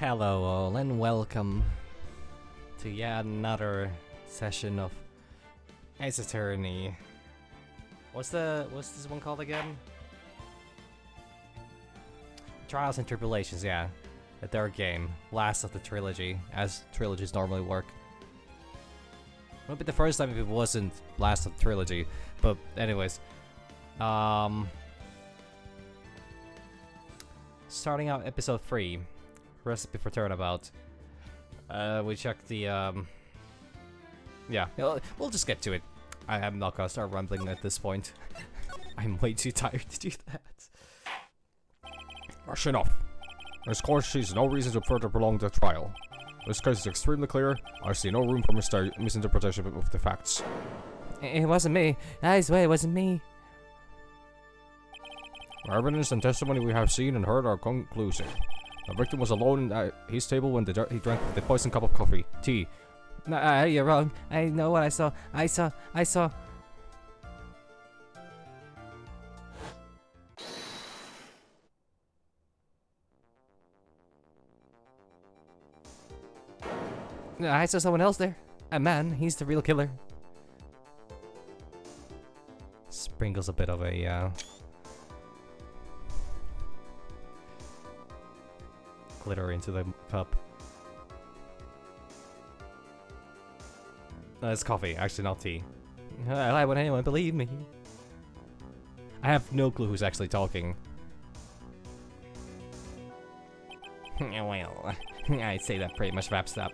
Hello all and welcome to yet another session of Ace Attorney. What's this one called again? Trials and Tribulations, yeah. The third game. Last of the trilogy, as trilogies normally work. It would be the first time if it wasn't last of the trilogy, but anyways. Starting out episode 3. Recipe for Turnabout. We checked the, yeah, we'll just get to it. I am not gonna start rambling at this point. I'm way too tired to do that. Rush enough. This court sees no reason to further prolong the trial. This case is extremely clear. I see no room for misinterpretation of the facts. It wasn't me. I swear it wasn't me. The evidence and testimony we have seen and heard are conclusive. The victim was alone at his table when he drank the poisoned cup of coffee. Tea. No, you're wrong. I know what I saw. I saw. I saw someone else there. A man. He's the real killer. Sprinkles a bit of a, glitter into the cup. No, it's coffee, actually not tea. I lie when anyone believe me. I have no clue who's actually talking. Well, I'd say that pretty much wraps up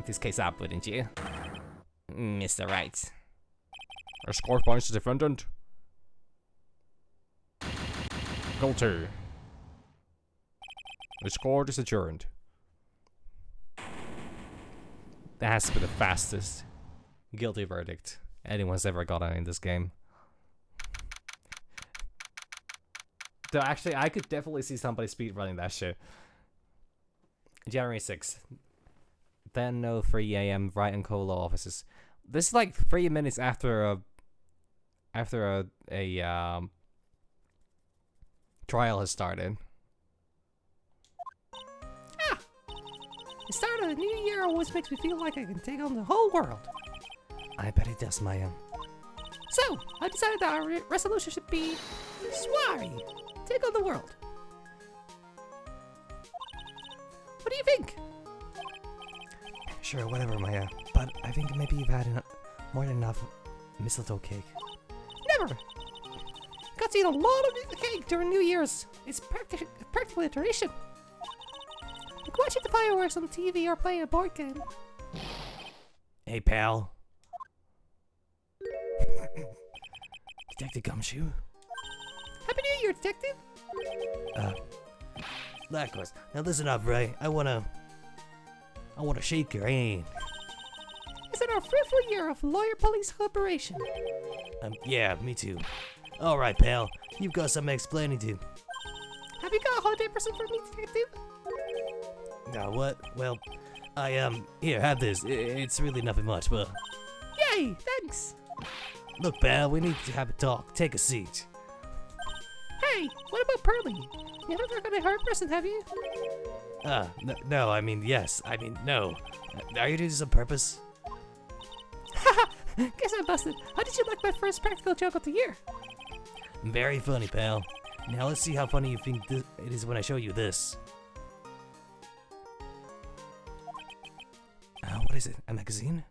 this case up, wouldn't you, Mr. Wright? This court finds the defendant guilty. This court is adjourned. That has to be the fastest guilty verdict anyone's ever gotten in this game. Though actually, I could definitely see somebody speedrunning that shit. January 6th. Then 03 AM, Wright and Co. law offices. This is like 3 minutes after a trial has started. The start of the new year always makes me feel like I can take on the whole world. I bet it does, Maya. So, I decided that our resolution should be Swari, take on the world. What do you think? Sure, whatever, Maya. But I think maybe you've had more than enough mistletoe cake. Never! Got to eat a lot of cake during New Year's. It's practically a tradition. Like watching the fireworks on TV or playing a board game. Hey, pal. Detective Gumshoe. Happy New Year, Detective! Likewise. Now listen up, Ray. I wanna shake your hand. Is it our fruitful year of lawyer-police collaboration? Yeah, me too. Alright, pal. You've got some explaining to. Have you got a holiday present for me, Detective? No, what? Well, here, have this. It's really nothing much, but... Yay, thanks! Look, pal, we need to have a talk. Take a seat. Hey, what about Pearly? You never got a hard present, have you? No, I mean, yes. I mean, no. Are you doing this on purpose? Haha, guess I busted. How did you like my first practical joke of the year? Very funny, pal. Now let's see how funny you think it is when I show you this. What is it? A magazine?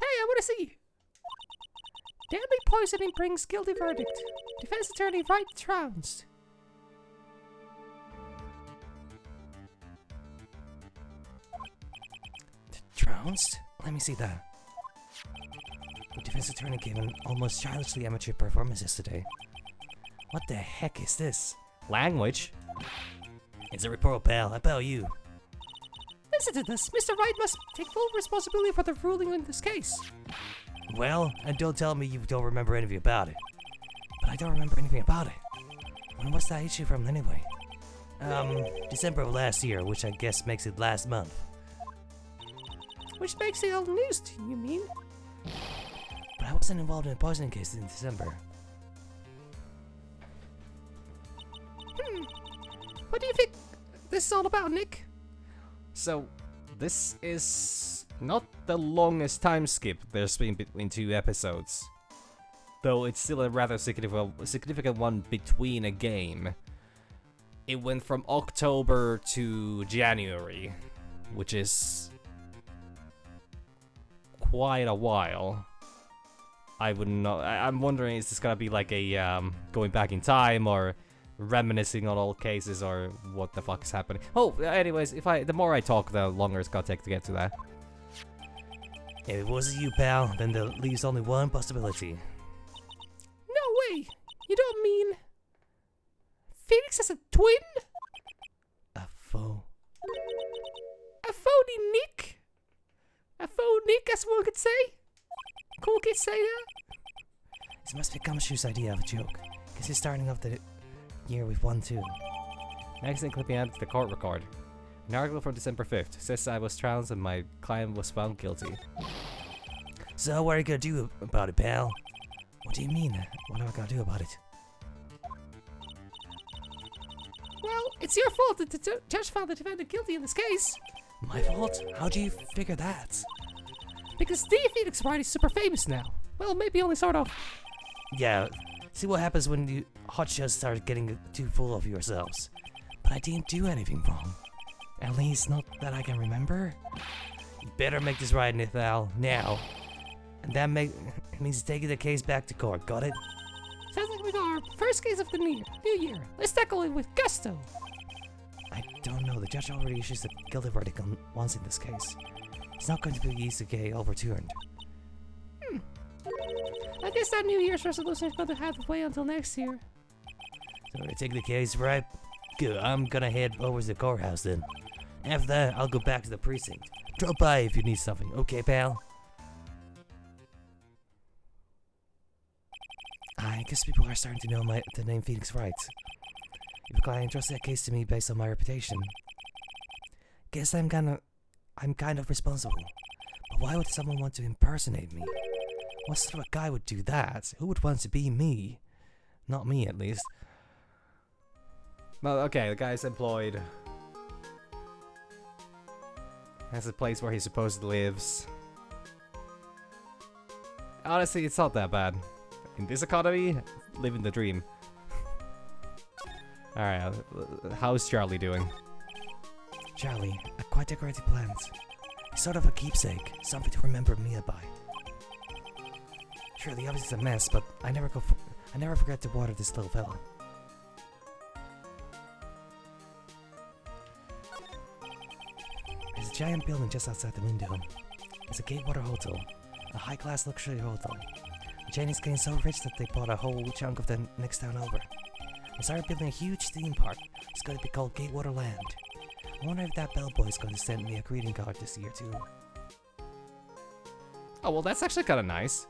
Hey, I want to see! Deadly poisoning brings guilty verdict. Defense attorney Wright trounced. Trounced? Let me see that. The defense attorney gave an almost childishly amateur performance yesterday. What the heck is this? Language? It's a report, pal. How about you? Listen to this. Mr. Wright must take full responsibility for the ruling in this case. Well, and don't tell me you don't remember anything about it. But I don't remember anything about it. When was that issue from anyway? December of last year, which I guess makes it last month. Which makes it old news, you mean? But I wasn't involved in a poisoning case in December. What do you think this is all about, Nick? So, this is not the longest time skip there's been between 2 episodes. Though it's still a rather significant one between a game. It went from October to January, which is quite a while. I would not. I'm wondering, is this gonna be like a going back in time or reminiscing on old cases or what the fuck is happening? Oh, anyways, the more I talk, the longer it's gonna take to get to that. If it wasn't you, pal, then there leaves only one possibility. No way! You don't mean Phoenix has a twin? A phony Nick? A faux Nick, as one could say? Cool kids say that? This must be Gumshoe's idea of a joke, because he's starting off the year with 1 2. Magazine clipping out the court record. An article from December 5th says I was trounced and my client was found guilty. So what are you gonna do about it, pal? What do you mean? What am I gonna do about it? Well, it's your fault that the judge found the defendant guilty in this case. My fault? How do you figure that? Because Steve Phoenix Wright is super famous now. Well, maybe only sort of. Yeah, see what happens when you hotshots start getting too full of yourselves. But I didn't do anything wrong. At least not that I can remember. You better make this right, Nithal, now. And that means taking the case back to court, got it? Sounds like we got our first case of the new year. Let's tackle it with gusto. I don't know, the judge already issues a guilty verdict on once in this case. It's not going to be easy to get overturned. I guess that New Year's resolution is going to have to wait until next year. So I take the case, right? Good, I'm gonna head over to the courthouse then. After that, I'll go back to the precinct. Drop by if you need something, okay, pal? I guess people are starting to know the name Phoenix Wright. If a client entrusts that case to me based on my reputation, guess I'm kind of responsible. But why would someone want to impersonate me? What sort of a guy would do that? Who would want to be me? Not me, at least. Well, okay, the guy's employed. Has a place where he supposedly lives. Honestly, it's not that bad. In this economy, living the dream. Alright, how's Charlie doing? Charlie, a quite decorated plant. It's sort of a keepsake, something to remember Mia by. Sure, the office is a mess, but I never forget to water this little fella. There's a giant building just outside the window. It's a Gatewater Hotel, a high-class luxury hotel. The chain is getting so rich that they bought a whole chunk of the next town over. They started building a huge theme park. It's going to be called Gatewater Land. I wonder if that bellboy is going to send me a greeting card this year too. Oh, well, that's actually kind of nice.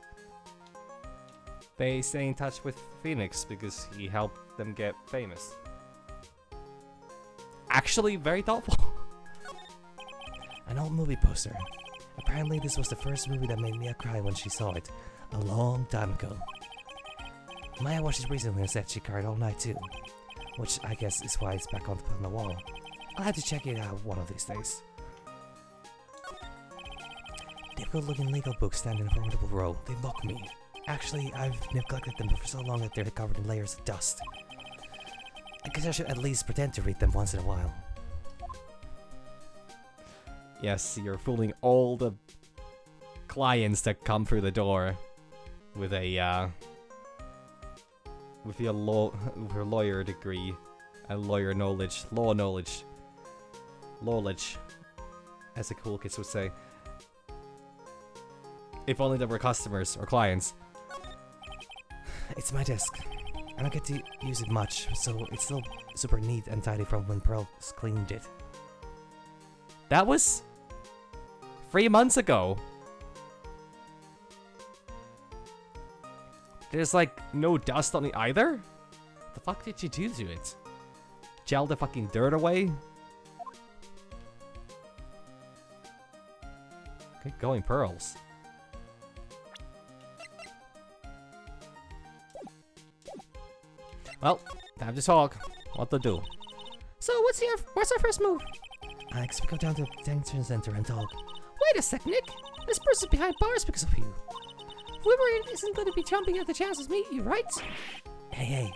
They stay in touch with Phoenix because he helped them get famous. Actually, very thoughtful. An old movie poster. Apparently this was the first movie that made Mia cry when she saw it. A long time ago. Maya watched it recently and said she cried all night too. Which I guess is why it's back on the wall. I'll have to check it out one of these days. Difficult looking legal books stand in a formidable row. They mock me. Actually, I've neglected them for so long that they're covered in layers of dust. I guess I should at least pretend to read them once in a while. Yes, you're fooling all the clients that come through the door with a with your lawyer degree and lawyer knowledge, law knowledge, as the cool kids would say. If only there were customers or clients. It's my desk. I don't get to use it much, so it's still super neat and tidy from when Pearl cleaned it. That was 3 months ago. There's like no dust on it either? The fuck did you do to it? Gel the fucking dirt away? Good going, Pearls. Well, time to talk. What to do? So what's our first move? I guess we go down to the detention center and talk. Wait a sec, Nick. This person's behind bars because of you. Whoever isn't going to be jumping at the chance to meet you, right? Hey,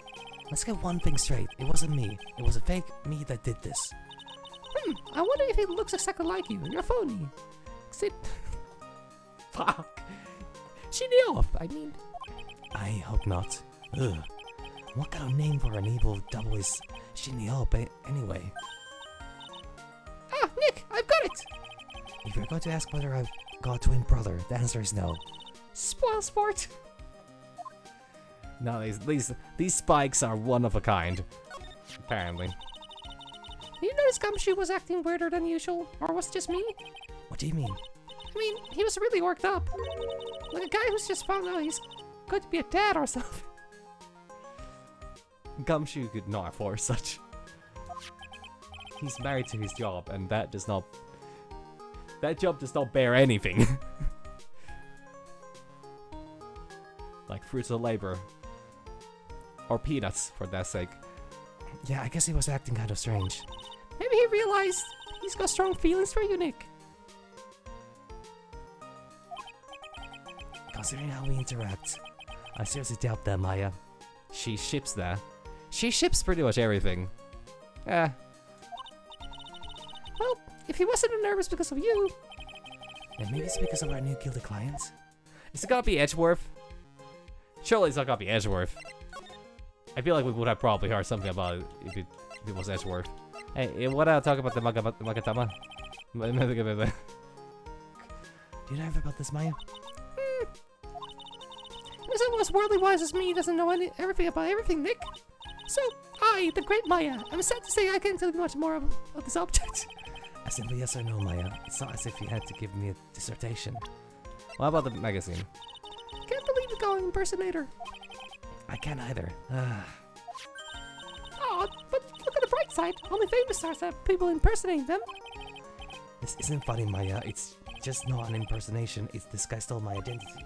let's get one thing straight. It wasn't me. It was a fake me that did this. I wonder if he looks exactly like you. You're phony. Sit. Fuck. Shinio, I mean. I hope not. Ugh. What kind of name for an evil double is Shinio, anyway? Ah, Nick, I've got it! If you're going to ask whether I've got a twin brother, the answer is no. Spoil sport! No, these spikes are one of a kind. Apparently. You notice Gumshoe was acting weirder than usual? Or was it just me? What do you mean? I mean, he was really worked up. Like a guy who's just found out he's going to be a dad or something. Gumshoe could not afford such. He's married to his job, and that job does not bear anything. Like fruits of labor. Or peanuts, for that sake. Yeah, I guess he was acting kind of strange. Maybe he realized he's got strong feelings for you, Nick. Considering how we interact, I seriously doubt that, Maya. She ships that. She ships pretty much everything. Eh. Well, if he wasn't nervous because of you, then maybe it's because of our new guilty clients. Is it gonna be Edgeworth? Surely it's not gonna be Edgeworth. I feel like we would have probably heard something about it if it was Edgeworth. Hey, what talk about the Magatama? Do you know about this, Maya? Someone as worldly wise as me doesn't know everything about everything, Nick. So, I, the great Maya, I'm sad to say I can't tell you much more of this object. A simple yes or no, Maya. It's not as if you had to give me a dissertation. What about the magazine? Can't believe the going impersonator. I can't either. Oh, but look at the bright side. Only famous stars have people impersonating them. This isn't funny, Maya. It's just not an impersonation. It's this guy stole my identity.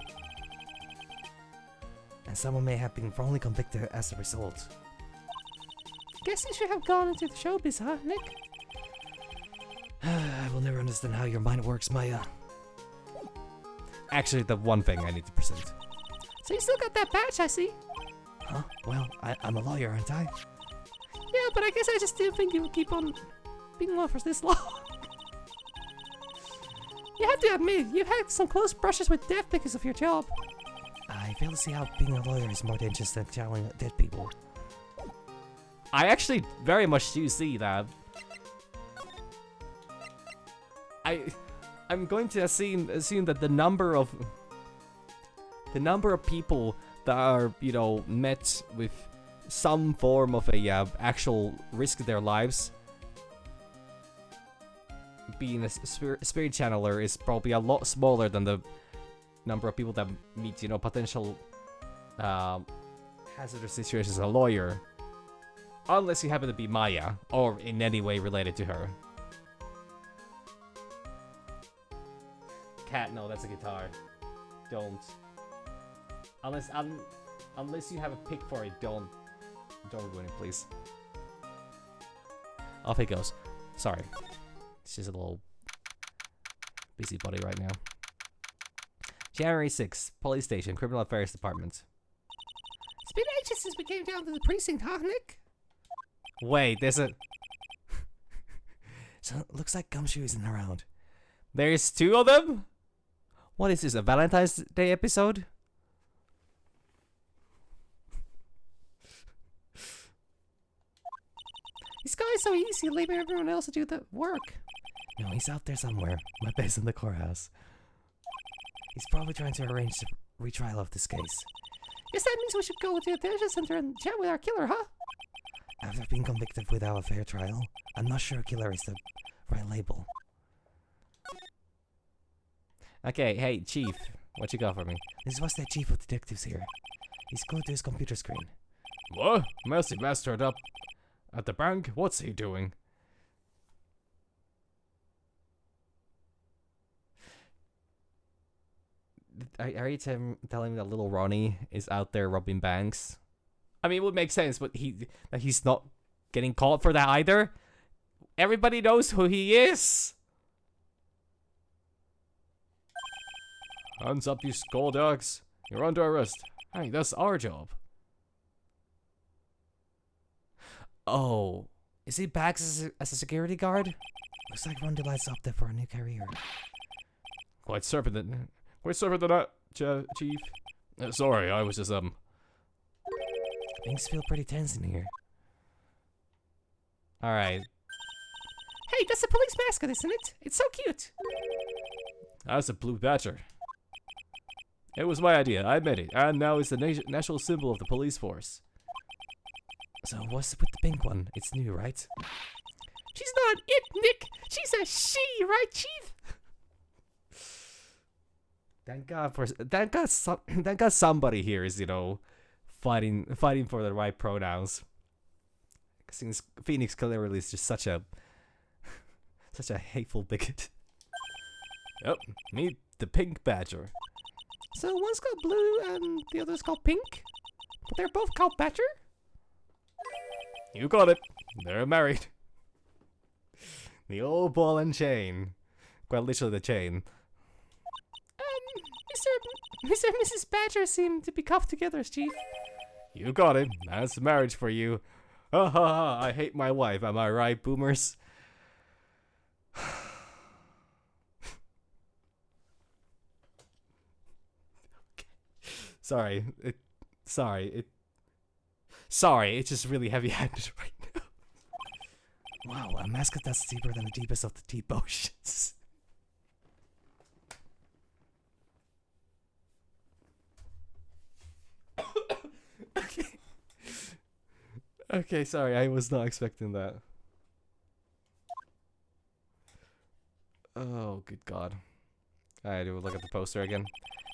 And someone may have been wrongly convicted as a result. Guess you should have gone into the showbiz, huh, Nick? I will never understand how your mind works, Maya. Actually, the one thing I need to present. So you still got that badge, I see. Huh? Well, I'm a lawyer, aren't I? Yeah, but I guess I just didn't think you would keep on being one for this long. You have to admit, you've had some close brushes with death because of your job. I fail to see how being a lawyer is more dangerous than telling dead people. I actually very much do see that. I'm going to assume that the number of people that are, you know, met with some form of a actual risk to their lives, being a spirit channeler is probably a lot smaller than the number of people that meet, you know, potential hazardous situations as a lawyer. Unless you happen to be Maya, or in any way related to her. Cat, no, that's a guitar. Don't. Unless you have a pick for it, don't ruin it, please. Off it goes. Sorry. It's just a little busybody right now. January 6th, Police Station, Criminal Affairs Department. It's been ages since we came down to the precinct, huh, Nick? Wait, there's a... So it looks like Gumshoe isn't around. There's two of them? What is this, a Valentine's Day episode? This guy's so easy, leaving everyone else to do the work. No, he's out there somewhere. My bed's in the courthouse. He's probably trying to arrange the retrial of this case. Guess that means we should go to the detention center and chat with our killer, huh? After being convicted without a fair trial, I'm not sure killer is the right label. Okay, hey, Chief. What you got for me? This was the chief of detectives here. He's glued to his computer screen. What? Mercy mastered up at the bank? What's he doing? Are you telling me that little Ronnie is out there robbing banks? I mean, it would make sense, but he's not getting caught for that either. Everybody knows who he is! Hands up, you skull dogs. You're under arrest. Hey, that's our job. Oh, is he back as a security guard? Looks like Rondelet's up there for a new career. Quite certain that, Chief. Sorry, I was just, Things feel pretty tense in here. Alright. Hey, that's a police mascot, isn't it? It's so cute. That's a blue badger. It was my idea, I admit it, and now it's the national symbol of the police force. So what's with the pink one? It's new, right? She's not it, Nick. She's a she, right, Chief? Thank God somebody here is, you know, fighting for the right pronouns. Since Phoenix clearly is just such a hateful bigot. Yep, meet the pink badger. So one's called Blue and the other's called Pink? But they're both called Badger? You got it. They're married. The old ball and chain. Quite literally the chain. Mr. and Mrs. Badger seem to be cuffed together, Chief. You got it. That's marriage for you. Ha ha ha, I hate my wife. Am I right, boomers? Sorry, it's just really heavy-handed right now. Wow, a mascot that's deeper than the deepest of the deep oceans. Okay, sorry, I was not expecting that. Oh, good God. Alright, do we look at the poster again?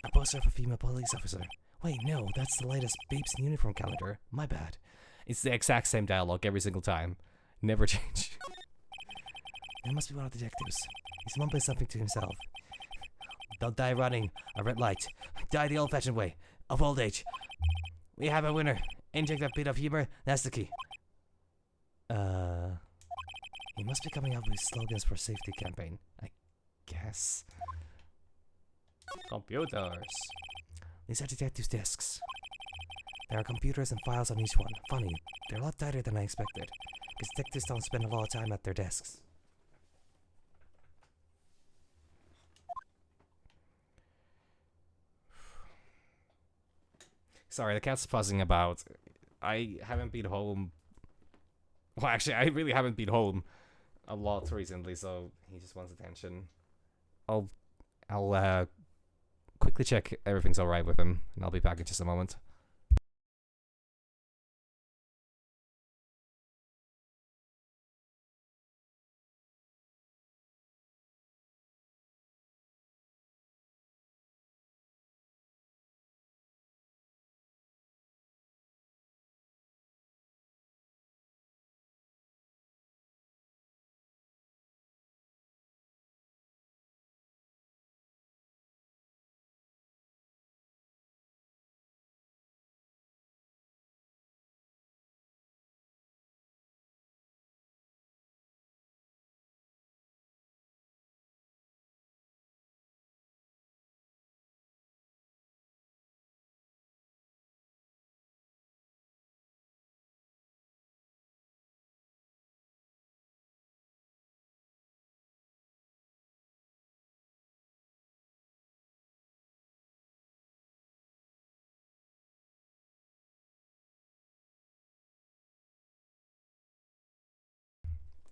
A poster of a female police officer. Wait, no, that's the latest Babes in Uniform calendar. My bad. It's the exact same dialogue every single time. Never change. That must be one of the detectives. He's mumbling something to himself. Don't die running. A red light. Die the old-fashioned way. Of old age. We have a winner. Inject a bit of humor. That's the key. He must be coming up with slogans for safety campaign. I guess. Computers. These are detectives' desks. There are computers and files on each one. Funny, they're a lot tighter than I expected. Because detectives don't spend a lot of time at their desks. Sorry, the cat's fuzzing about. I haven't been home. Well, actually, I really haven't been home a lot recently, so he just wants attention. I'll quickly check everything's alright with him, and I'll be back in just a moment.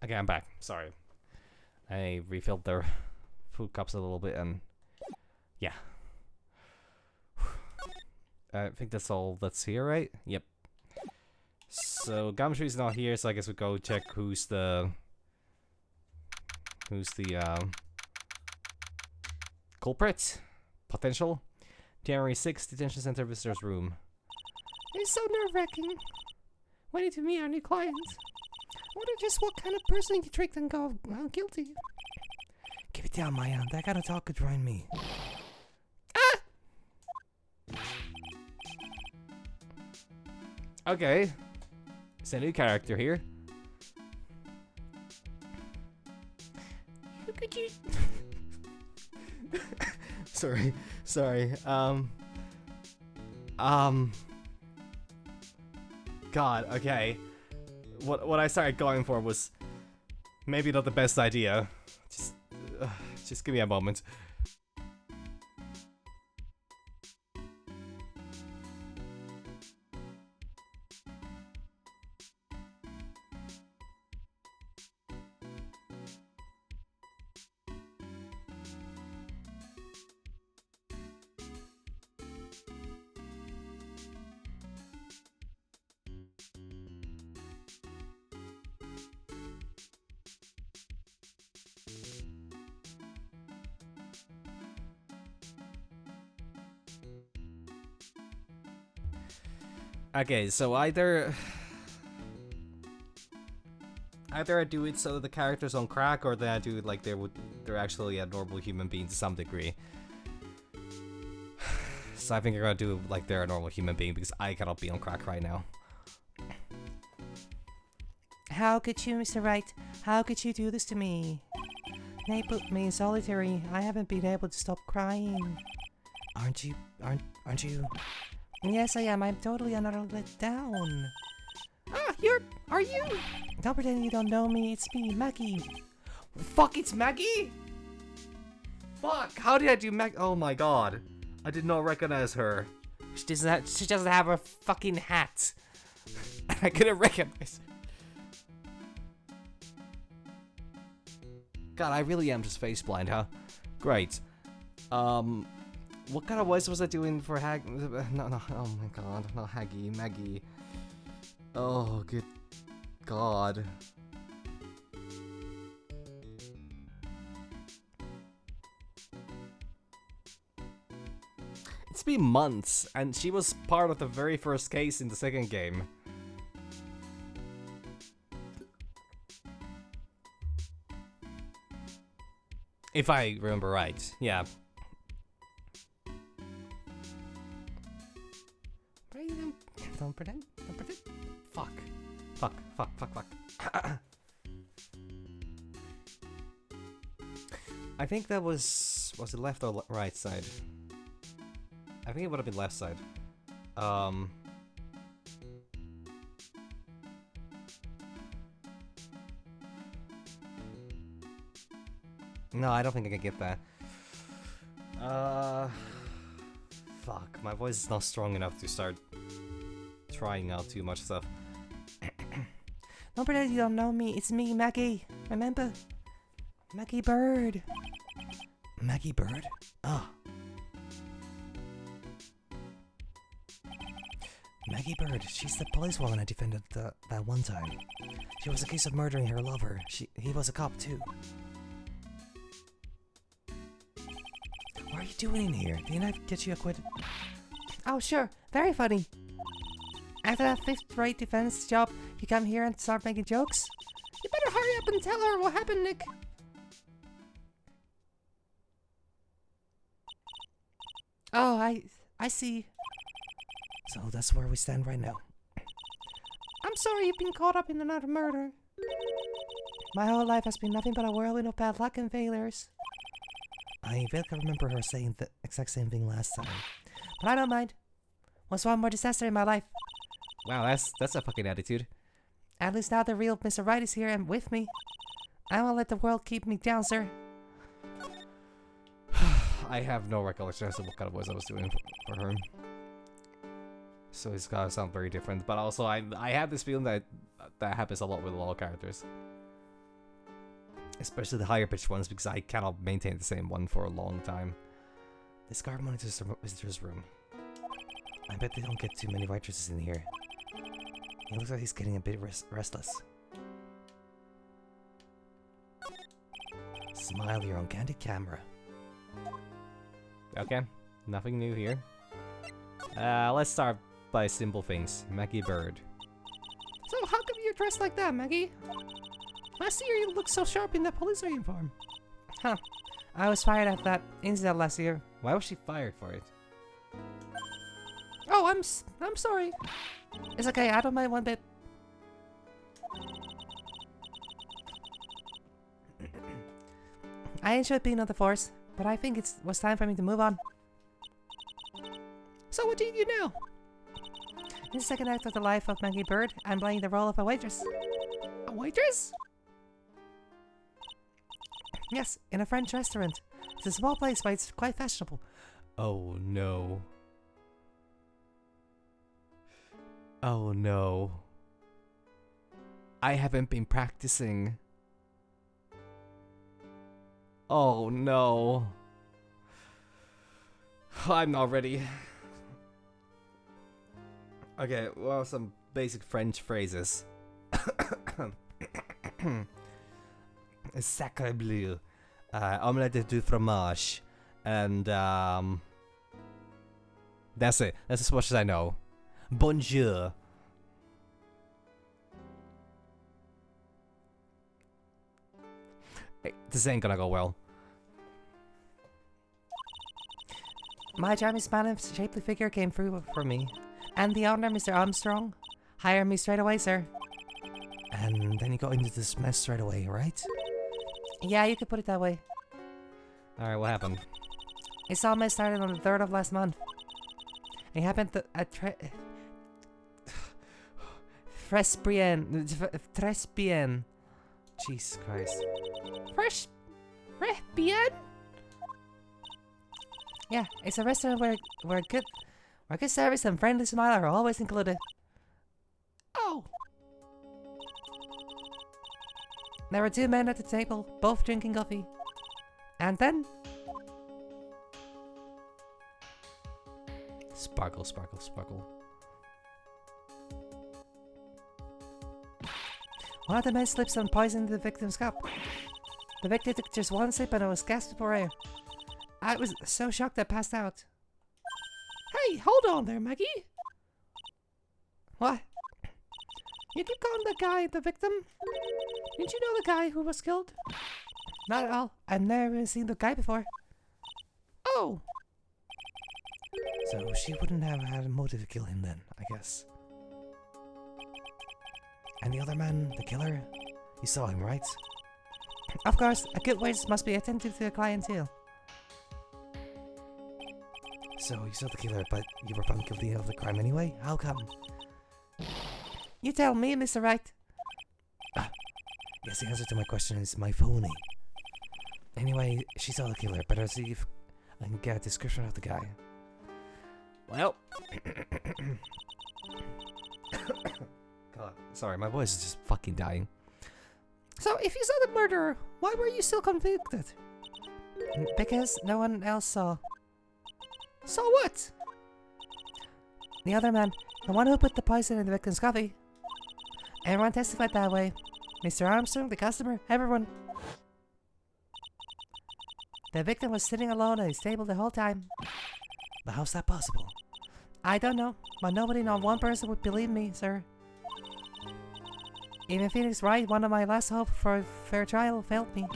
Okay, I'm back. Sorry. I refilled their food cups a little bit, and yeah. I think that's all that's here, right? Yep. So Gumshoe's not here, so I guess we go check who's the culprit? Potential? January 6th, detention center visitors room. It's so nerve-wracking. Waiting to meet our new client. I wonder just what kind of person you tricked and go guilty. Keep it down, Maya. That kind of talk could ruin me. Okay. It's a new character here. could you... sorry. God, okay. What I started going for was maybe not the best idea. Just give me a moment. Okay, so either I do it so the character's on crack, or then I do it like they're actually a normal human being to some degree. So I think I'm gonna do it like they're a normal human being because I cannot be on crack right now. How could you, Mr. Wright? How could you do this to me? They put me in solitary. I haven't been able to stop crying. Aren't you? Yes, I am. I'm totally and utterly let down. Ah, are you? Don't pretend you don't know me. It's me, Maggie. Fuck, it's Maggie? Fuck, how did I do Maggie? Oh my god. I did not recognize her. She doesn't have a fucking hat. I couldn't recognize her. God, I really am just face blind, huh? Great. What kind of voice was I doing for No, oh my god, not Haggy, Maggie. Oh, good god. It's been months, and she was part of the very first case in the second game. If I remember right, yeah. Don't pretend. Fuck. I think that was it left or right side? I think it would have been left side. No, I don't think I can get that. Fuck, my voice is not strong enough to start trying out too much stuff. Don't pretend you don't know me. It's me, Maggie. Remember? Maggie Bird. Maggie Bird? Ah. Maggie Bird, she's the policewoman I defended that one time. She was accused of murdering her lover. He was a cop too. What are you doing in here? Didn't I get you acquitted? Oh, sure. Very funny. After that fifth-rate defense job, you come here and start making jokes? You better hurry up and tell her what happened, Nick. Oh, I see. So that's where we stand right now. I'm sorry you've been caught up in another murder. My whole life has been nothing but a whirlwind of bad luck and failures. I vaguely remember her saying the exact same thing last time. But I don't mind. Was one more disaster in my life. Wow, that's a fucking attitude. At least now the real Mr. Wright is here and with me. I won't let the world keep me down, sir. I have no recollection as to what kind of voice I was doing for her. So it's gotta sound very different. But also, I have this feeling that happens a lot with a lot of characters. Especially the higher pitched ones, because I cannot maintain the same one for a long time. This guard monitors the visitor's room. I bet they don't get too many waitresses in here. He looks like he's getting a bit restless. Smile, you're on candid camera. Okay, nothing new here. Let's start by simple things. Maggie Bird. So how come you're dressed like that, Maggie? Last year you looked so sharp in that police uniform. Huh. I was fired at that incident last year. Why was she fired for it? Oh, I'm sorry. It's okay, I don't mind one bit. I enjoyed being on the force, but I think it was time for me to move on. So what do you do now? In the second act of the life of Maggie Bird, I'm playing the role of a waitress. A waitress? Yes, in a French restaurant. It's a small place, but it's quite fashionable. Oh no. Oh no. I haven't been practicing. Oh no. I'm not ready. Okay, well, some basic French phrases. Sacre bleu. Omelette de fromage. And, that's it. That's as much as I know. Bonjour. Hey, this ain't gonna go well. My charming smile and shapely figure came through for me. And the owner, Mr. Armstrong, hired me straight away, sir. And then you got into this mess straight away, right? Yeah, you could put it that way. Alright, what happened? This all mess started on the 3rd of last month. It happened at Trespian. Jesus Christ. Trespian? Yeah, it's a restaurant where good service and friendly smile are always included. Oh! There were 2 men at the table, both drinking coffee. And then... Sparkle, sparkle, sparkle. one of the men slipped some poison into the victim's cup. The victim took just one sip and it was gasped for air. I was so shocked I passed out. Hey, hold on there, Maggie. What? You keep calling the guy the victim? Didn't you know the guy who was killed? Not at all. I've never even seen the guy before. Oh! So she wouldn't have had a motive to kill him then, I guess. And the other man, the killer, you saw him, right? Of course, a good waitress must be attentive to the clientele. So you saw the killer, but you were found guilty of the crime anyway? How come? You tell me, Mr. Wright. Guess the answer to my question is my phony. Anyway, she saw the killer. Better see if I can get a description of the guy. Well... God, sorry, my voice is just fucking dying. So, if you saw the murderer, why were you still convicted? Because no one else saw. So what? The other man, the one who put the poison in the victim's coffee. Everyone testified that way. Mr. Armstrong, the customer, everyone. The victim was sitting alone at his table the whole time. But how's that possible? I don't know, but nobody, not one person would believe me, sir. Even Phoenix Wright, one of my last hope for a fair trial, failed me.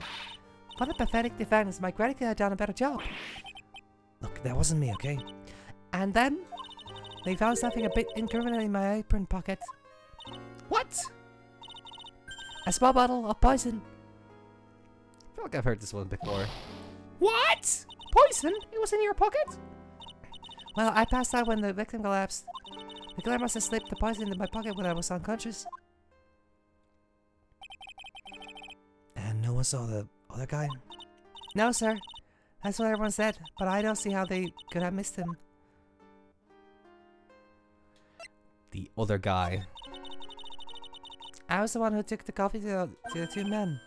What a pathetic defense. My credit could have done a better job. Look, that wasn't me, okay? And then, they found something a bit incriminating in my apron pocket. What? A small bottle of poison. I feel like I've heard this one before. What? Poison? It was in your pocket? Well, I passed out when the victim collapsed. The killer must have slipped the poison into my pocket when I was unconscious. And no one saw the other guy? No, sir. That's what everyone said, but I don't see how they could have missed him. The other guy. I was the one who took the coffee to the 2 men.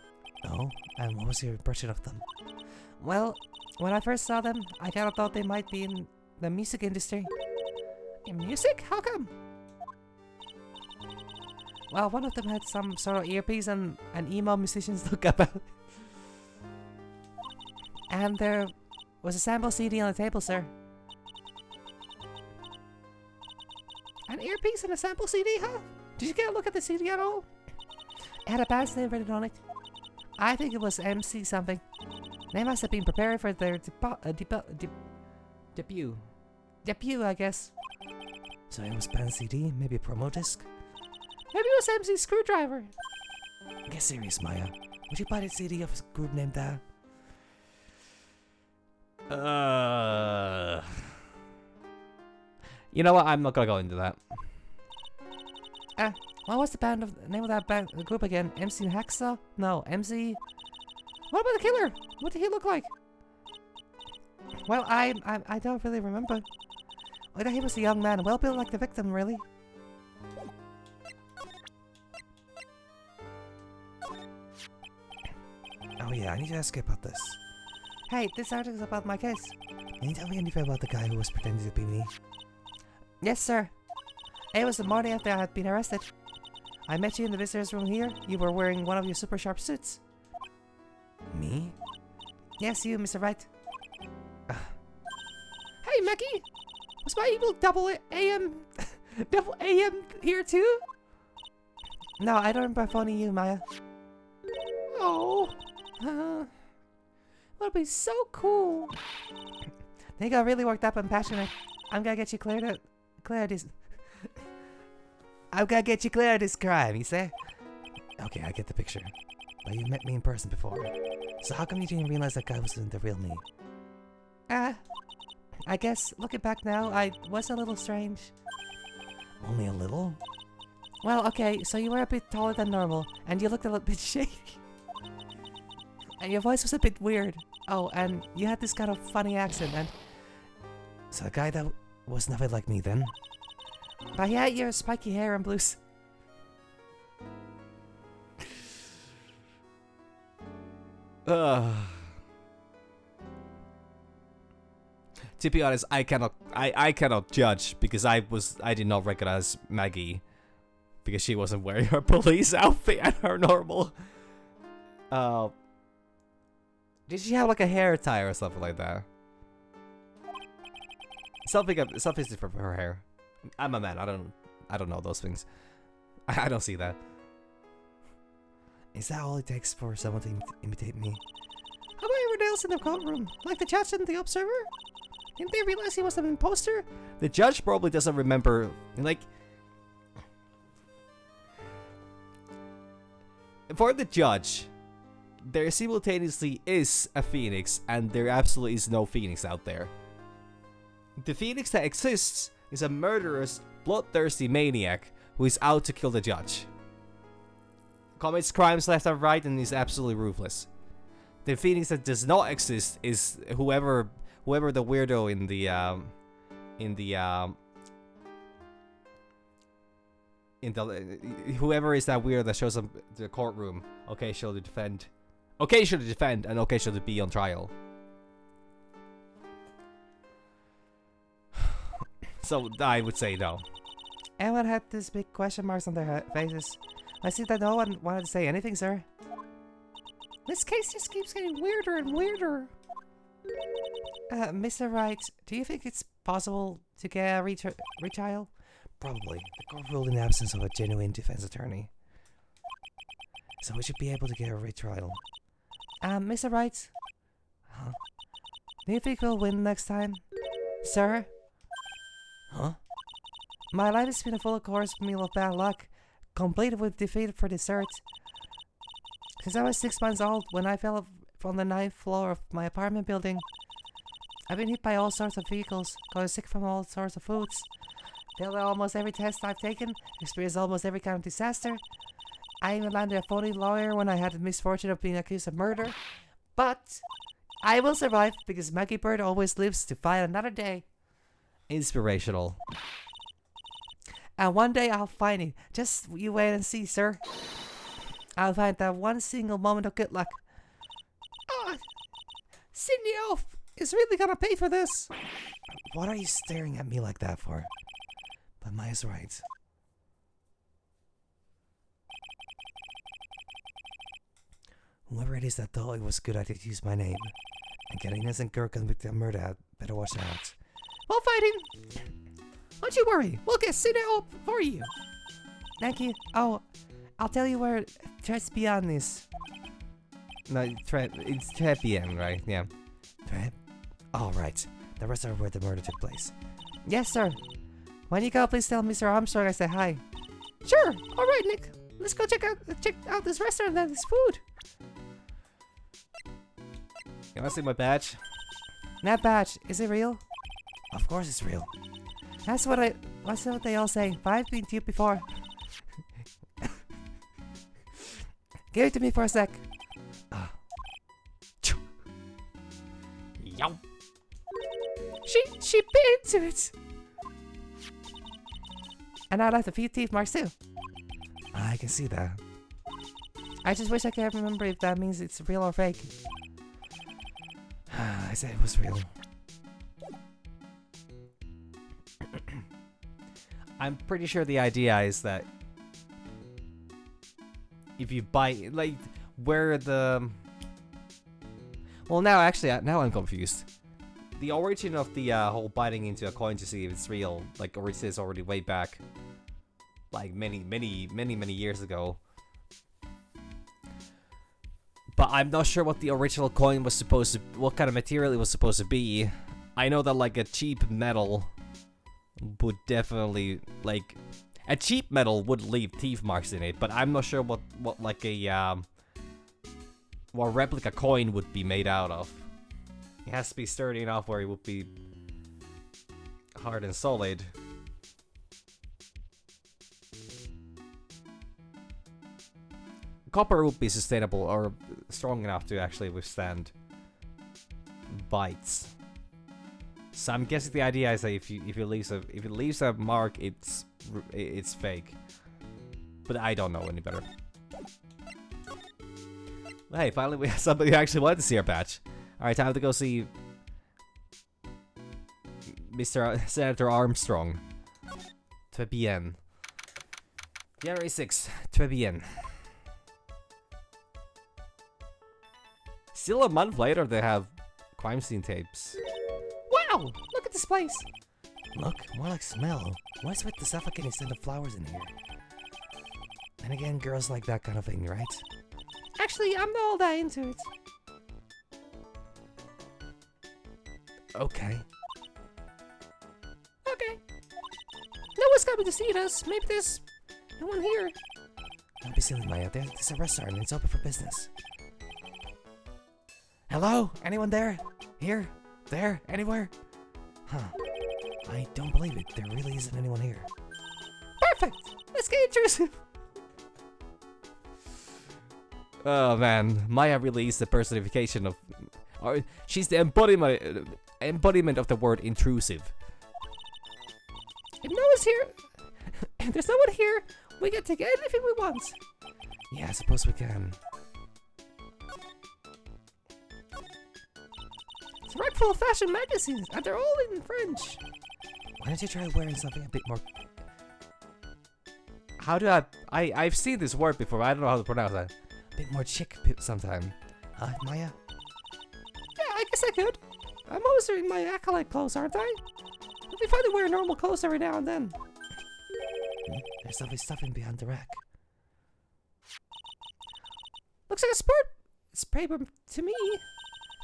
Oh? And what was your impression of them? Well, when I first saw them, I kind of thought they might be in the music industry. In music? How come? Well, one of them had some sort of earpiece and an emo musicians look about. And there was a sample CD on the table, sir. An earpiece and a sample CD, huh? Did you get a look at the CD at all? It had a band's name written on it. I think it was MC something. They must have been preparing for their debut. Debut, I guess. So it was band CD, maybe a promo disc? Maybe it was MC Screwdriver. Get serious, Maya. Would you buy the CD of a group named that? You know what? I'm not gonna go into that. What was the name of that group again? MC Hacksaw? No, MC. What about the killer? What did he look like? Well, I don't really remember. I thought he was a young man, well built like the victim, really. Oh yeah, I need to ask you about this. Hey, this article is about my case. Can you tell me anything about the guy who was pretending to be me? Yes, sir. It was the morning after I had been arrested. I met you in the visitors room here. You were wearing one of your super sharp suits. Me? Yes, you, Mr. Wright. Hey, Maggie! Was my evil double AM here too? No, I don't remember phoning you, Maya. Oh. That'd be so cool. They got really worked up and passionate. I'm gonna get you cleared of this. I'm gonna get you clear of this crime, you say? Okay, I get the picture. But you met me in person before. So how come you didn't realize that guy wasn't the real me? I guess, looking back now, I was a little strange. Only a little? Well, okay, so you were a bit taller than normal, and you looked a little bit shady. And your voice was a bit weird. Oh, and you had this kind of funny accent, and... So a guy that was nothing like me then? But yeah, your spiky hair and blues. To be honest, I cannot judge because I did not recognize Maggie because she wasn't wearing her police outfit and her normal. Did she have like a hair tie or something like that? Something different for her hair. I'm a man. I don't know those things. I don't see that. Is that all it takes for someone to imitate me? How about everyone else in the courtroom? Like the judge and the observer? Didn't they realize he was an imposter? The judge probably doesn't remember, like... For the judge, there simultaneously is a phoenix and there absolutely is no phoenix out there. The phoenix that exists is a murderous, bloodthirsty maniac who is out to kill the judge. Commits crimes left and right and is absolutely ruthless. The phoenix that does not exist is whoever the weirdo whoever is that weirdo that shows up the courtroom occasionally to defend and occasionally to be on trial. So I would say no. Everyone had these big question marks on their faces. I see that no one wanted to say anything, sir. This case just keeps getting weirder and weirder. Mr. Wright, do you think it's possible to get a retrial? Probably. The court ruled in the absence of a genuine defense attorney. So we should be able to get a retrial. Mr. Wright? Huh? Do you think we'll win next time? Sir? Huh? My life has been a full course meal of bad luck, completed with defeat for dessert. Since I was 6 months old, when I fell from the 9th floor of my apartment building, I've been hit by all sorts of vehicles, gotten sick from all sorts of foods, failed at almost every test I've taken, experienced almost every kind of disaster. I even landed a phony lawyer when I had the misfortune of being accused of murder. But I will survive because Maggie Bird always lives to fight another day. Inspirational. And one day I'll find it. Just you wait and see, sir. I'll find that one single moment of good luck. Sydney Elf is really gonna pay for this. What are you staring at me like that for? But Maya's right. Whoever it is that thought it was a good idea to use my name and get an innocent girl convicted of murder out, better watch out. Well, fighting. Don't you worry. We'll get Sydney Elf for you. Thank you. Oh, I'll tell you where Threats Beyond is. No, it's Trepian, right? Yeah. Threat? Oh, right. The rest are where the murder took place. Yes, sir. When you go, please tell Mr. Armstrong I said hi. Sure. All right, Nick. Let's go check out this restaurant and this food. You wanna see my badge? That badge, is it real? Of course it's real. That's what they all say, but I've been to you before. Give it to me for a sec. Yow. She bit into it! And I left a few teeth marks too. I can see that. I just wish I could remember if that means it's real or fake. I said it was real. I'm pretty sure the idea is that if you buy, like, where the... Well, now I'm confused. The origin of the whole biting into a coin to see if it's real, like, originates already way back, like, many years ago. But I'm not sure what the original coin was supposed to, what kind of material it was supposed to be. I know that, like, a cheap metal would definitely, like, a cheap metal would leave teeth marks in it, but I'm not sure what like a what replica coin would be made out of. It has to be sturdy enough where it would be hard and solid. Copper would be sustainable or strong enough to actually withstand bites. So I'm guessing the idea is that if it leaves a mark, it's fake. But I don't know any better. Hey, finally we have somebody who actually wanted to see our badge. Alright, time to go see Mr. Senator Armstrong. Très bien. January 6th. Très bien. Still a month later, they have crime scene tapes. Wow! Look at this place! Look, more like smell. What's with the suffocating scent of flowers in here? And again, girls like that kind of thing, right? Actually, I'm not all that into it. Okay. Okay. No one's coming to see us. Maybe there's no one here. Don't be silly, Maya. There's a restaurant and it's open for business. Hello? Anyone there? Here? There? Anywhere? Huh. I don't believe it. There really isn't anyone here. Perfect! Let's get intrusive! Oh man, Maya really is the personification of... Or she's the embodiment of the word intrusive. If no one's here... if there's no one here, we can take anything we want. Yeah, I suppose we can. It's right full of fashion magazines, and they're all in French. Why don't you try wearing something a bit more... How do I've seen this word before, but I don't know how to pronounce that. a bit more chic sometime? Huh, Maya? Yeah, I guess I could. I'm always wearing my acolyte clothes, aren't I? It'd be fun to wear normal clothes every now and then. There's always stuff in behind the rack. Looks like a sports paper to me.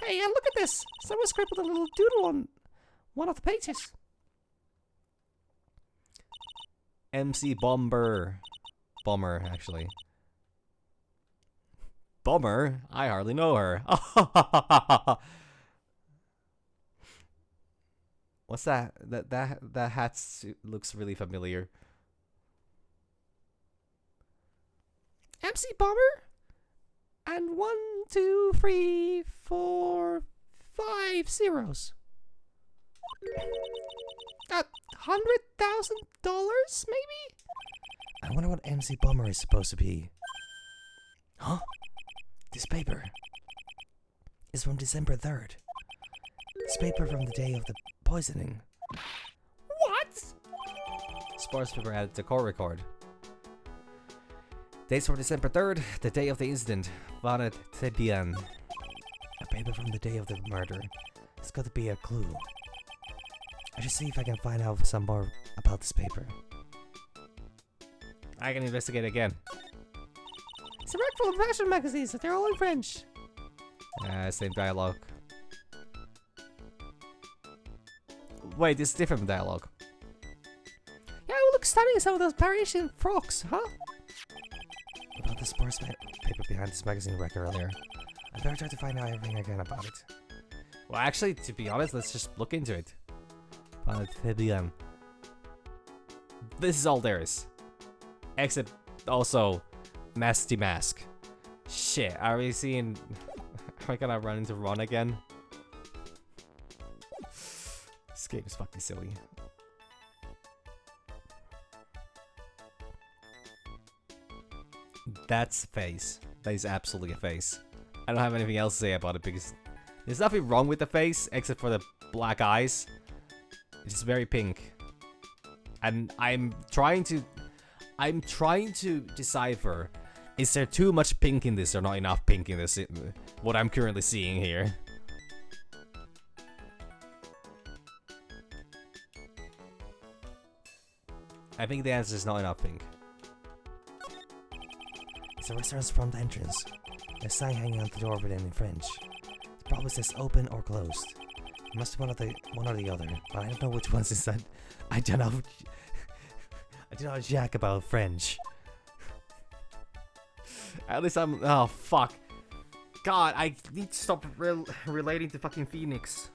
Hey, look at this. Someone scribbled a little doodle on one of the pages. MC Bomber. Bomber, actually. Bomber? I hardly know her. What's that? That hat looks really familiar. MC Bomber? And 1, 2, 3, 4, 5 zeros. $100,000, maybe? I wonder what MC Bummer is supposed to be. Huh? This paper is from December 3rd. This paper from the day of the poisoning. What? Sports paper added to court record. Dates from December 3rd, the day of the incident. Vanet très bien. A paper from the day of the murder. It's got to be a clue. I should see if I can find out some more about this paper. I can investigate again. It's a rack full of fashion magazines, they're all in French. Same dialogue. Wait, this is different dialogue. Yeah, it looks stunning in some of those Parisian frocks, huh? About the sports paper behind this magazine rack earlier. I better try to find out everything I can about it. Well, actually, to be honest, let's just look into it. Amphibian. This is all there is. Except also Masty Mask. Shit, are we seeing... Am I gonna run into Ron again? This game is fucking silly. That's a face. That is absolutely a face. I don't have anything else to say about it because there's nothing wrong with the face except for the black eyes. It's just very pink. And I'm trying to decipher, is there too much pink in this or not enough pink in this, what I'm currently seeing here? I think the answer is not enough pink. It's a restaurant's front entrance. There's a sign hanging on the door written in French. It probably says open or closed. It must be one or the other, but I don't know which one's inside. I don't know. I don't know jack about French. At least I'm. Oh fuck. God, I need to stop relating to fucking Phoenix.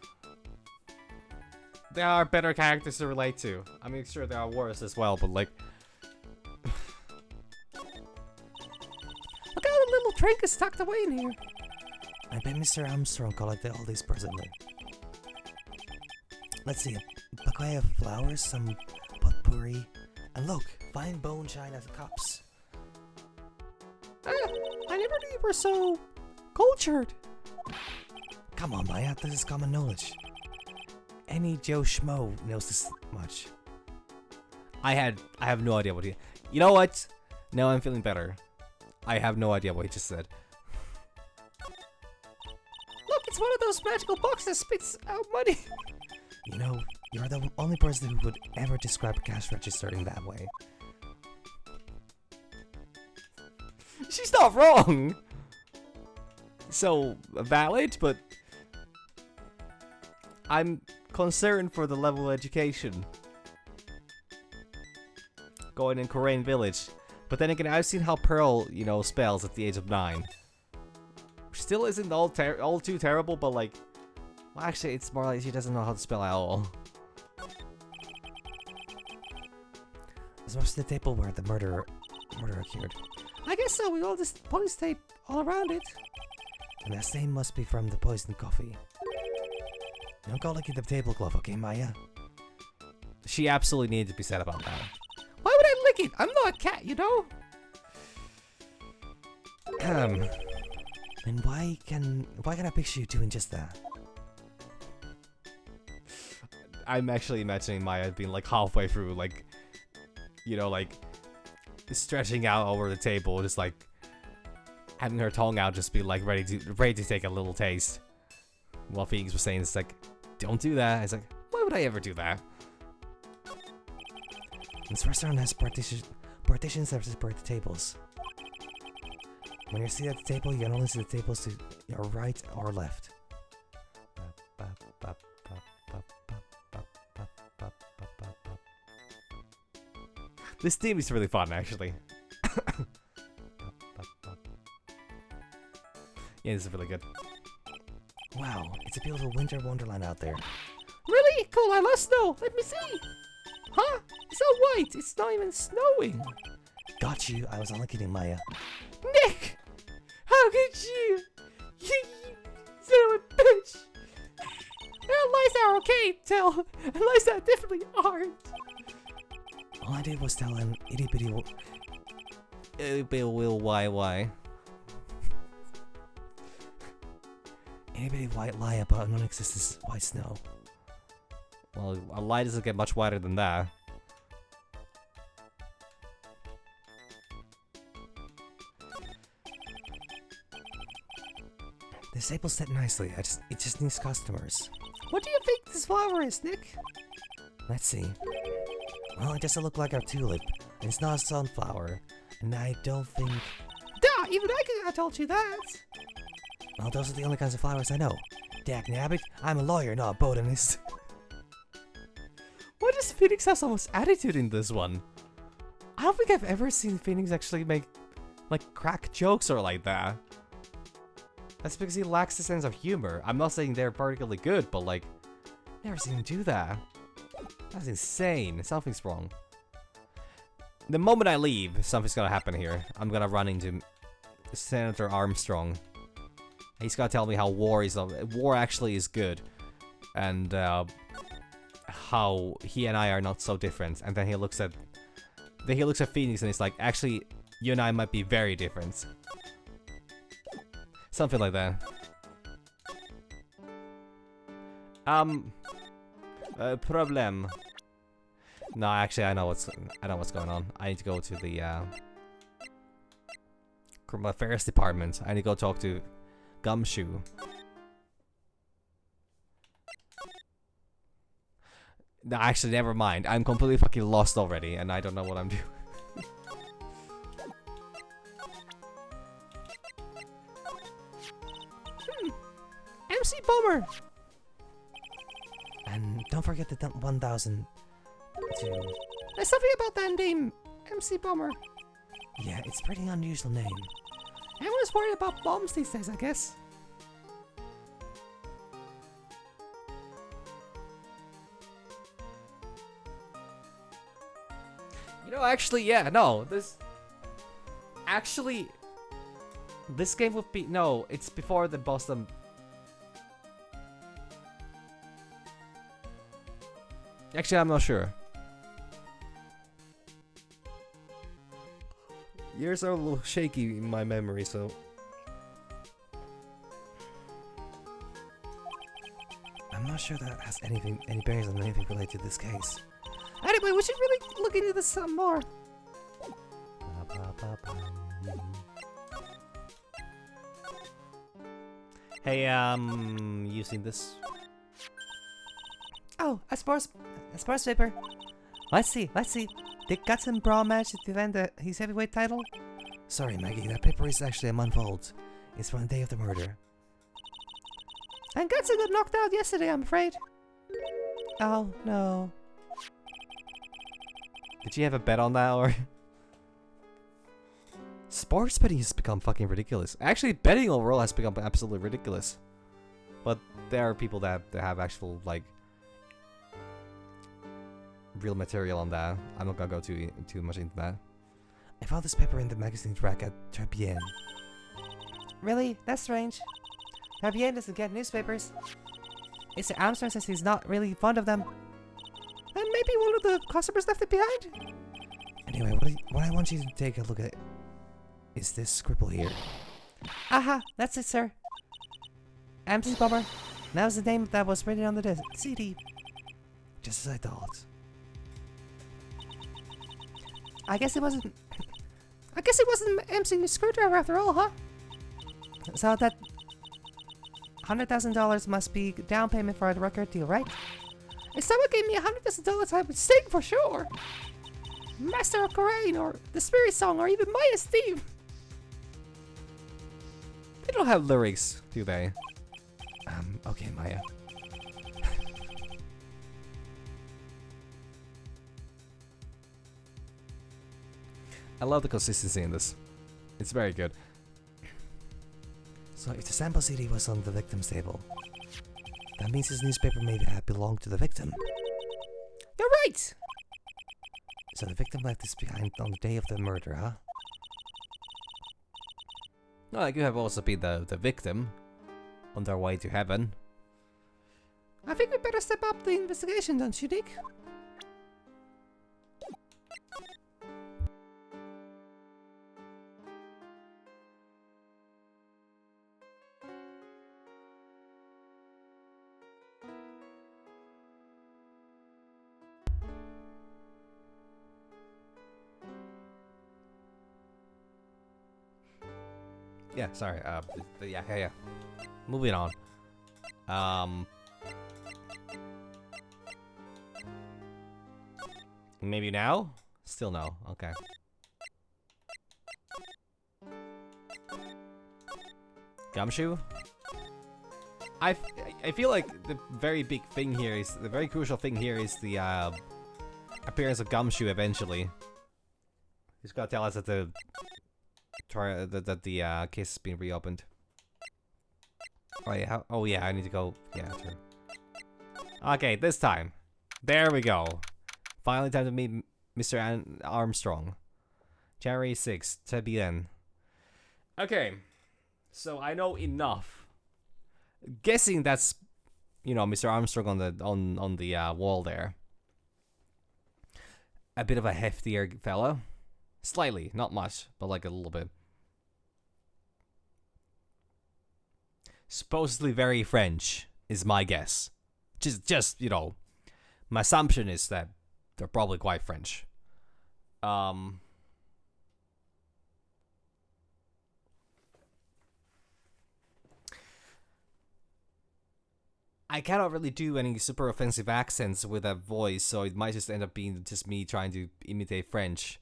There are better characters to relate to. I mean, sure there are worse as well, but like. Look how the little trinkets tucked away in here. I bet Mr. Armstrong collected all these personally. Let's see, a bouquet of flowers, some potpourri, and look, fine bone china cups. I never knew you were so cultured. Come on, Maya, this is common knowledge. Any Joe Schmo knows this much. I have no idea what he. You know what? Now I'm feeling better. I have no idea what he just said. Look, it's one of those magical boxes that spits out money. You know, you're the only person who would ever describe a cash register in that way. She's not wrong. So valid, but I'm concerned for the level of education going in Korean village. But then again, I've seen how Pearl, you know, spells at the age of 9. Still isn't all too terrible, but like, well, actually, it's more like she doesn't know how to spell at all. This must be the table where the murderer occurred. I guess so. We all this police tape all around it. And that stain must be from the poisoned coffee. Don't go licking the tablecloth, okay, Maya? She absolutely needed to be said about that. Why would I lick it? I'm not a cat, you know? And why can I picture you doing just that? I'm actually imagining Maya being like halfway through, like, you know, like stretching out over the table, just like having her tongue out, just be like ready to take a little taste. While Phoenix was saying, it's like, don't do that. It's like, why would I ever do that? This restaurant has partitions that separate the tables. When you're seated at the table, you can only see the tables to your right or left. This theme is really fun, actually. Yeah, this is really good. Wow, it's a beautiful winter wonderland out there. Really? Cool, I lost snow. Let me see. Huh? It's all white. It's not even snowing. Got you. I was only kidding, Maya. Nick! How could you? You son of a bitch! Lies are okay, tell. Lies that definitely aren't. All I did was tell an itty bitty why? white lie about non-existent white snow. Well, a lie doesn't get much wider than that. This table's set nicely. It just needs customers. What do you think this flower is, Nick? Let's see. Well, it doesn't look like a tulip, and it's not a sunflower, and I don't think. Duh! Even I told you that. Well, those are the only kinds of flowers I know. Dag nabbit, I'm a lawyer, not a botanist. Why does Phoenix have so much attitude in this one? I don't think I've ever seen Phoenix actually make, like, crack jokes or like that. That's because he lacks a sense of humor. I'm not saying they're particularly good, but like, never seen him do that. That's insane. Something's wrong. The moment I leave, something's gonna happen here. I'm gonna run into Senator Armstrong. He's gonna tell me how war actually is good, and how he and I are not so different. And then he looks at Phoenix and he's like, actually, you and I might be very different. Something like that. Problem. No, actually, I know what's going on. I need to go to the criminal affairs department. I need to go talk to Gumshoe. No, actually, never mind. I'm completely fucking lost already, and I don't know what I'm doing. MC Bummer! And don't forget the 1,000 to... There's something about that name, MC Bummer. Yeah, it's a pretty unusual name. Everyone's worried about bombs these days, I guess. You know, actually, yeah, no, this... Actually... This game would be... No, it's before the Boston... Actually, I'm not sure. Years are a little shaky in my memory, so... I'm not sure that has any bearings on anything related to this case. Anyway, we should really look into this some more. Hey, you seen this? Oh, a sports paper. Let's see. They got some brawl match to defend his heavyweight title. Sorry, Maggie, that paper is actually a month old. It's from the day of the murder. And Gutsa got knocked out yesterday, I'm afraid. Oh, no. Did you have a bet on that, or...? Sports betting has become fucking ridiculous. Actually, betting overall has become absolutely ridiculous. But there are people that have actual, like... real material on that. I'm not gonna go too much into that. I found this paper in the magazine rack at Turbien. Really? That's strange. Turbien doesn't get newspapers. Mr. Armstrong says he's not really fond of them. And maybe one of the customers left it behind? Anyway, what I want you to take a look at is this scribble here. Aha! That's it, sir. MC Bummer. That was the name that was printed on the CD. Just as I thought. I guess it wasn't MC Screwdriver after all, huh? So that $100,000 must be down payment for the record deal, right? If someone gave me $100,000, I would sing for sure. Master of Corain, or the Spirit Song, or even Maya Steve. They don't have lyrics, do they? Okay, Maya. I love the consistency in this. It's very good. So if the sample CD was on the victim's table, that means his newspaper may have belonged to the victim. You're right! So the victim left this behind on the day of the murder, huh? No, I could have also been the victim on their way to heaven. I think we better step up the investigation, don't you, Dick? Yeah, sorry. Yeah. Moving on. Maybe now? Still no. Okay. Gumshoe? I feel like the very crucial thing here is the appearance of Gumshoe eventually. He's gotta tell us that the case has been reopened. Wait, how? Oh yeah, I need to go. Yeah, true. Okay, this time. There we go. Finally time to meet Mr. Armstrong. January 6th, 10 p.m. Okay, so I know enough. Guessing that's, you know, Mr. Armstrong on the wall there. A bit of a heftier fellow. Slightly, not much, but like a little bit. Supposedly very French is my guess. Just, you know, my assumption is that they're probably quite French. I cannot really do any super offensive accents with that voice, so it might just end up being just me trying to imitate French.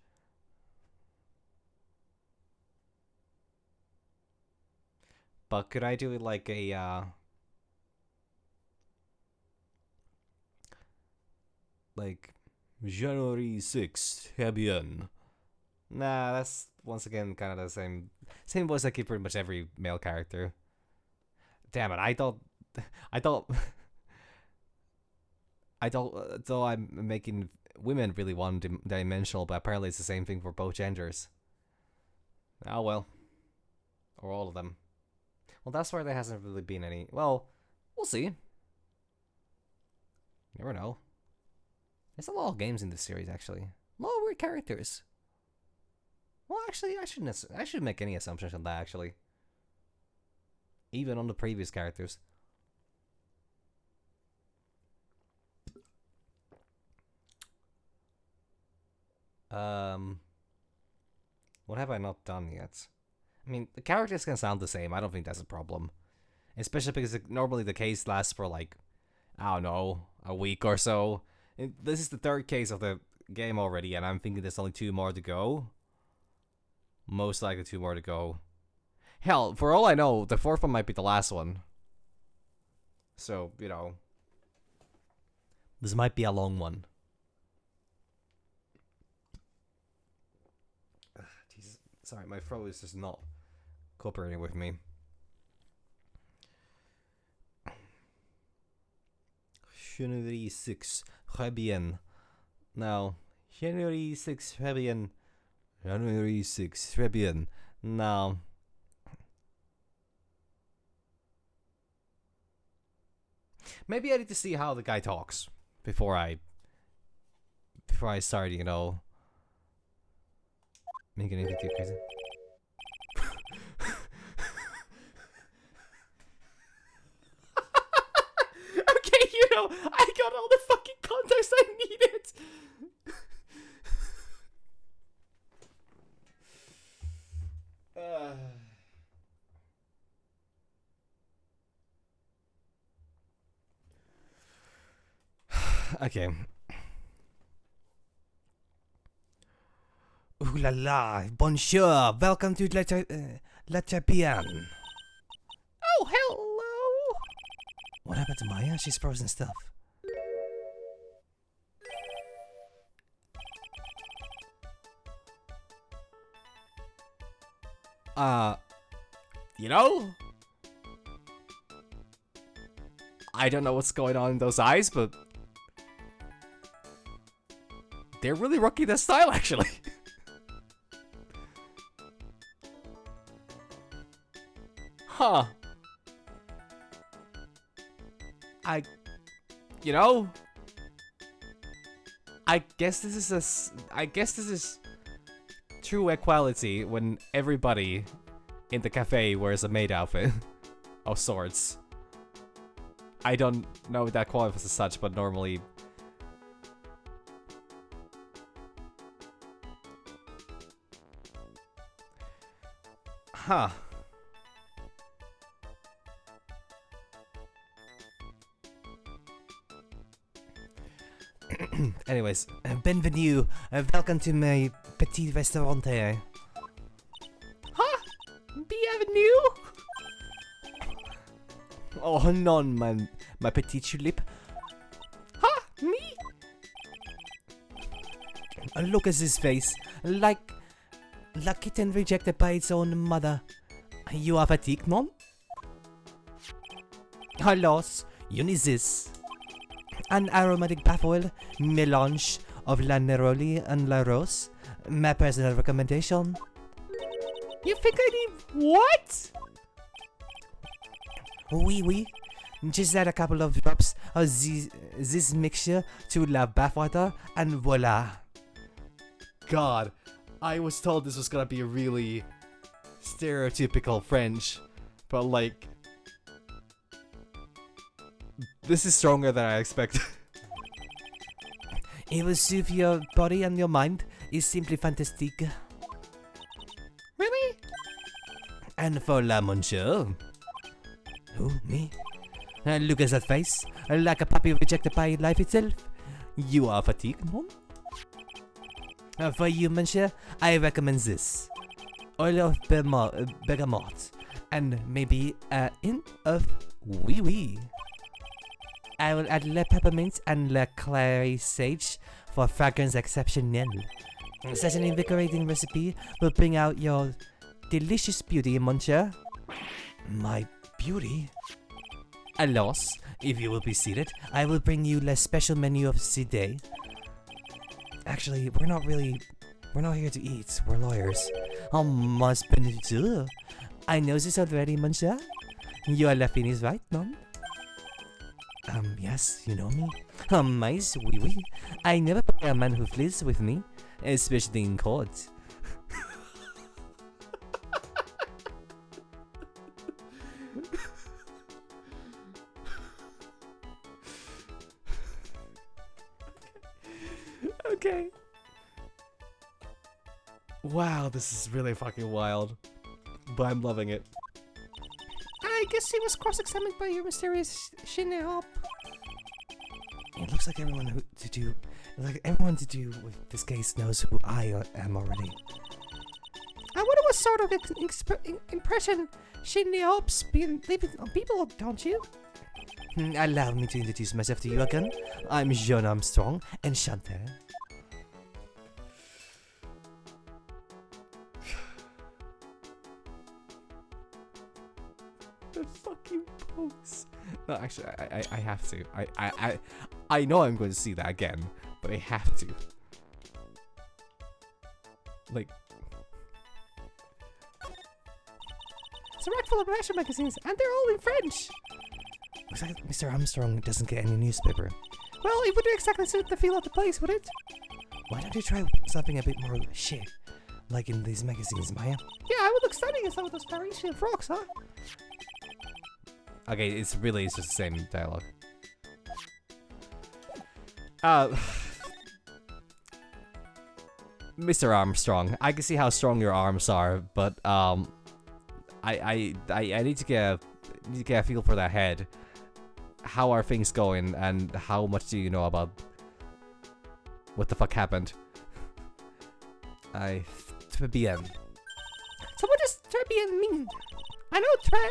But could I do it like a, like, January 6th, très bien. Nah, that's once again kind of the same voice I keep pretty much every male character. Damn it, I thought though I'm making women really one-dimensional, but apparently it's the same thing for both genders. Oh well. Or all of them. Well, that's where there hasn't really been any. Well, we'll see. Never know. There's a lot of games in this series, actually. A lot of weird characters. Well, actually, I shouldn't make any assumptions on that, actually. Even on the previous characters. What have I not done yet? I mean, the characters can sound the same. I don't think that's a problem. Especially because normally the case lasts for like, I don't know, a week or so. This is the third case of the game already, and I'm thinking there's only 2 more to go. Most likely 2 more to go. Hell, for all I know, the 4th one might be the last one. So, you know. This might be a long one. Jesus. Sorry, my throat is just not cooperating with me. January 6, très bien. Now, January 6, très bien. January 6, très bien. Now, maybe I need to see how the guy talks before I start, you know, making anything too crazy. Okay, you know, I got all the fucking context I needed. Okay. Ooh la la, bonjour, welcome to La Champion. Oh, hello. What happened to Maya? She's frozen stuff. You know? I don't know what's going on in those eyes, but they're really rocking their style, actually. Huh. You know, I guess this is true equality when everybody in the cafe wears a maid outfit of sorts. I don't know if that qualifies as such, but normally. Huh. Anyways, bienvenue, welcome to my petit restaurant. Huh? Bienvenue? Oh non, my petit tulip. Huh? Me? Look at his face, like a kitten rejected by its own mother. You are fatigued, non? Halos, Unisys. An aromatic bath oil, melange of la neroli and la rose. My personal recommendation. You think I need what? Oui. Just add a couple of drops of this mixture to la bath water and voila. God, I was told this was gonna be really stereotypical French, but like, this is stronger than I expected. It will soothe your body and your mind. It's simply fantastic. Really? And for la monsieur. Who, me? Look at that face, like a puppy rejected by life itself. You are fatigued, non? For you, monsieur, I recommend this. Oil of bergamot, and maybe a hint of wee. I will add le peppermint and le clary sage for fragrance exceptionnel. Such an invigorating recipe will bring out your delicious beauty, monsieur. My beauty? Alas, if you will be seated, I will bring you the special menu of the day. Actually, we're not here to eat, we're lawyers. Oh, must be too. I know this already, monsieur. You are la finis, right, no? Yes, you know me. Mais, oui. I never play a man who flirts with me, especially in court. Okay. Wow, this is really fucking wild. But I'm loving it. I guess he was cross-examined by your mysterious Shinehop. It looks like everyone to do with this case knows who I am already. I wonder what sort of impression Shinehop's been leaving on people, don't you? Allow me to introduce myself to you again. I'm Jean Armstrong, enchanté. The fucking pose. No, actually, I have to. I know I'm going to see that again, but I have to. Like, It's a rack full of fashion magazines, and they're all in French. Looks like Mr. Armstrong doesn't get any newspaper. Well, it wouldn't exactly suit the feel of the place, would it? Why don't you try something a bit more shit, like in these magazines, Maya? Yeah, I would look stunning in some of those Parisian frocks, huh? okay, it's just the same dialogue. Mr. Armstrong, I can see how strong your arms are, but I need to get a feel for that head. How are things going, and how much do you know about what the fuck happened? Très bien. So what does très bien mean? I know très.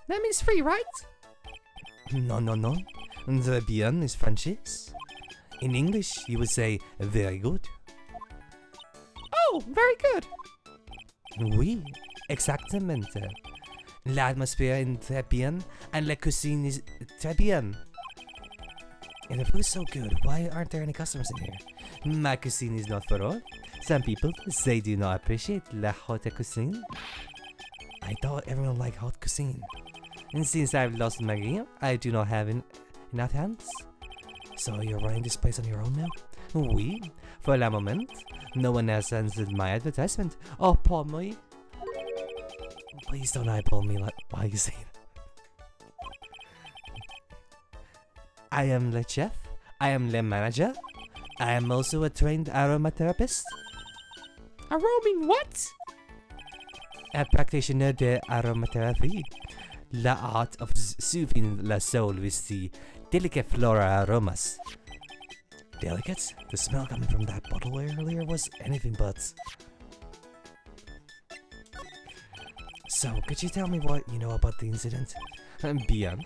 That means free, right? No. Très bien is French. In English, you would say very good. Oh, very good. Oui, exactamente. L'atmosphere is très bien, and la cuisine is très bien. If the food is so good, why aren't there any customers in here? My cuisine is not for all. Some people, they do not appreciate la haute cuisine. I thought everyone liked hot cuisine. And since I've lost my game, I do not have enough hands. So you're running this place on your own now? Oui, for la moment. No one else answered my advertisement. Oh, poor me. Please don't eyeball me while you say that. I am the chef. I am the manager. I am also a trained aromatherapist. A roaming what? A practitioner de aromatherapy. The art of soothing the soul with the delicate floral aromas. Delicate? The smell coming from that bottle earlier was anything but. So, could you tell me what you know about the incident? Bien.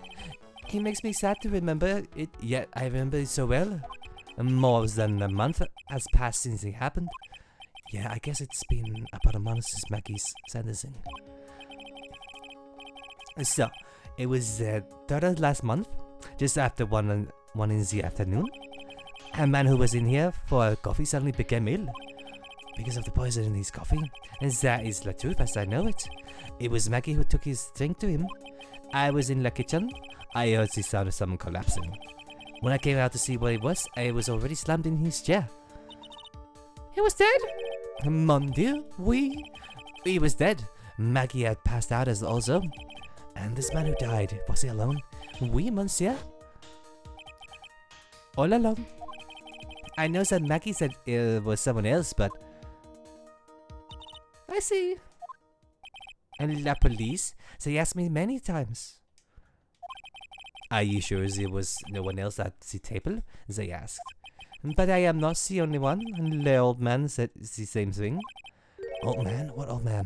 It makes me sad to remember it, yet I remember it so well. More than a month has passed since it happened. Yeah, I guess it's been about a month since Maggie's sentencing. So, It was third of last month, just after one in the afternoon. A man who was in here for coffee suddenly became ill because of the poison in his coffee. And that is the truth as I know it. It was Maggie who took his drink to him. I was in the kitchen. I heard the sound of someone collapsing. When I came out to see what it was, I was already slammed in his chair. He was dead? Mon Dieu, oui. He was dead. Maggie had passed out as also. And this man who died, was he alone? Oui, monsieur. All alone. I know that Maggie said it was someone else, but... I see. And la police, they asked me many times. Are you sure there was no one else at the table? They asked. But I am not the only one. And the old man said the same thing. Old man? What old man?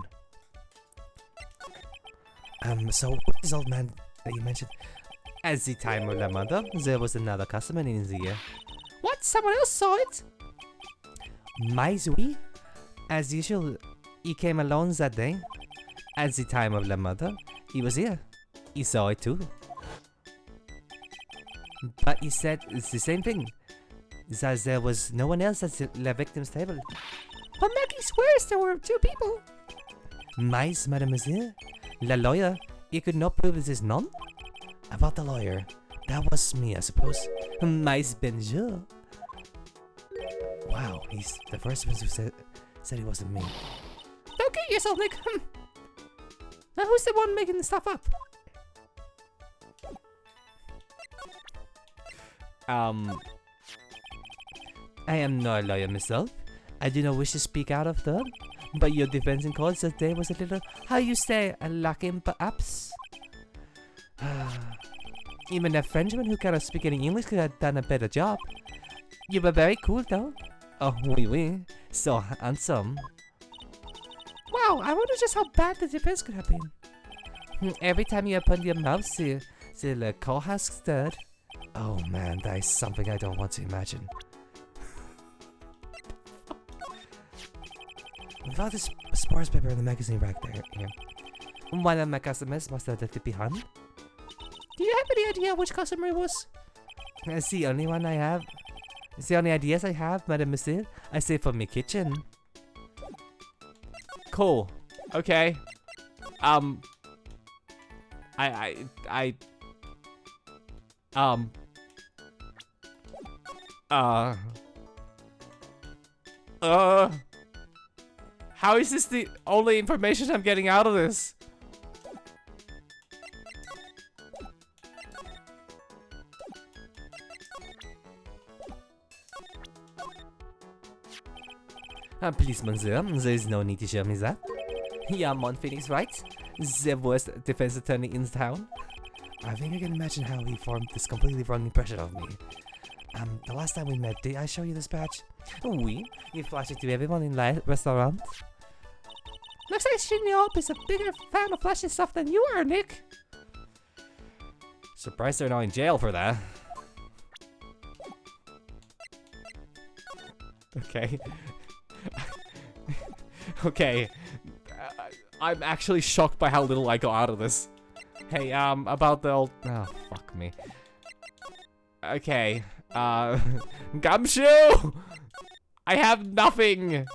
So what is old man that you mentioned? At the time of the murder, there was another customer in the What? Someone else saw it? My Zui? As usual, he came alone that day. At the time of the murder, he was here. He saw it too. But he said it's the same thing. That there was no one else at the victim's table. But Maggie swears there were two people. Mais, mademoiselle? La lawyer? You could not prove it is none? About the lawyer. That was me, I suppose. Mais bonjour. Wow, he's the first one who said it wasn't me. Don't get yourself, Nick. Now who's the one making the stuff up? I am not a lawyer myself. I do not wish to speak out of turn, but your defense in court that day was a little, how you say, lacking perhaps? Even a Frenchman who cannot speak any English could have done a better job. You were very cool though. Oh, oui, oui. So handsome. Wow, I wonder just how bad the defense could have been. Every time you open your mouth, the court has stirred. Oh man, that is something I don't want to imagine. Without this sports paper in the magazine rack there, here. One of my customers must have left it behind. Do you have any idea which customer it was? It's the only one I have. It's the only ideas I have, mademoiselle. I say for my kitchen. Cool. Okay. How is this the only information I'm getting out of this? Please, monsieur, there is no need to show me that. Yeah, Mon Phoenix, right? The worst defense attorney in town. I think I can imagine how he formed this completely wrong impression of me. The last time we met, did I show you this badge? Oui, you flashed it to everyone in the restaurant. Looks like Shinny Op is a bigger fan of flashing stuff than you are, Nick. Surprised they're not in jail for that. Okay. Okay. I'm actually shocked by how little I got out of this. Hey, about the old... Oh, fuck me. Okay. Gumshoe! I have nothing!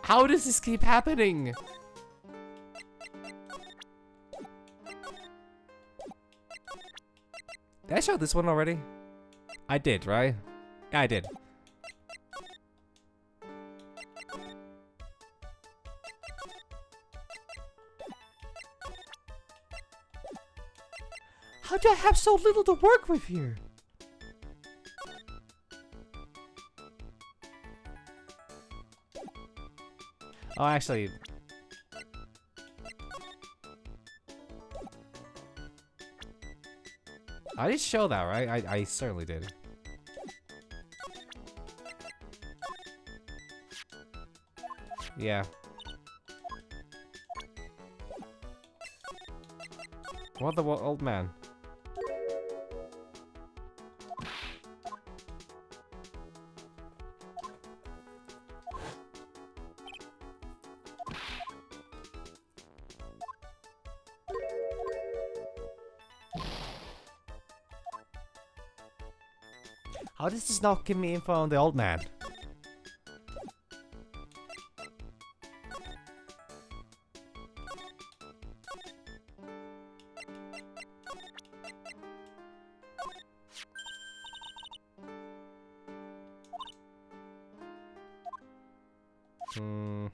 How does this keep happening? Did I show this one already? I did, right? Yeah, I did. How do I have so little to work with here? Oh, actually... I did show that, right? I certainly did. Yeah. What the old man? How does this not give me info on the old man? Hmm.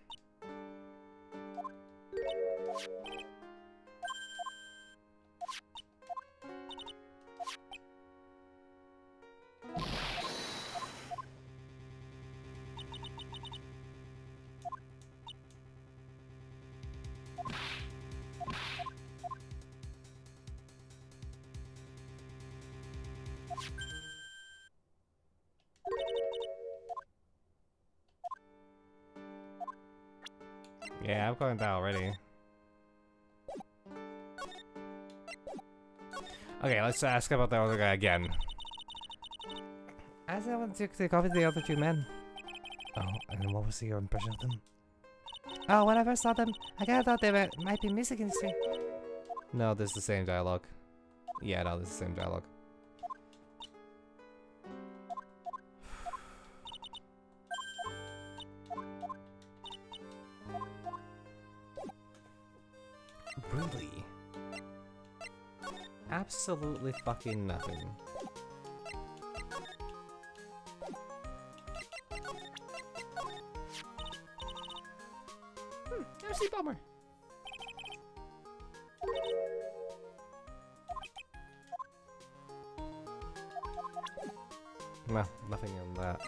Yeah, I've gotten that already. Okay, let's ask about the other guy again. I said I wanted to cover the other two men. Oh, and what was your impression of them? Oh, when I first saw them, I kinda thought they might be music industry. No, this is the same dialogue. Yeah, no, this is the same dialogue. Really? Absolutely fucking nothing. MC Bomber. No, nothing on that.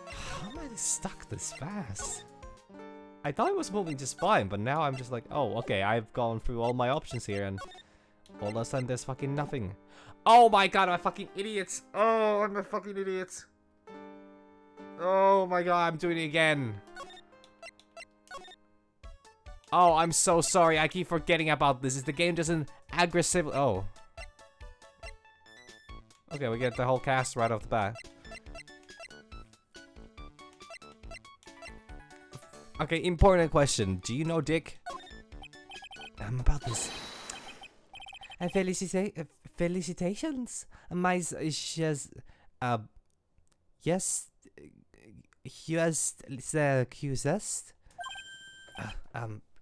How am I stuck this fast? I thought it was moving just fine, but now I'm just like, oh, okay, I've gone through all my options here, and all of a sudden there's fucking nothing. Oh my god, I'm a fucking idiot! Oh, I'm a fucking idiot! Oh my god, I'm doing it again! Oh, I'm so sorry, I keep forgetting about this. The game doesn't aggressively... Oh. Okay, we get the whole cast right off the bat. Okay, important question. Do you know Dick? About this. Felicitations. My just yes, you as the accused.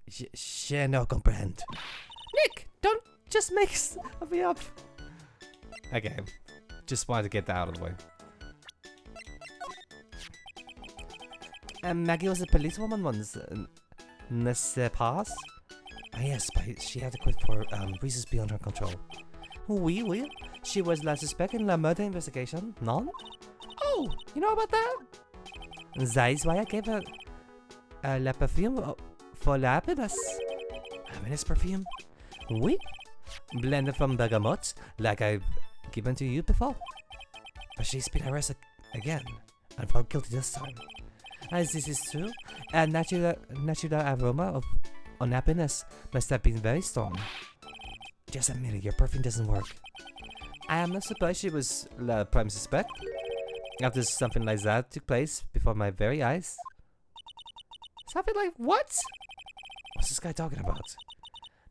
Je no comprehend. Nick, don't just make me up. Okay, just wanted to get that out of the way. Maggie was a policewoman once. N'est-ce pas? Ah yes, but she had to quit for reasons beyond her control. Oui, oui. She was la suspect in la murder investigation, non? Oh, you know about that? That is why I gave her la perfume for la happiness. Happiness perfume? Oui. Blended from bergamot, like I've given to you before. But she's been arrested again, and found guilty this time. As this is true, a natural aroma of unhappiness must have been very strong. Just admit it, your perfume doesn't work. I am not surprised she was the prime suspect, after something like that took place before my very eyes. Something like what? What's this guy talking about?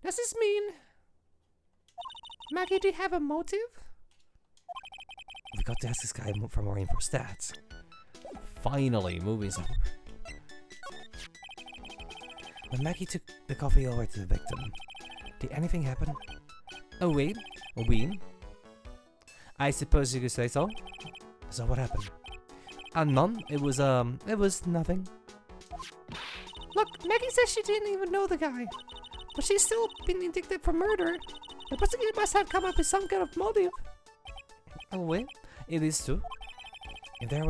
Does this mean... Maggie, do you have a motive? We got to ask this guy for more info stats. Finally, movies over. When Maggie took the coffee over to the victim, did anything happen? Oh wait, We? I suppose you could say so. So what happened? None. It was nothing. Look, Maggie says she didn't even know the guy, but she's still been indicted for murder. The prosecutor must have come up with some kind of motive. Oh wait, it is true. If there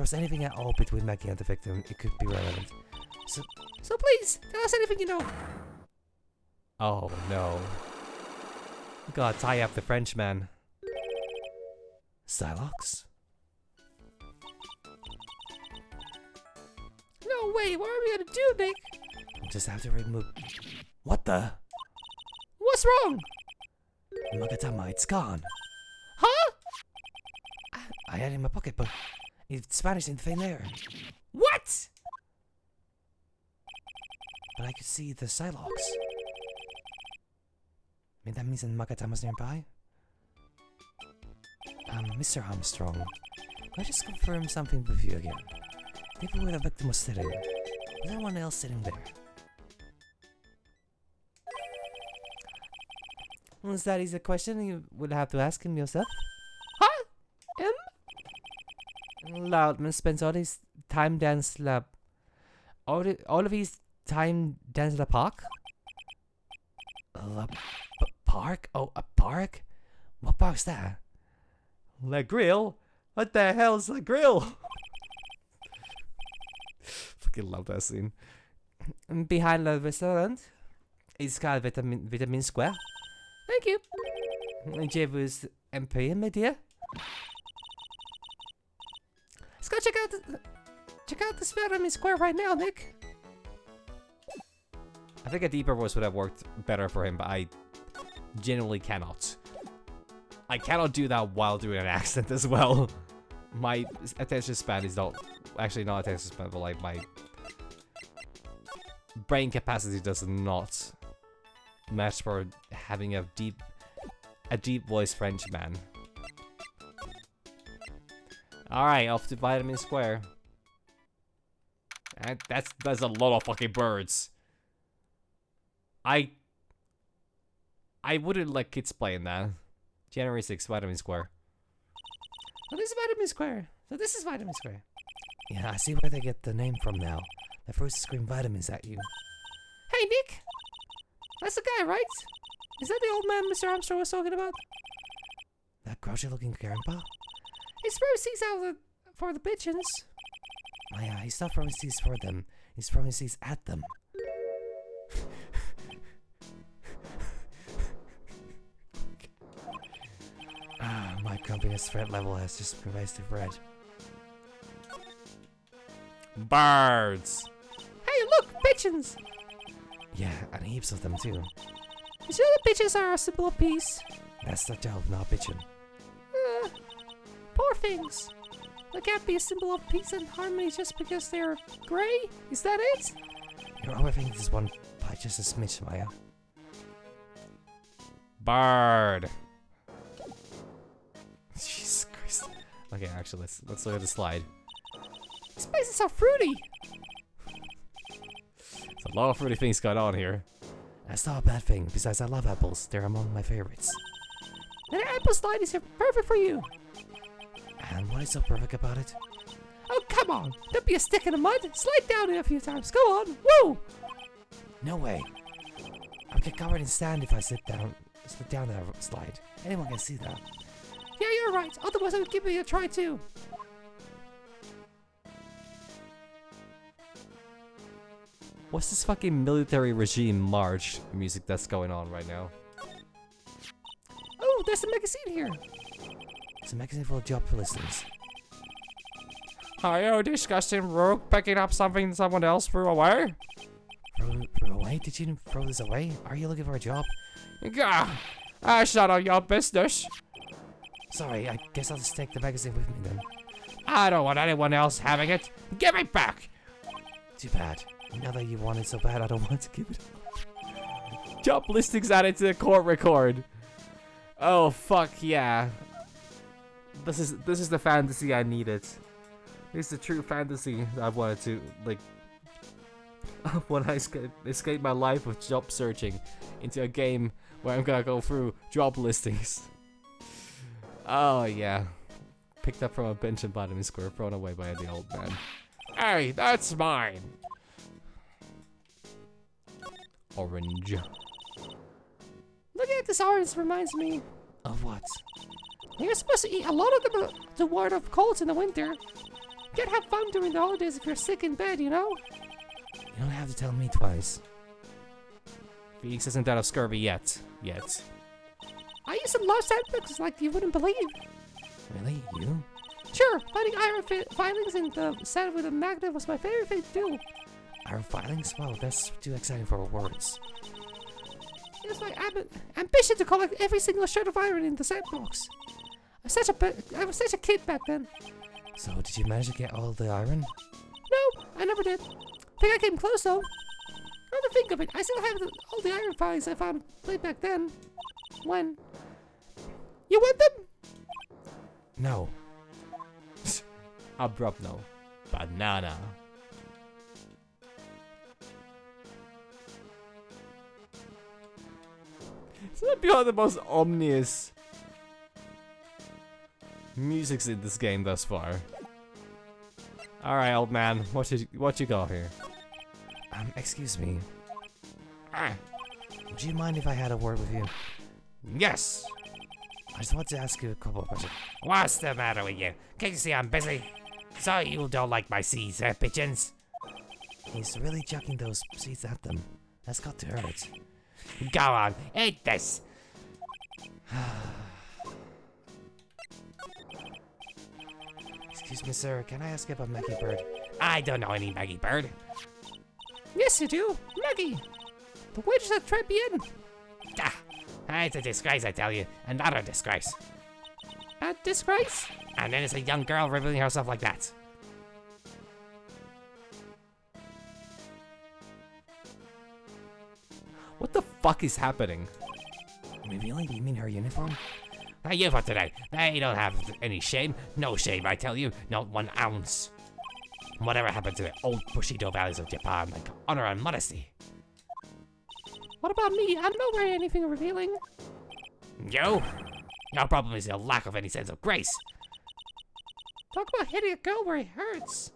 was anything at all between Maggie and the victim, it could be relevant. So please, tell us anything you know. Oh no. Gotta tie up the Frenchman. Silox? No way, what are we gonna do, Nick? Just have to remove... What the? What's wrong? Magatama, it's gone. Huh? I had it in my pocket, but it's vanished in thin air. What? But I could see the Silox. I mean, that means that Magatama's nearby. Mr. Armstrong, can I just confirm something with you again? Even where the victim was sitting, was there anyone else sitting there? Is that is a question you would have to ask him yourself? Huh? Loudman spends all his time dance lab. All of his time dance in the park? Park? Oh, a park? What park's that? La Grill? What the hell's La Grill? Fucking love that scene. Behind the restaurant. It's called Vitamin Square. Thank you. Jevu's MP, my dear. Let's go check out this Vitamin Square right now, Nick. I think a deeper voice would have worked better for him, but I genuinely cannot. I cannot do that while doing an accent as well. My attention span is not... Actually, not attention span, but like my... brain capacity does not match for having a deep voice Frenchman. Alright, off to Vitamin Square. And that's a lot of fucking birds. I wouldn't let kids play in that. January 6th, Vitamin Square. Oh, this is Vitamin Square. So this is Vitamin Square. Yeah, I see where they get the name from now. They first scream vitamins at you. Hey, Nick. That's the guy, right? Is that the old man Mr. Armstrong was talking about? That grouchy-looking grandpa? He's throwing seeds out for the pigeons. Oh yeah, he's not throwing seeds for them. He's throwing seeds at them. My company's threat level has just raised to red. Birds! Hey, look! Pigeons! Yeah, and heaps of them too. You see the pigeons are a symbol of peace? That's the job, not pigeon. Poor things. They can't be a symbol of peace and harmony just because they're gray? Is that it? You're overthinking this one by just a smidge, Maya. Bird! Jesus Christ. Okay, actually, let's look at the slide. These places are fruity. There's a lot of fruity things going on here. That's not a bad thing. Besides, I love apples. They're among my favorites. Then apple slide is perfect for you. And what is so perfect about it? Oh, come on. Don't be a stick in the mud. Slide down it a few times. Go on. Woo! No way. I'll get covered in sand if I slip down that slide. Anyone can see that. Yeah, you're right. Otherwise, I would give it a try too. What's this fucking military regime march music that's going on right now? Oh, there's a magazine here. It's a magazine full of job listings. Are you disgusting rogue picking up something someone else threw away? Throw away? Did you throw this away? Are you looking for a job? Gah! That's none of your business. Sorry, I guess I'll just take the magazine with me then. I don't want anyone else having it. Give it back! Too bad. Now that you want it so bad, I don't want to give it up. Job listings added to the court record. Oh fuck yeah! This is the fantasy I needed. This is the true fantasy I wanted to like. When I escape my life of job searching into a game where I'm gonna go through job listings. Oh yeah, picked up from a bench in Vitamin Square, thrown away by the old man. Hey, that's mine. Orange. Looking at this orange reminds me. Of what? You're supposed to eat a lot of them to ward off colds in the winter. You can't have fun during the holidays if you're sick in bed, you know? You don't have to tell me twice. Felix isn't out of scurvy yet. I used to love sandboxes like you wouldn't believe. Really? You? Sure, finding iron filings in the sand with a magnet was my favorite thing to do. Iron filings? Wow, that's too exciting for words. It was my ambition to collect every single shred of iron in the sandbox. I was such a kid back then. So, did you manage to get all the iron? No, I never did. Think I came close though. Now to think of it, I still have all the iron filings I found way back then. When? You want them? No. Abrupt no. Banana. Isn't that beyond the most ominous music's in this game thus far? Alright, old man, what you got here? Excuse me. Would you mind if I had a word with you? Yes! I just want to ask you a couple of questions. What's the matter with you? Can't you see I'm busy? So you don't like my seeds, pigeons? He's really chucking those seeds at them. That's got to hurt. Go on, eat this. Excuse me, sir. Can I ask you about Maggie Bird? I don't know any Maggie Bird. Yes, you do. Maggie. The waitress at Trebian. Ah, it's a disgrace, I tell you. Another disgrace. A disgrace? And then it's a young girl revealing herself like that. What the fuck is happening? Revealing? You mean her uniform? Now you for today. They don't have any shame. No shame, I tell you. Not 1 ounce. Whatever happened to the old Bushido values of Japan, like honor and modesty? What about me? I'm not wearing anything revealing. You? Your problem is your lack of any sense of grace. Talk about hitting a girl where it hurts.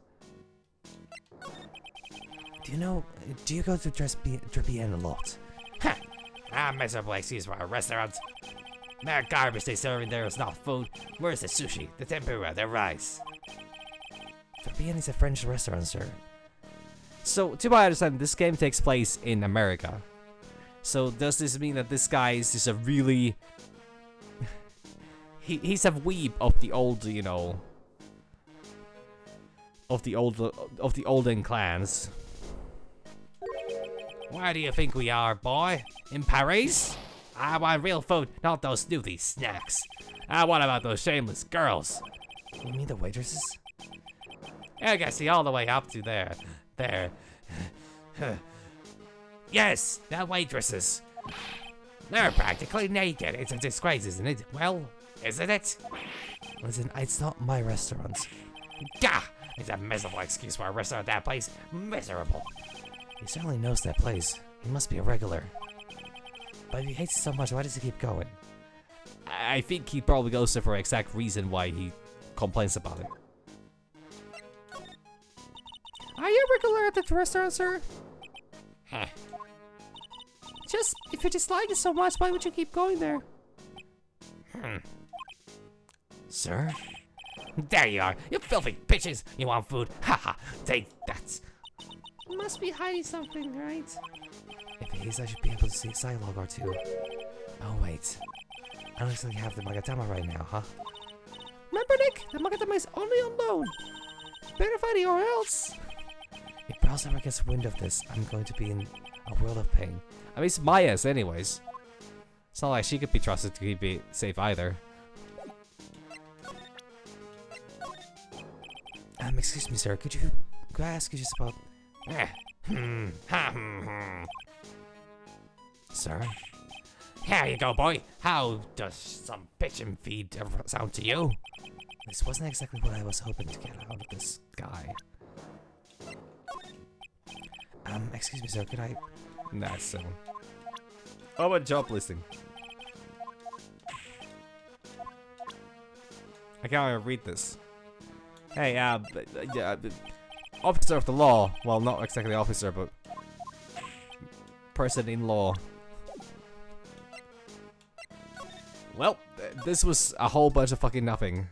Do you go to Trebian a lot? Ha! A miserable excuse for a restaurant. That garbage they serve in there is not food. Where's the sushi, the tempura, the rice? Trebian is a French restaurant, sir. So, to my understanding, this game takes place in America. So, does this mean that this guy is just a really... he's a weeb of the old, you know... Of the olden clans. Where do you think we are, boy? In Paris? I want real food, not those snooty snacks. What about those shameless girls? You mean the waitresses? I can see all the way up to there. There. Yes, the waitresses. They're practically naked. It's a disgrace, isn't it? Well, isn't it? Listen, it's not my restaurant. Gah! It's a miserable excuse for a restaurant that place. Miserable. He certainly knows that place. He must be a regular. But if he hates it so much, why does he keep going? I think he probably goes there for the exact reason why he complains about it. Are you a regular at the restaurant, sir? Heh. Just, if you dislike it so much, why would you keep going there? Sir? There you are. You filthy bitches. You want food? Haha. Take that. You must be hiding something, right? If he is, I should be able to see a dialogue or two. Oh, wait. I don't actually have the Magatama right now, huh? Remember, Nick? The Magatama is only on loan. Better find it or else. If Browse ever gets wind of this, I'm going to be in a world of pain. I mean, it's Maya's anyways. It's not like she could be trusted to keep it safe either. Excuse me, sir. Could I ask you just about... Sir? Here you go, boy. How does some pigeon feed sound to you? This wasn't exactly what I was hoping to get out of this guy. Excuse me, sir. Could I... Nah, so. How about job listing? I can't even read this. Hey, officer of the law. Well, not exactly officer, but person-in-law. Well, this was a whole bunch of fucking nothing.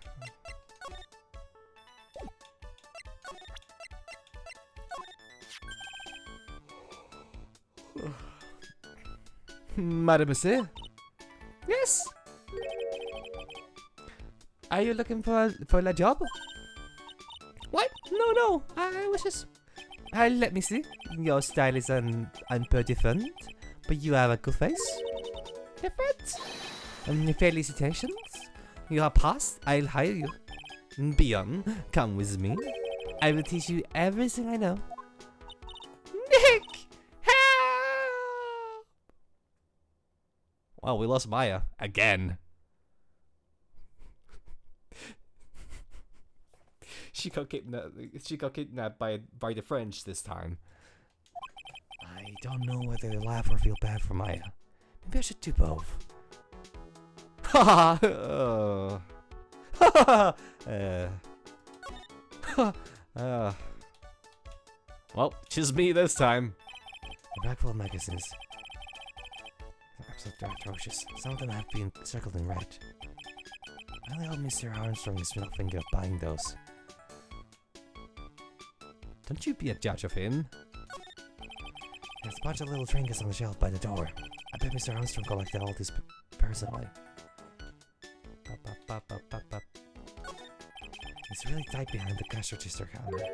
Mademoiselle? Yes. Are you looking for a job? What? No. I was just... Let me see. Your style is pretty different, but you have a good face. different. Felicitations. You are passed. I'll hire you. Beyond, come with me. I will teach you everything I know. Nick! Help! Well, we lost Maya. Again. She got kidnapped by the French this time. I don't know whether to laugh or feel bad for Maya. Maybe I should do both. Ha Well, just me this time. A bag full of magazines. They're absolutely atrocious. Some of them have been circled in red. I only hope Mr. Armstrong is not thinking of buying those. Don't you be a judge of him. There's a bunch of little trinkets on the shelf by the door. I bet Mr. Armstrong collected all these personally. It's really tight behind the cash register counter.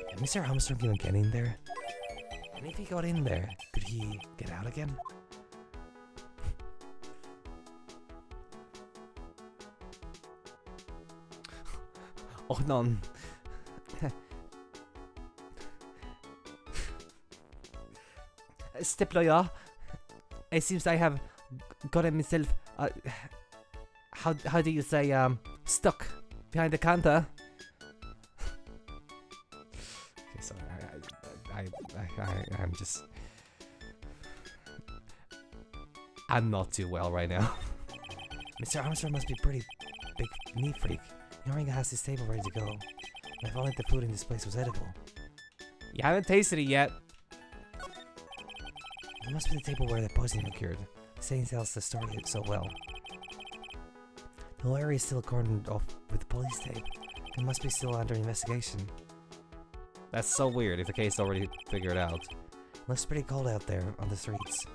Can Mr. Armstrong even get in there? And if he got in there, could he get out again? Oh no. Step lawyer, it seems I have gotten myself, how do you say, stuck behind the counter. Okay, sorry, I'm not too well right now. Mr. Armstrong must be pretty big neat freak. He already has his table ready to go. And if only the food in this place was edible. You haven't tasted it yet. It must be the table where the poisoning occurred. Saying tells the story so well. The whole area is still cordoned off with the police tape. It must be still under investigation. That's so weird if the case already figured out. Looks pretty cold out there on the streets.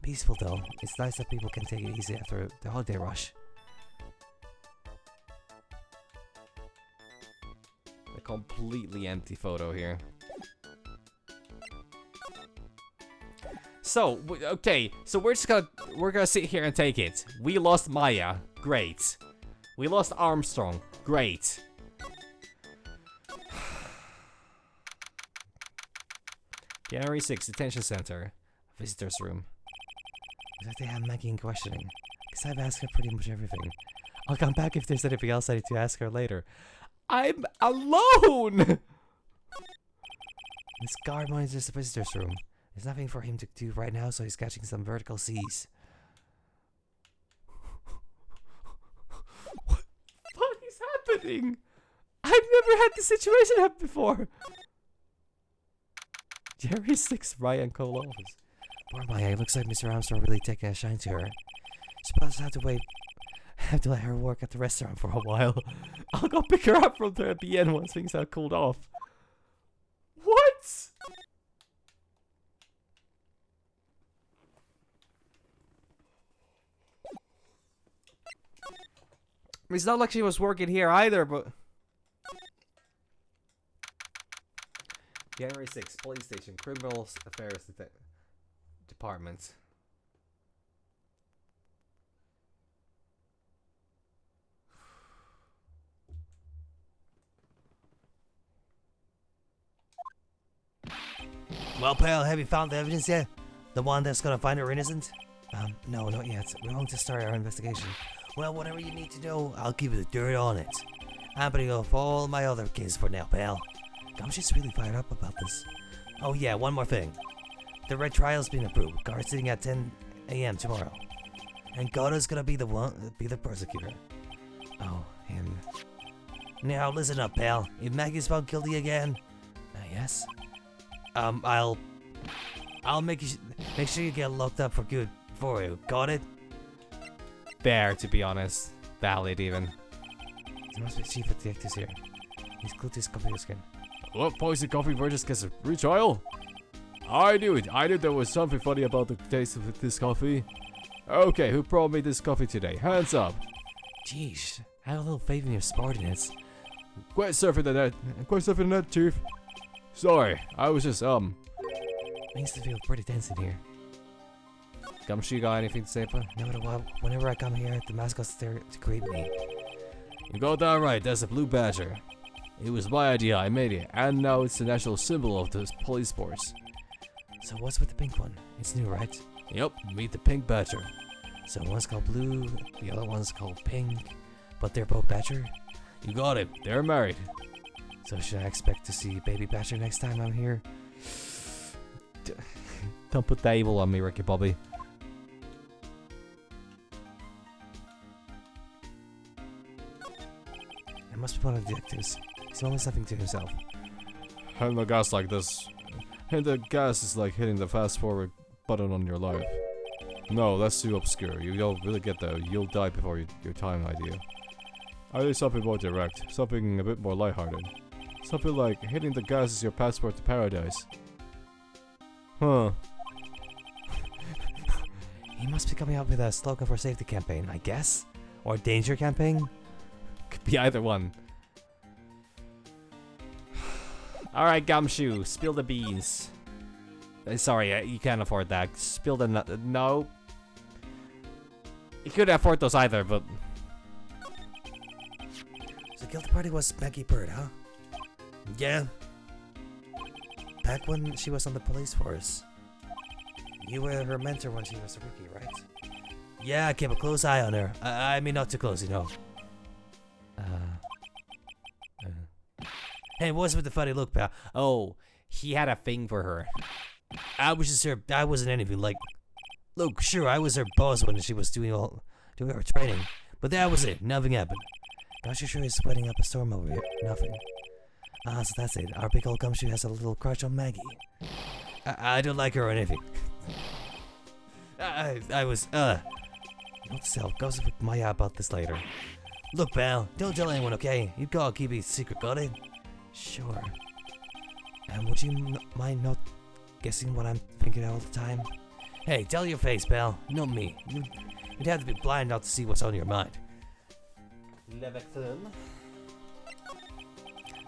Peaceful though. It's nice that people can take it easy after the holiday rush. A completely empty photo here. So, okay, so we're gonna sit here and take it. We lost Maya, great. We lost Armstrong, great. January 6th, detention center, visitors room. Looks like they have Maggie in questioning. Guess I've asked her pretty much everything. I'll come back if there's anything else I need to ask her later. I'm alone! This guard monitors the visitors room. There's nothing for him to do right now, so he's catching some vertical seas. What is happening? I've never had this situation happen before. Jerry 6 Ryan Cole office. Poor Maya, it looks like Mr. Armstrong really taking a shine to her. Suppose I have to let her work at the restaurant for a while. I'll go pick her up from there at the end once things have cooled off. What? It's not like she was working here either, but... January 6th, police station, criminal affairs department. Well, pal, have you found the evidence yet? The one that's gonna find her innocent? No, not yet. We're going to start our investigation. Well, whatever you need to know, I'll give you the dirt on it. I'm putting off all my other kids for now, pal. Gumshoe's really fired up about this. Oh yeah, one more thing. The red trial's been approved. Guard sitting at 10 a.m. tomorrow. And Goda's gonna be the prosecutor. Oh, him. Now listen up, pal. If Maggie's found guilty again, yes. I'll make sure you get locked up for good for you. Got it? Fair, to be honest. Valid, even. There must be chief of detectives here. He's glued to his computer screen. What poison coffee versus gets a retrial? I knew it. I knew there was something funny about the taste of this coffee. Okay, who brought me this coffee today? Hands up. Jeez, I have a little faith in your smartiness. Quit surfing the net. Quit surfing the net, chief. Sorry, I was just, Things feel pretty tense in here. Gumshoe got anything to say, but No matter what, whenever I come here, the mascot's there to greet me. you got that right. That's a blue badger. It was my idea. I made it, and now it's the national symbol of the police force. So what's with the pink one? It's new, right? Yep, meet the pink badger. So one's called blue, the other one's called pink, but they're both badger? You got it. They're married. So should I expect to see Baby Badger next time I'm here? Don't put that evil on me, Ricky Bobby. It must be one of the detectives. He's always something to himself. Hitting the gas like this. Hitting the gas is like hitting the fast forward button on your life. No, that's too obscure. You don't really get that. You'll die before your time idea. I need something more direct. Something a bit more lighthearted. Something like hitting the gas is your passport to paradise. Huh. He must be coming up with a slogan for safety campaign, I guess? Or danger campaign? Could be either one. Alright, Gumshoe, spill the beans. Sorry, you can't afford that. Spill the no. You couldn't afford those either, but... So the guilty party was Maggie Bird, huh? Yeah. Back when she was on the police force. You were her mentor when she was a rookie, right? Yeah, I kept a close eye on her. I mean, not too close, you know. Hey, what's with the funny look, pal? Oh, he had a thing for her. I was just her. I wasn't anything like. Look, sure, I was her boss when she was doing her training, but that was it. Nothing happened. Gosh, you sure he's sweating up a storm over here? Nothing. Ah, so that's it. Our big old gumshoe has a little crush on Maggie. I don't like her or anything. I was Note to self, gossip with Maya about this later. Look, pal, don't tell anyone, okay? You gotta keep it a secret, got it? Sure. And would you mind not guessing what I'm thinking all the time? Hey, tell your face, pal. Not me. You'd have to be blind not to see what's on your mind.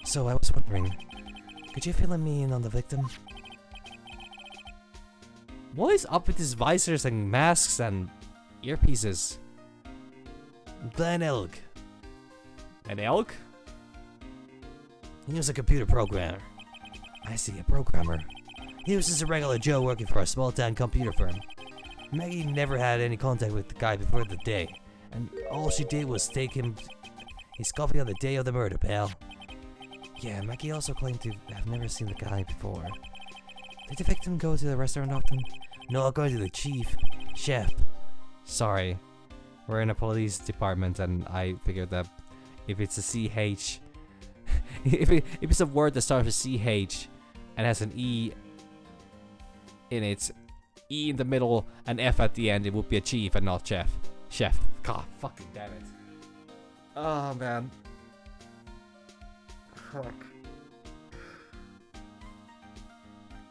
So I was wondering, could you fill me in on the victim? What is up with these visors and masks and earpieces? Glenn Elk. An elk? He was a computer programmer. I see, a programmer. He was just a regular Joe working for a small-town computer firm. Maggie never had any contact with the guy before the day, and all she did was take him his coffee on the day of the murder, pal. Yeah, Maggie also claimed to have never seen the guy before. Did the victim go to the restaurant often? No, according to the chief. Chef. Sorry. We're in a police department and I figured that if it's a CH... if it's a word that starts with CH and has an E in it, E in the middle and F at the end, it would be a chief and not chef. Chef. God, fucking damn it. Oh, man. Fuck.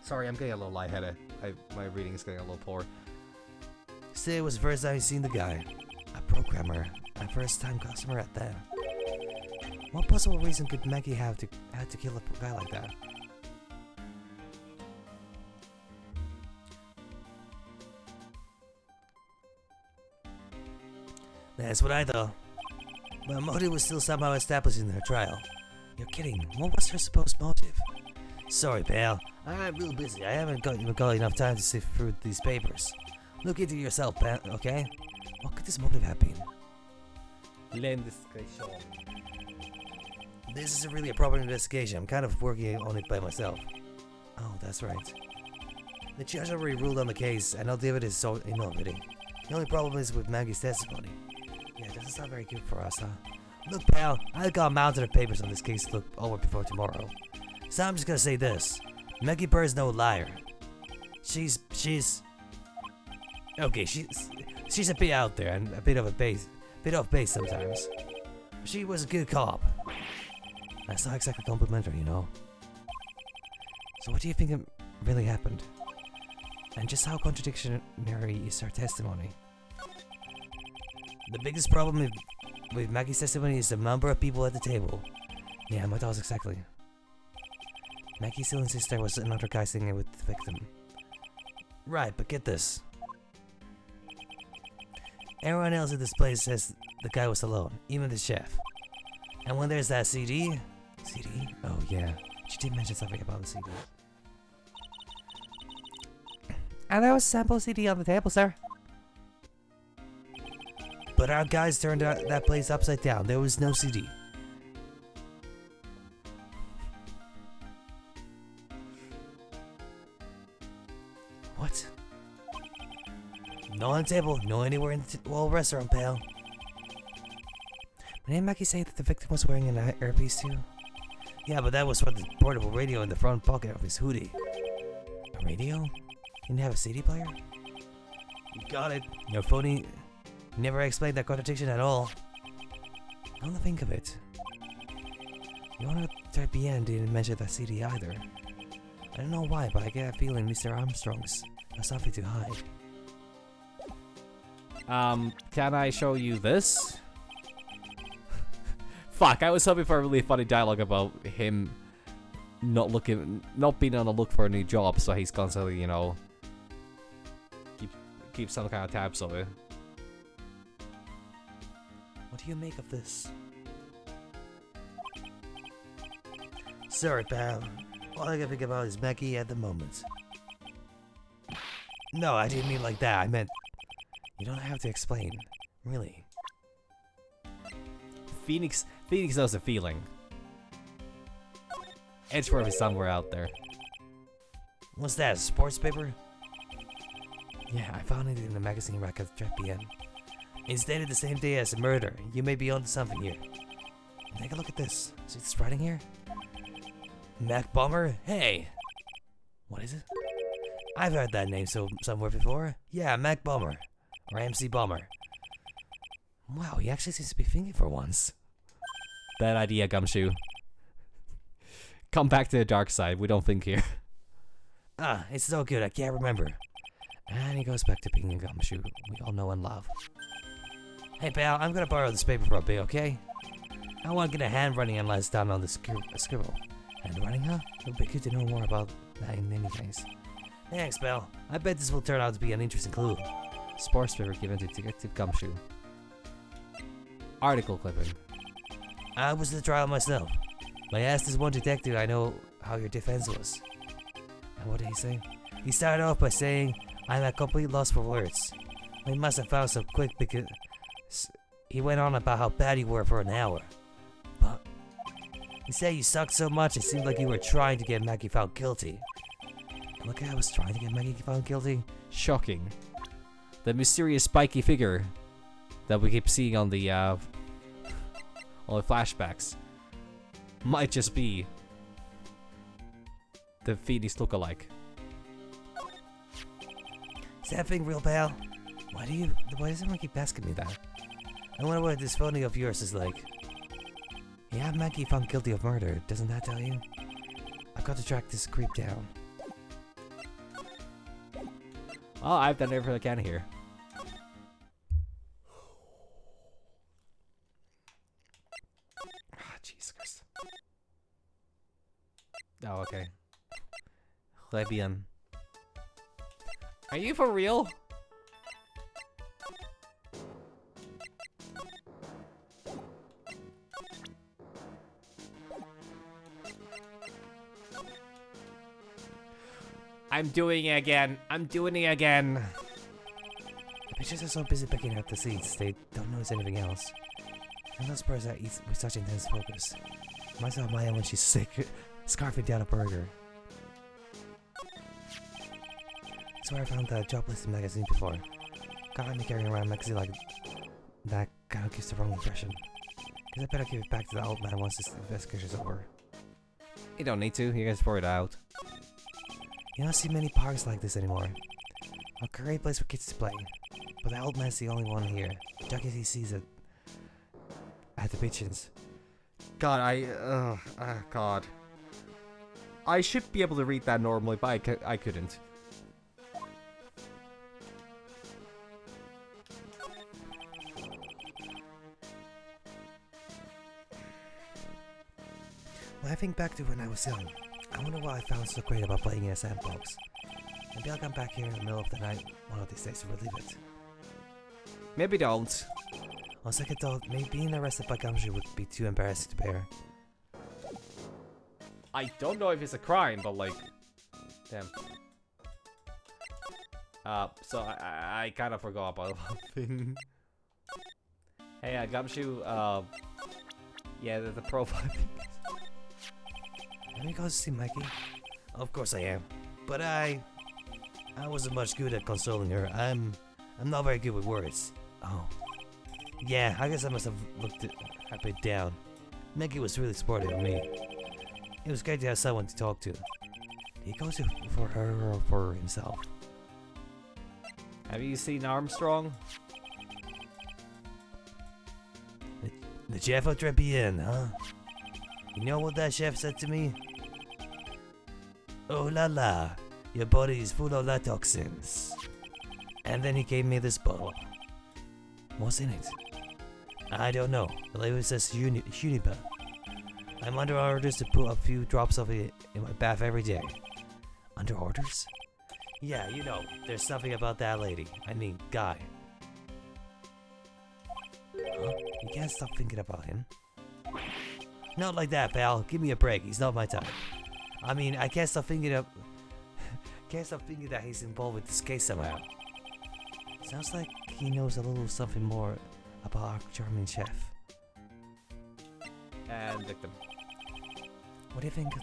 Sorry, I'm getting a little lightheaded. My reading is getting a little poor. Say it was the first time you seen the guy. A programmer. A first-time customer at that. What possible reason could Maggie have to kill a guy like that? That's what I thought. But motive was still somehow established in her trial. You're kidding. What was her supposed motive? Sorry, pal. I'm real busy. I haven't got enough time to sift through these papers. Look into yourself, pal, okay? What could this motive have been? This isn't really a proper investigation. I'm kind of working on it by myself. Oh, that's right. The judge already ruled on the case, and I'll give it so innovating. The only problem is with Maggie's testimony. Yeah, it doesn't sound very good for us, huh? Look, pal, I've got a mountain of papers on this case to look over before tomorrow. So I'm just gonna say this. Maggie Bird's no liar. She's... Okay, she's a bit out there and a bit off base sometimes. She was a good cop. That's not exactly complimentary, you know. So what do you think really happened? And just how contradictory is her testimony? The biggest problem with Maggie's testimony is the number of people at the table. Yeah, my thoughts exactly. Maggie still insists there was another guy sitting with the victim. Right, but get this. Everyone else at this place says the guy was alone, even the chef. And when there's that CD... CD? Oh yeah, she did mention something about the CD. And there was a sample CD on the table, sir. But our guys turned that place upside down. There was no CD. What? No on the table, no anywhere in the whole restaurant, pal. But didn't Mackie say that the victim was wearing an earpiece too? Yeah, but that was from the portable radio in the front pocket of his hoodie. A radio? Didn't have a CD player? You got it. You're funny. Never explained that contradiction at all. Come to think of it, the owner of Tribien didn't mention that CD either. I don't know why, but I get a feeling Mr. Armstrong's has something to hide. Can I show you this? Fuck, I was hoping for a really funny dialogue about him not being on the look for a new job, so he's constantly, you know, keep some kind of tabs on it. What do you make of this? Sorry, pal. All I can think about is Mackie at the moment. No, I didn't mean like that. I meant... You don't have to explain, really. Phoenix knows the feeling. Edgeworth is somewhere out there. What's that, a sports paper? Yeah, I found it in the magazine rack at Tribien. It's dated the same day as the murder. You may be onto something here. Take a look at this. See this writing here? Mac Bomber? Hey! What is it? I've heard that name somewhere before. Yeah, Mac Bomber. Or MC Bomber. Wow, he actually seems to be thinking for once. Bad idea, Gumshoe. Come back to the dark side. We don't think here. Ah, it's so good I can't remember. And he goes back to being a Gumshoe we all know and love. Hey pal, I'm gonna borrow this paper for a bit, okay? I won't get a handwriting unless it's done on the scribble. Handwriting, huh? It would be good to know more about that in any case. Thanks, pal. I bet this will turn out to be an interesting clue. Sports paper given to Detective Gumshoe. Article clipping. I was at the trial myself. I asked this one detective I know how your defense was. And what did he say? He started off by saying, I'm at complete loss for words. We must have found so quick because... He went on about how bad you were for an hour. But... He said you sucked so much it seemed like you were trying to get Mackie found guilty. Look, I was trying to get Mackie found guilty. Shocking. The mysterious spiky figure that we keep seeing on the flashbacks might just be the Phoenix lookalike. Is that thing real, pal? Why does everyone keep asking me that? I wonder what this phony of yours is like. Yeah, Mackie found guilty of murder. Doesn't that tell you? I've got to track this creep down. Oh, I've done everything I can here. Ah, Jesus Christ. Oh, okay. Lebian. Are you for real? I'm doing it again. I'm doing it again. The bitches are so busy picking out the seats, they don't notice anything else. And those birds that eat with such intense focus. Reminds me of Maya when she's sick, scarfing down a burger. That's where I found the job listing magazine before. Can't let me carrying around a magazine like that kind of gives the wrong impression. Guess I better give it back to the old man once this investigation's over. You don't need to. You guys pour it out. You don't see many parks like this anymore. A great place for kids to play. But the old man's the only one here. Just as he sees it at the pigeons. God, God. I should be able to read that normally, but I couldn't. When I think back to when I was young, I wonder what I found so great about playing in a sandbox. Maybe I'll come back here in the middle of the night one of these days to relive it. Maybe don't. On second thought, maybe being arrested by Gumshoe would be too embarrassing to bear. I don't know if it's a crime, but like... Damn. So I kind of forgot about one thing. Hey, Gumshoe, yeah, the profile. Let me go see Mikey. Of course I am. But I I wasn't much good at consoling her. I'm not very good with words. Oh. Yeah, I guess I must have looked a bit down. Maggie was really supportive of me. It was great to have someone to talk to. He goes for her or for himself. Have you seen Armstrong? The chef of Trepian, huh? You know what that chef said to me? Oh la la, your body is full of that toxins. And then he gave me this bottle. What's in it? I don't know. The label says Unipa. I'm under orders to put a few drops of it in my bath every day. Under orders? Yeah, you know, there's something about that lady. I mean, guy. Huh? You can't stop thinking about him. Not like that, pal. Give me a break. He's not my type. I mean, I can't stop thinking of... can't stop thinking that he's involved with this case somehow. Sounds like he knows a little something more about our German chef. And victim. What do you think?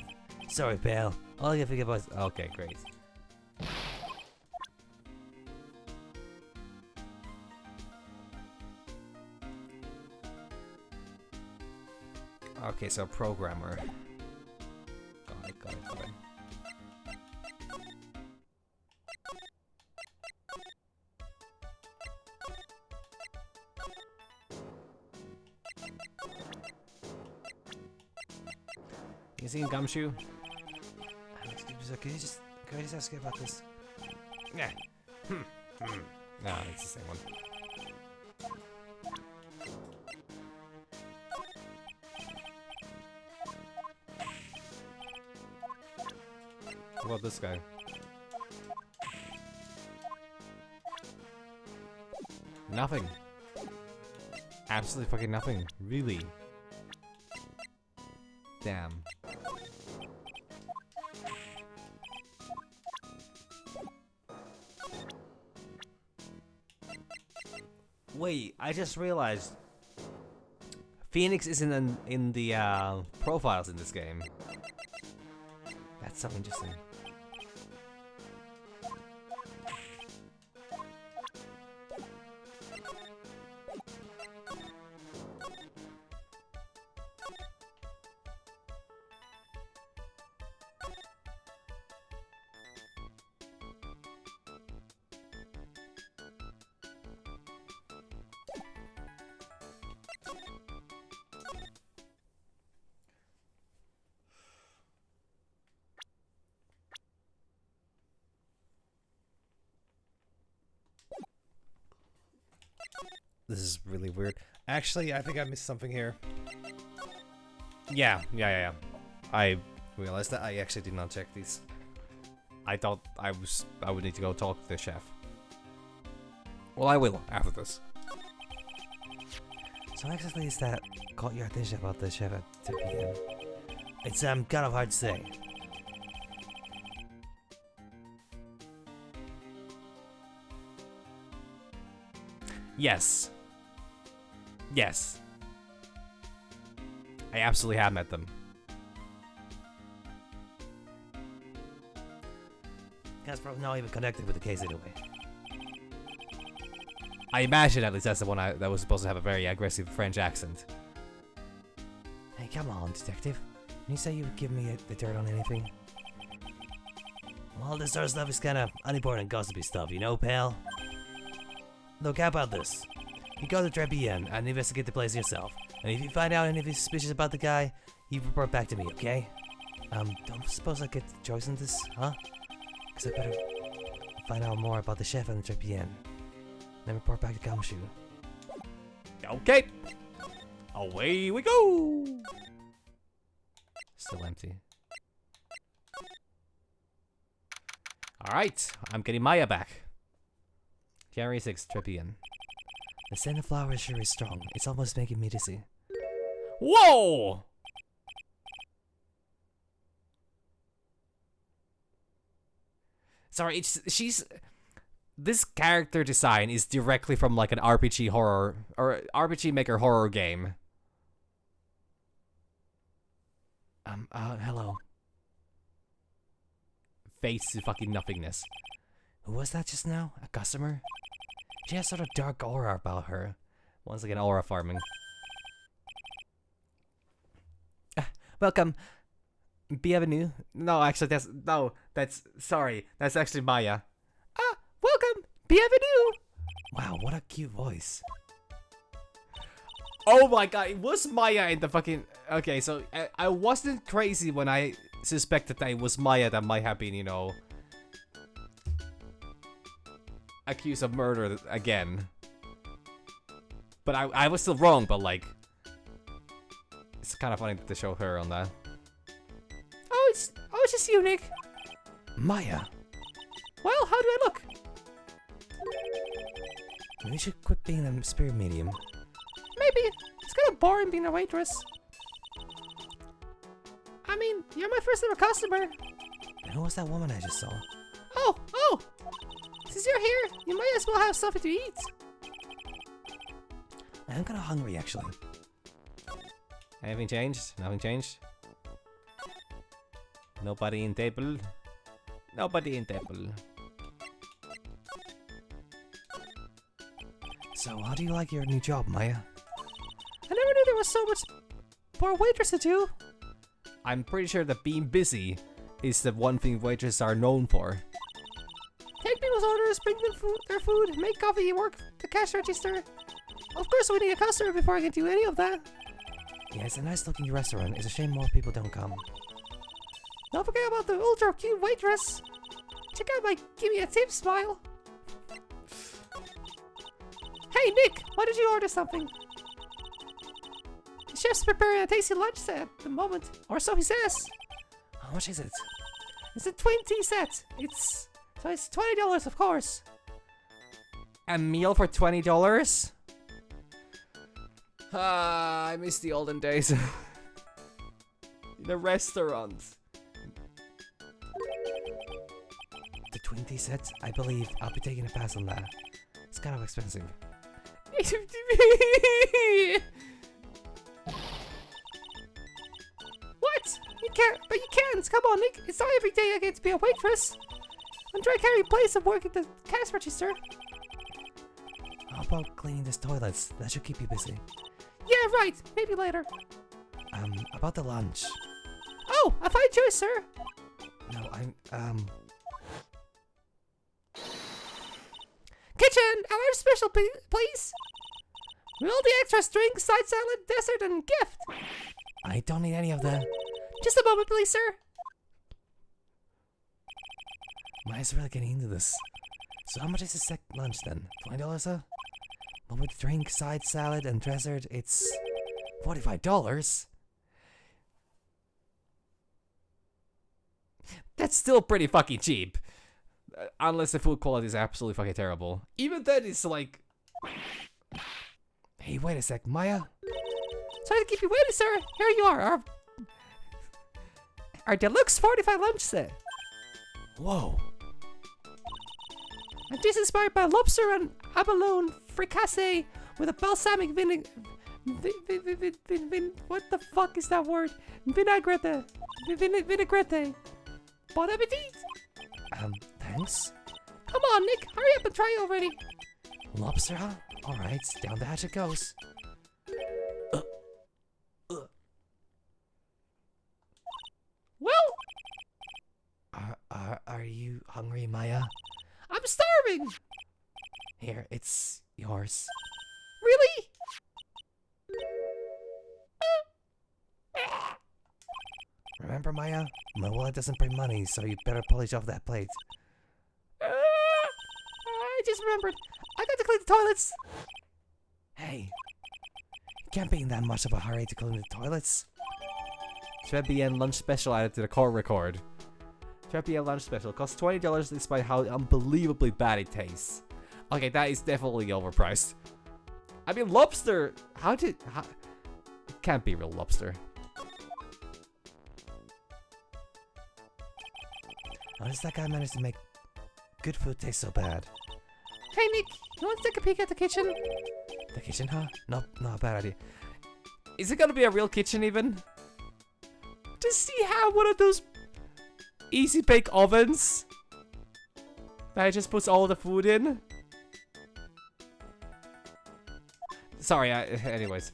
Sorry, pal. All I can think about is... Okay, great. Okay, so programmer. Got it. You seen Gumshoe? Can I just ask you about this? Yeah. No, it's the same one. What about this guy? Nothing. Absolutely fucking nothing. Really. Damn. Wait, I just realized Phoenix isn't in the profiles in this game. That's so interesting. This is really weird. Actually, I think I missed something here. Yeah. I realized that I actually did not check these. I thought I would need to go talk to the chef. Well, I will after this. So exactly is that caught your attention about the chef at 2 p.m.? It's kind of hard to say. Yes. Yes. I absolutely have met them. Guy's probably not even connected with the case anyway. I imagine at least that's the one that was supposed to have a very aggressive French accent. Hey, come on, detective. Can you say you would give me the dirt on anything? Well, this sort of stuff is kind of unimportant gossipy stuff, you know, pal? Look, how about this? You go to Trepian and investigate the place yourself. And if you find out anything suspicious about the guy, you report back to me, okay? Don't suppose I get the choice in this, huh? Because I better find out more about the chef and Trepian. Then report back to Gumshoe. Okay. Away we go. Still empty. Alright, I'm getting Maya back. January 6th, Trepian. The scent of flowers sure is strong. It's almost making me dizzy. Whoa! Sorry, she's... This character design is directly from like an RPG horror, or RPG Maker horror game. Hello. Face to fucking nothingness. Who was that just now? A customer? She has sort of dark aura about her. Once again, aura farming. Welcome. Bienvenue. No, actually, sorry. That's actually Maya. Welcome. Bienvenue. Wow, what a cute voice. Oh my god, it was Maya in the fucking... Okay, so I wasn't crazy when I suspected that it was Maya that might have been, you know, accused of murder again. But I was still wrong, but like... It's kind of funny to show her on that. Oh, it's just you, Nick. Maya. Well, how do I look? Maybe you should quit being a spirit medium. Maybe. It's kind of boring being a waitress. I mean, you're my first ever customer. And who was that woman I just saw? Oh! Since you're here, you might as well have something to eat. I'm kinda hungry, actually. Anything changed? Nothing changed? Nobody in table? Nobody in table. So, how do you like your new job, Maya? I never knew there was so much for a waitress to do. I'm pretty sure that being busy is the one thing waitresses are known for. Take people's orders, bring them their food, make coffee, work the cash register. Of course, we need a customer before I can do any of that. Yeah, it's a nice looking restaurant. It's a shame more people don't come. Don't forget about the ultra cute waitress. Check out my give me a tip smile. Hey Nick, why did you order something? The chef's preparing a tasty lunch set at the moment, or so he says. How much is it? It's a 20 set. It's $20, of course. A meal for $20? I miss the olden days. In a restaurant. The 20 sets? I believe I'll be taking a pass on that. It's kind of expensive. What? You can't, but you can't. Come on, Nick. It's not every day I get to be a waitress. I'm trying to carry plates and work at the cash register. How about cleaning these toilets? That should keep you busy. Yeah, right. Maybe later. About the lunch. Oh, a fine choice, sir. No, Kitchen, a large special, please. With all the extras, drink, side salad, dessert, and gift. I don't need any of that. Just a moment, please, sir. Maya's really getting into this. So how much is a sec lunch then? $20, huh? But with drink, side salad, and dessert, it's $45. That's still pretty fucking cheap. Unless the food quality is absolutely fucking terrible. Even then, it's like... Hey, wait a sec, Maya? Sorry to keep you waiting, sir. Here you are, our deluxe 45 lunch set. Whoa. And this is inspired by lobster and abalone fricassee with a balsamic vinegar. What the fuck is that word? Vinaigrette. Vinaigrette. Bon appetit. Thanks? Come on, Nick. Hurry up and try already. Lobster, huh? Alright, down the hatch it goes. Well? Are you hungry, Maya? I'm starving. Here, it's yours. Really? Remember, Maya? My wallet doesn't bring money, so you better polish off that plate. I just remembered. I got to clean the toilets. Hey, you can't be in that much of a hurry to clean the toilets. Trebien lunch special added to the core record. Trebien lunch special costs $20 despite how unbelievably bad it tastes. Okay, that is definitely overpriced. I mean, lobster. It can't be real lobster. How does that guy manage to make good food taste so bad? Hey, Nick. You want to take a peek at the kitchen? The kitchen, huh? No, not a bad idea. Is it gonna be a real kitchen even? Does he have one of those easy bake ovens that just puts all the food in? Sorry, anyways.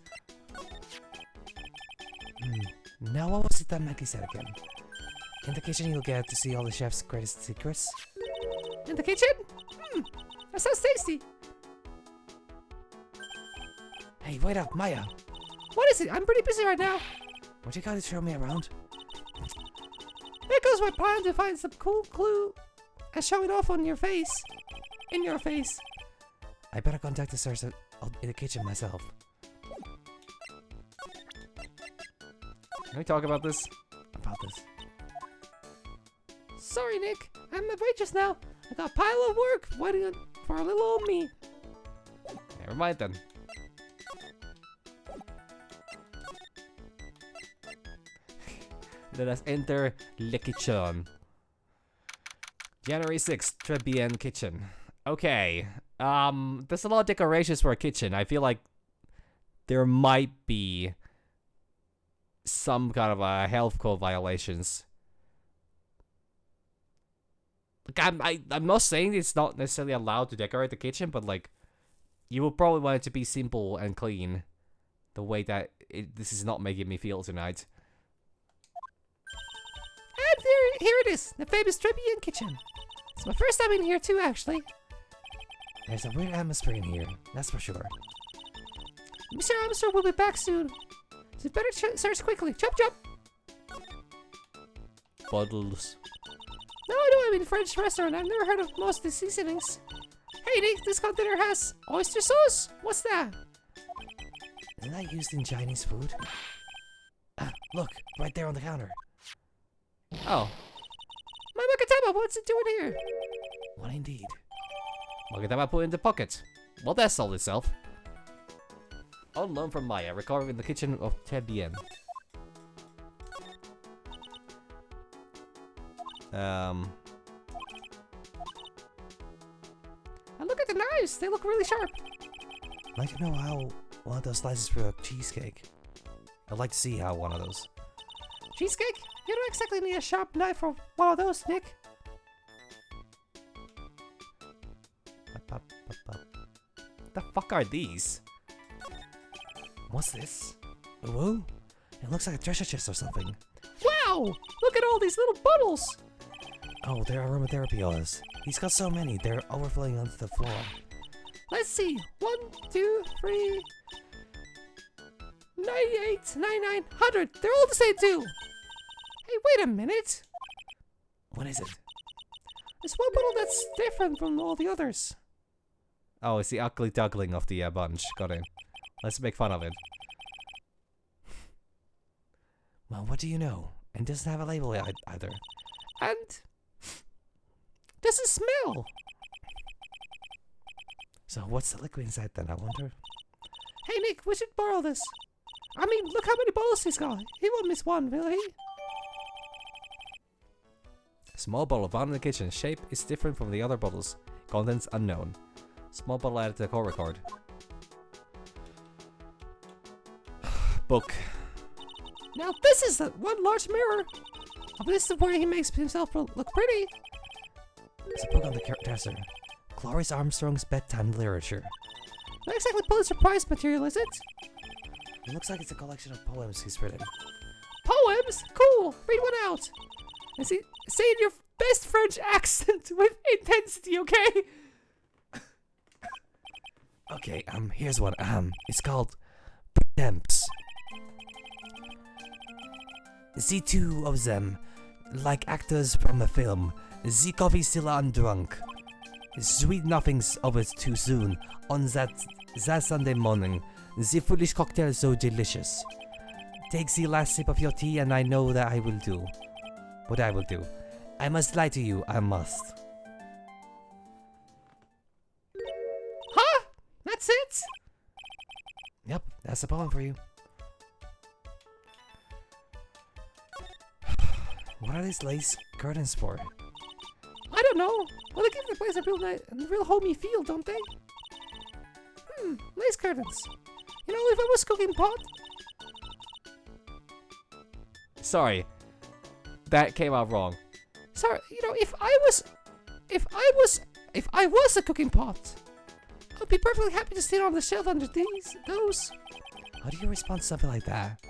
Now what was it that Maggie said again? In the kitchen you'll get to see all the chef's greatest secrets. In the kitchen? That sounds tasty. Hey, wait up, Maya. What is it? I'm pretty busy right now. Would you gotta show me around? There goes my plan to find some cool clue and show it off on your face. In your face. I better contact the source in the kitchen myself. Can we talk about this? About this. Sorry, Nick. I'm the waitress now. I got a pile of work waiting for a little old me. Never mind then. Let us enter the kitchen. January 6th, Trebien kitchen. Okay. There's a lot of decorations for a kitchen. I feel like there might be some kind of health code violations. Like, I'm not saying it's not necessarily allowed to decorate the kitchen, but like, you will probably want it to be simple and clean. The way that this is not making me feel tonight. And here it is, the famous Trebien kitchen. It's my first time in here too, actually. There's a weird atmosphere in here, that's for sure. Mr. Armstrong will be back soon. So better search quickly. Chop chop. Bottles. No, I know I'm in a French restaurant. I've never heard of most of the seasonings. Hey Nick, this container has oyster sauce. What's that? Isn't that used in Chinese food? Ah, look, right there on the counter. Oh. My Makatama, what's it doing here? What indeed? Look at that I put in the pocket. Well, that solved itself. On loan from Maya, recovered in the kitchen of Trebien. And look at the knives. They look really sharp. I'd like to know how one of those slices for a cheesecake. I'd like to see how one of those. Cheesecake? You don't exactly need a sharp knife for one of those, Nick. The fuck are these? What's this? Whoa! It looks like a treasure chest or something. Wow! Look at all these little bottles. Oh, they're aromatherapy oils. He's got so many, they're overflowing onto the floor. Let's see. 1, 2, 3, 98, 99, 100. They're all the same too. Hey, wait a minute. What is it? There's one bottle that's different from all the others. Oh, it's the ugly duckling of the bunch. Got it. Let's make fun of it. Well, what do you know? And doesn't have a label either. And doesn't smell. So what's the liquid inside then, I wonder? Hey Nick, we should borrow this. I mean, look how many bottles he's got. He won't miss one, will he? Small bottle found in the kitchen. Shape is different from the other bottles. Contents unknown. Small bottle added to the call record. Book. Now this is the one large mirror. Oh, this is where he makes himself look pretty. There's a book on the dresser. Clarice Armstrong's Bedtime Literature. Not exactly Pulitzer Prize material, is it? It looks like it's a collection of poems he's written. Poems? Cool. Read one out. And say in your best French accent with intensity, okay? Okay, here's one. It's called Temps. The two of them, like actors from a film, the coffee still undrunk. Sweet nothings of it too soon, on that Sunday morning, the foolish cocktail is so delicious. Take the last sip of your tea and I know that I will do. What I will do. I must lie to you, I must. Huh? That's it? Yep, that's the poem for you. What are these lace curtains for? I don't know. Well, they give the place a real homey feel, don't they? Lace curtains. You know, if I was cooking pot. Sorry. That came out wrong. Sorry, you know, if I was If I was a cooking pot, I'd be perfectly happy to sit on the shelf under those. How do you respond to something like that?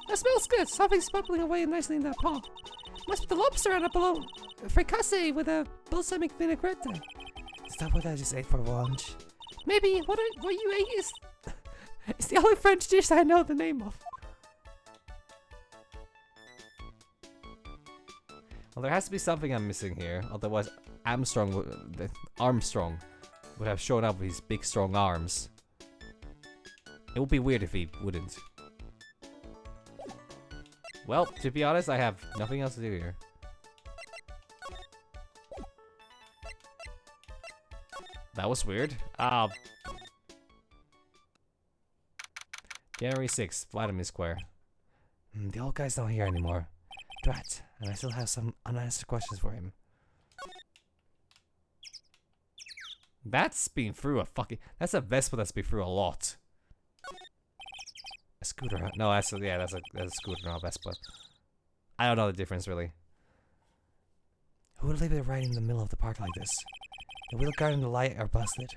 That smells good. Something's bubbling away nicely in that pot. Must be the lobster and a bologna fricassee with a balsamic vinaigrette. Is that what I just ate for lunch? Maybe what you ate is it's the only French dish I know the name of. Well, there has to be something I'm missing here. Otherwise, Armstrong would have shown up with his big, strong arms. It would be weird if he wouldn't. Well, to be honest, I have nothing else to do here. That was weird. January 6th, Vladimir Square. The old guy's not here anymore. Drat, and I still have some unanswered questions for him. That's been through a fucking... That's a Vespa that's been through a lot. A scooter, huh? No, that's a scooter, not a Vespa. I don't know the difference, really. Who would leave it right in the middle of the park like this? The wheel guard and the light are busted.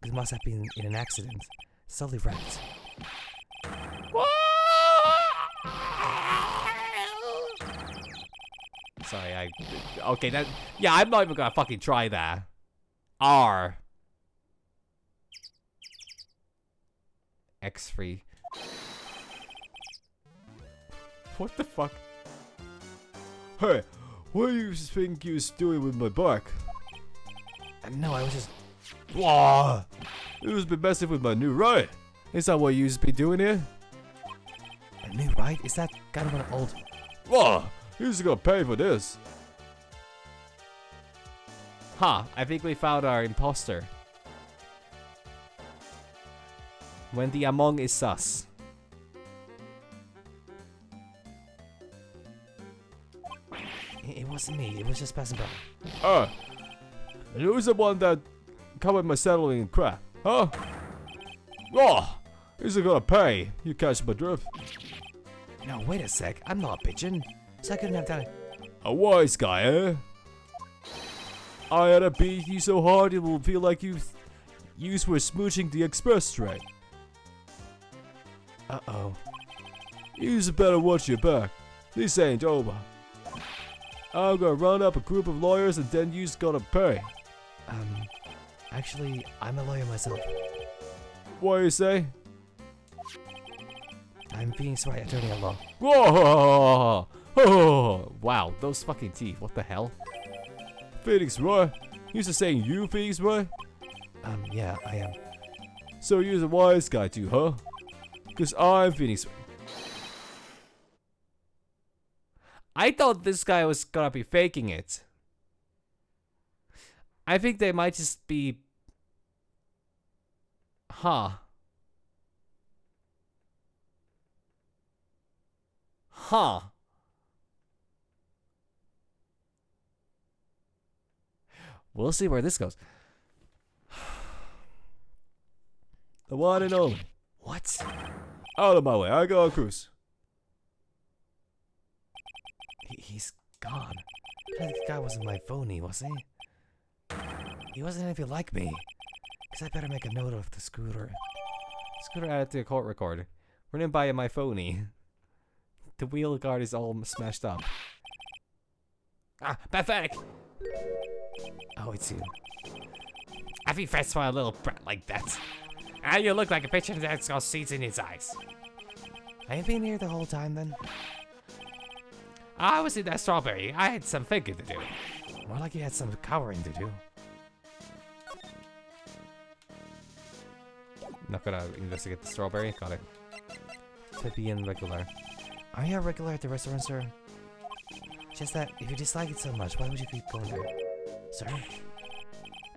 It must have been in an accident. It's totally wrecked. Sorry, okay, that... Yeah, I'm not even gonna fucking try that. R. X3. What the fuck? Hey, what do you think you was doing with my bike? No, I was just... Whoa! You was been messing with my new ride. Is that what you used to be doing here? A new ride? Is that kind of an old... Whoa! Who's gonna pay for this? Huh, I think we found our imposter. When the Among is sus. It wasn't me. It was just passing by. And who's the one that covered my settling and crap? Huh? Oh! Who's gonna pay? You catch my drift? No, wait a sec. I'm not bitching. So I couldn't have done it. A wise guy, eh? I had to beat you so hard it will feel like you were smooching the express train. Uh-oh. You better watch your back. This ain't over. I'm gonna round up a group of lawyers and then you's gonna pay. Actually, I'm a lawyer myself. What you say? I'm Phoenix Wright, attorney at law. Whoa! Oh, wow, those fucking teeth, what the hell? Phoenix Wright? You just saying you Phoenix Wright? Yeah, I am. So you're the wise guy too, huh? Cause I'm Phoenix. I thought this guy was gonna be faking it. I think they might just be... Huh. Huh. We'll see where this goes. The one and only. What? Out of my way, I got a cruise. He's gone. That guy wasn't my phony, was he? He wasn't anything like me. Guess I better make a note of the scooter. Scooter added to the court record. Running by my phony. The wheel guard is all smashed up. Ah, pathetic. Oh, it's you. I feel fast for a little brat like that. Ah, you look like a pitcher that's got seeds in his eyes. I ain't been here the whole time then. I was in that strawberry. I had some thinking to do. More like you had some cowering to do. Not gonna investigate the strawberry. Got it. To be in regular. Are you a regular at the restaurant, sir? Just that, if you dislike it so much, why would you keep going there? Sir?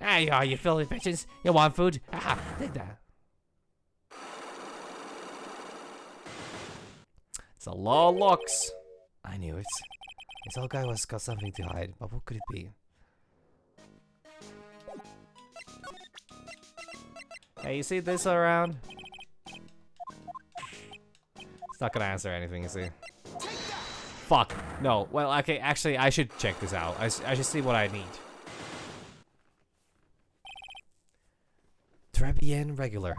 Ah, you are, you filthy bitches. You want food? Ah, take that. It's a law of locks. I knew it. This old guy was got something to hide, but what could it be? Hey, you see this around? It's not gonna answer anything, you see. fuck. No. Well, okay, actually, I should check this out. I should see what I need. Trebian regular.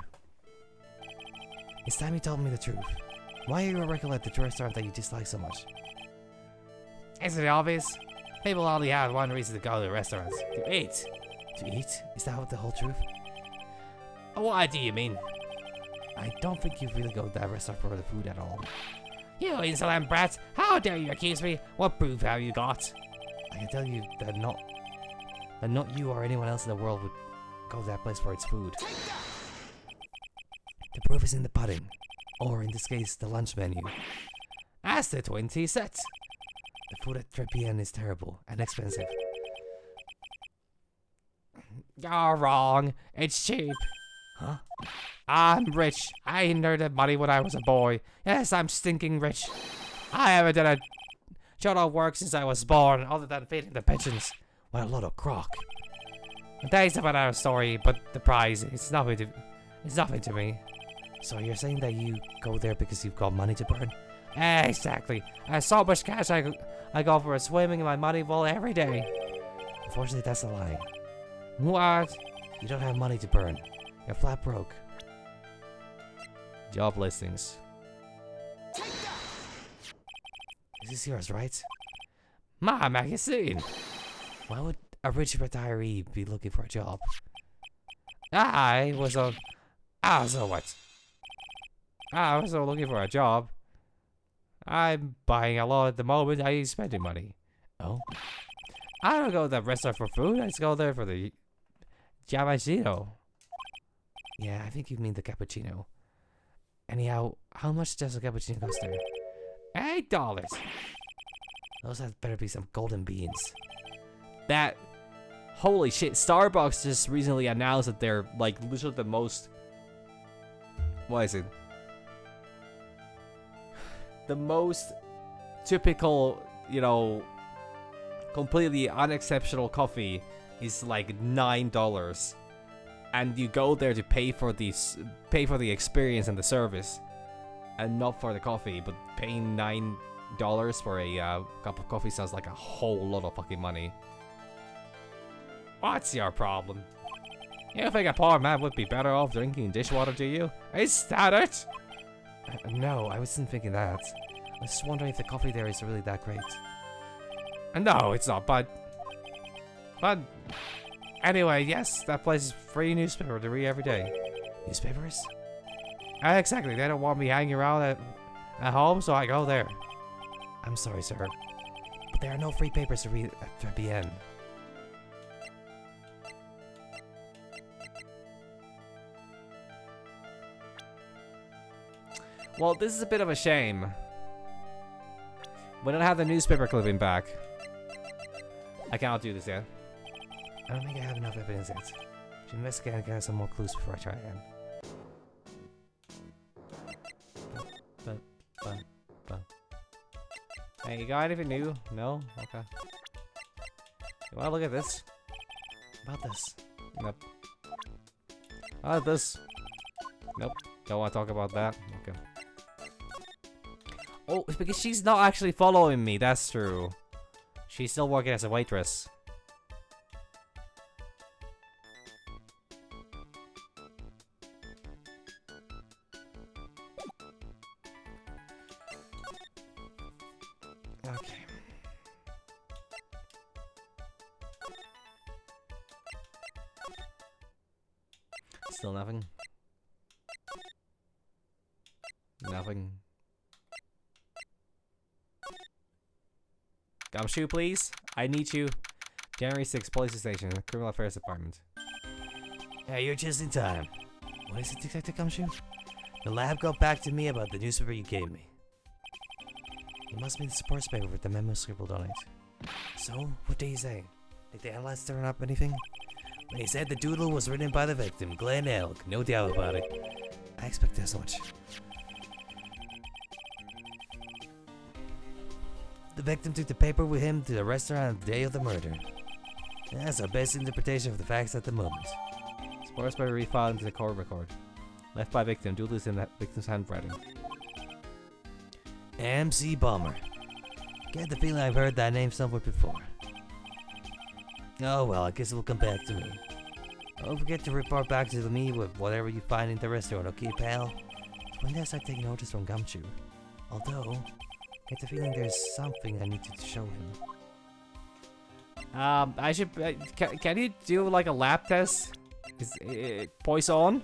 It's time you told me the truth. Why are you a regular at the restaurant that you dislike so much? Isn't it obvious? People only have one reason to go to restaurants. To eat. To eat? Is that the whole truth? What do you mean? I don't think you really go to that restaurant for the food at all. You insolent brats! How dare you accuse me? What proof have you got? I can tell you that not you or anyone else in the world would go to that place for its food. The proof is in the pudding, or in this case, the lunch menu. As the 20 sets. The food at Trebian is terrible and expensive. You're wrong. It's cheap. Huh? I'm rich. I inherited money when I was a boy. Yes, I'm stinking rich. I haven't done a jot of work since I was born, other than feeding the pigeons. What a lot of crock. That's another story, but the prize, it's nothing to me. So you're saying that you go there because you've got money to burn? Exactly. I have so much cash I go for a swimming in my money vault every day. Unfortunately, that's a lie. What? You don't have money to burn. You're flat broke. Job listings. Is this yours, right? My magazine. Why would a rich retiree be looking for a job? I was what? I was looking for a job. I'm buying a lot at the moment. I ain't spending money. Oh? I don't go to the restaurant for food. I just go there for the cappuccino. Yeah, I think you mean the cappuccino. Anyhow, how much does a cappuccino cost there? $8. Those had better be some golden beans. That... Holy shit, Starbucks just recently announced that they're, like, literally the most... What is it? The most typical, you know, completely unexceptional coffee is like $9. And you go there to pay for the experience and the service, and not for the coffee. But paying $9 for a cup of coffee sounds like a whole lot of fucking money. What's your problem? You think a poor man would be better off drinking dishwater, do you? Is that it? No, I wasn't thinking that. I was just wondering if the coffee there is really that great. No, it's not, but anyway, yes, that place is free newspaper to read every day. Newspapers? Exactly, they don't want me hanging around at home, so I go there. I'm sorry, sir, but there are no free papers to read at Trebian. Well, this is a bit of a shame. We don't have the newspaper clipping back. I cannot do this yet. I don't think I have enough evidence yet. Should investigate and get some more clues before I try again. Hey, you got anything new? No? Okay. You wanna look at this? About this. Nope. This. Nope. Don't wanna talk about that. Okay. Oh, it's because she's not actually following me, that's true. She's still working as a waitress. Okay. Still nothing. Nothing. Gumshoe, please. I need you. January 6th, police station, criminal affairs department. Hey, you're just in time. What is it, Detective Gumshoe? The lab got back to me about the newspaper you gave me. It must be the sports paper with the memo scribbled on it. So, what did he say? Did the analysts turn up anything? When he said the doodle was written by the victim, Glenn Elk, no doubt about it. I expected as much. The victim took the paper with him to the restaurant on the day of the murder. That's our best interpretation of the facts at the moment. Sports paper refiled into the court record. Left by victim, doodle is in the victim's handwriting. MC Bomber. Get the feeling I've heard that name somewhere before. Oh well, I guess it will come back to me. Don't forget to report back to me with whatever you find in the restaurant, okay, pal? When did I start taking orders from Gumshoe? Although, I get the feeling there's something I need to show him. I should. Can you do like a lab test? Is poison?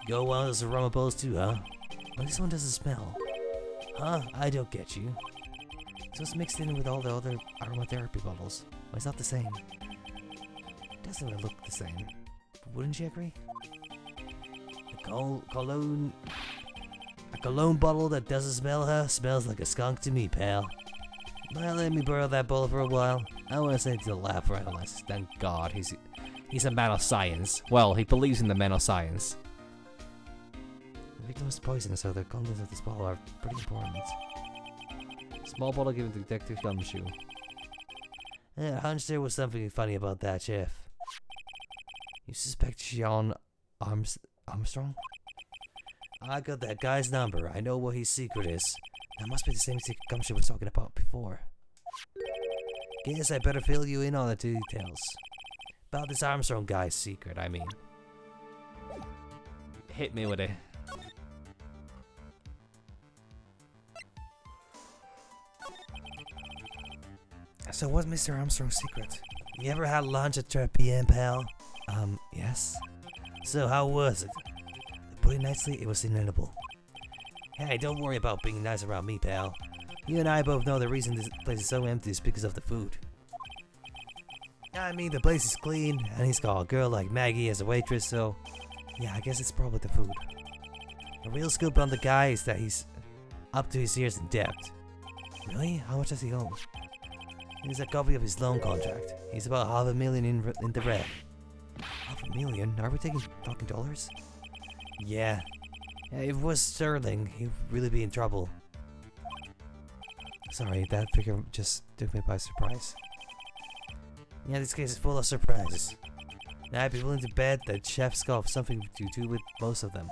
Go one of those aroma balls too, huh? Well, this one doesn't smell. Huh? I don't get you. So it's mixed in with all the other aromatherapy bottles. Well, it's not the same. It doesn't really look the same. But wouldn't you agree? A cologne bottle that doesn't smell, huh? Smells like a skunk to me, pal. Well, let me borrow that bottle for a while. I want to send it to the lab for analysis. Thank God, he's a man of science. Well, he believes in the man of science. The victim was poisoned, so the contents of this bottle are pretty important. Small bottle given to Detective Gumshoe. Yeah, I hunch there was something funny about that, Chef. You suspect Sean Armstrong? I got that guy's number. I know what his secret is. That must be the same secret Gumshoe was talking about before. Guess I better fill you in on the details. About this Armstrong guy's secret, I mean. Hit me with it. So what's Mr. Armstrong's secret? You ever had lunch at 3 p.m., pal? Yes. So how was it? To put it nicely, it was inedible. Hey, don't worry about being nice around me, pal. You and I both know the reason this place is so empty is because of the food. I mean, the place is clean, and he's got a girl like Maggie as a waitress, so... yeah, I guess it's probably the food. The real scoop on the guy is that he's up to his ears in debt. Really? How much does he owe? Here's a copy of his loan contract. He's about $500,000 in the red. $500,000? Are we talking dollars? Yeah. If it was sterling, he'd really be in trouble. Sorry, that figure just took me by surprise. Yeah, this case is full of surprises. Now I'd be willing to bet that Chef's got something to do with most of them.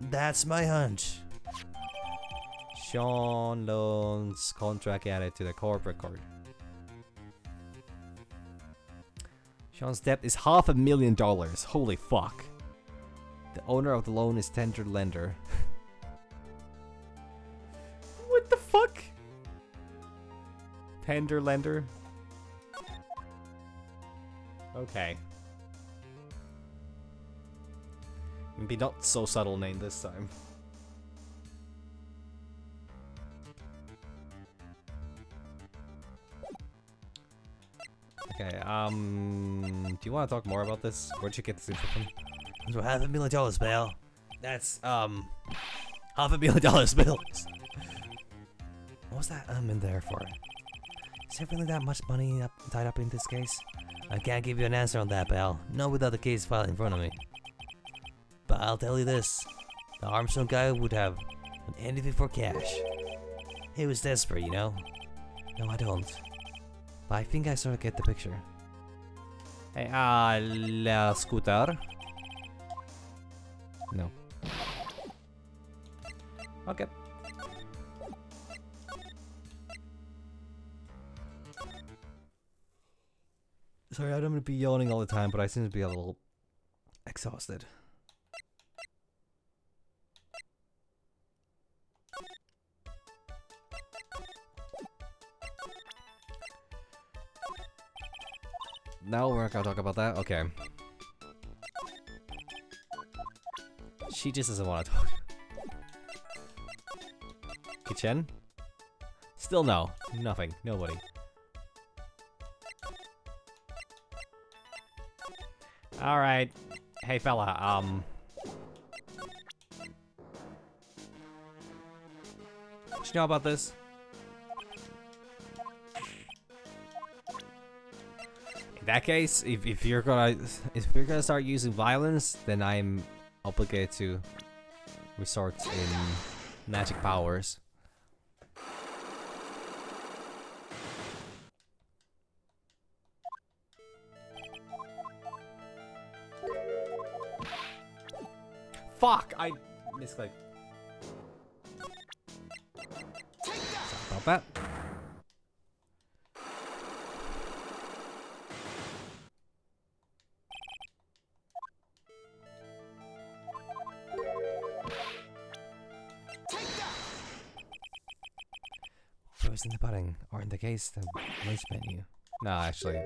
That's my hunch. Sean loans contract added to the corporate record. Sean's debt is $500,000. Holy fuck. The owner of the loan is tender lender. What the fuck? Tender lender? Okay. Maybe not so subtle name this time. Okay, do you want to talk more about this? Where'd you get this info from? So $500,000, pal. That's, $500,000 bills. What was that in there for? Is there really that much money tied up in this case? I can't give you an answer on that, pal. Not without the case file in front of me. But I'll tell you this. The Armstrong guy would have anything for cash. He was desperate, you know? No, I don't. But I think I sort of get the picture. Hey, la scooter. No. Okay. Sorry, I don't want to be yawning all the time, but I seem to be a little exhausted. Now we're not gonna talk about that? Okay. She just doesn't want to talk. Kitchen? Still no. Nothing. Nobody. Alright. Hey fella, what you know about this? In that case, if you're gonna start using violence, then I'm obligated to resort in magic powers. Fuck! I misclicked. about that. Frozen the pudding, or in the case, the lunch menu. No, actually,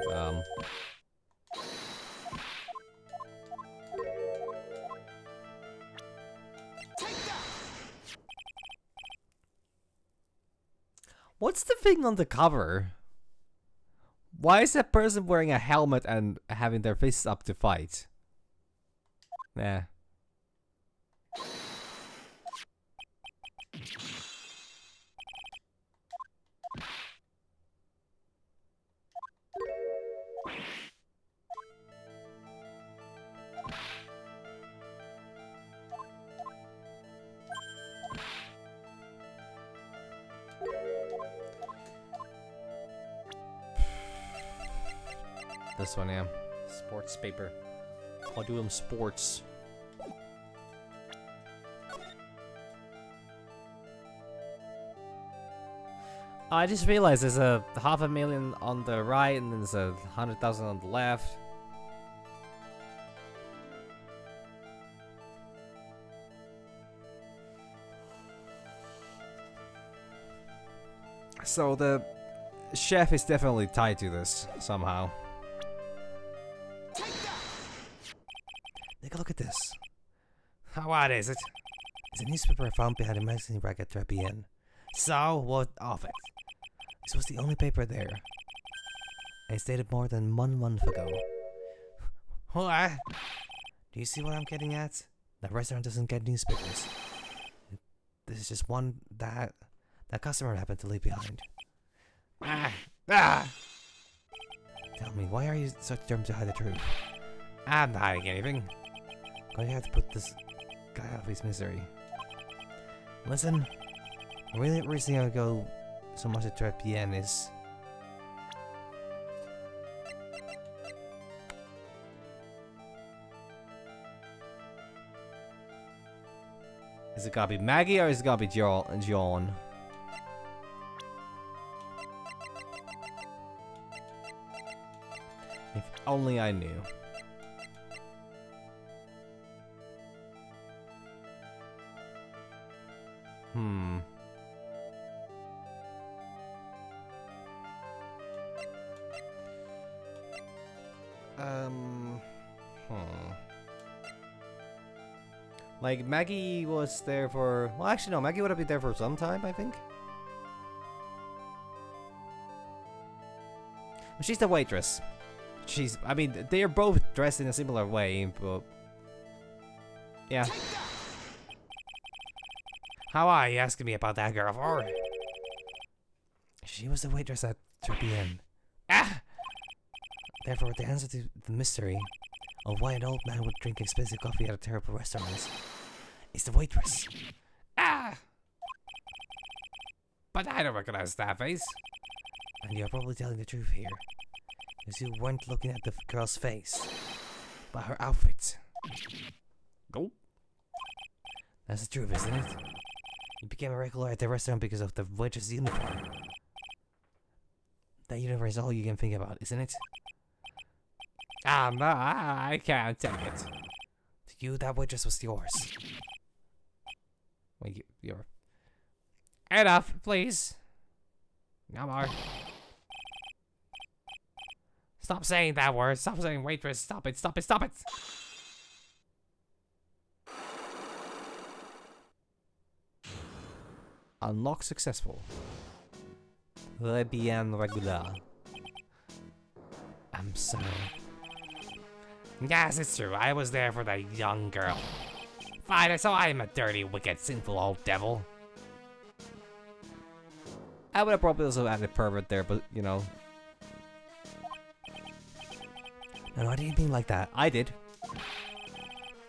what's the thing on the cover? Why is that person wearing a helmet and having their fists up to fight? Nah. This one, yeah. Sports paper. Quadulum Sports. I just realized there's a 500,000 on the right and then there's a 100,000 on the left. So the chef is definitely tied to this somehow. Take a look at this. What is it? It's a newspaper I found behind a magazine rack at 3 p.m. So, what of it? This was the only paper there. It's dated more than 1 month ago. What? Do you see what I'm getting at? The restaurant doesn't get newspapers. This is just one that customer happened to leave behind. Ah! Tell me, why are you so determined to hide the truth? I'm not hiding anything. Going to have to put this guy out of his misery. Listen, the really reason I go so much at 3 p.m. is... Is it gotta be Maggie or is it gotta be John? If only I knew. Like, Maggie was there for... Well, actually, no. Maggie would have been there for some time, I think. She's the waitress. I mean, they're both dressed in a similar way, but... Yeah. How are you asking me about that girl for? She was the waitress at 3 p.m. Ah! Therefore, the answer to the mystery of why an old man would drink expensive coffee at a terrible restaurant is the waitress. Ah! But I don't recognize that face. And you're probably telling the truth here, because you weren't looking at the girl's face, but her outfit. Go. That's the truth, isn't it? You became a regular at the restaurant because of the waitress uniform. That uniform is all you can think about, isn't it? No, I can't take it. To you, that waitress was yours. Wait, you're... Enough, please. No more. Stop saying that word. Stop saying waitress. Stop it, stop it, stop it. Unlock successful. Très bien regular. I'm sorry. Yes, it's true. I was there for the young girl. Fine, so I'm a dirty, wicked, sinful old devil. I would have probably also added pervert there, but, you know. No, I didn't mean like that. I did.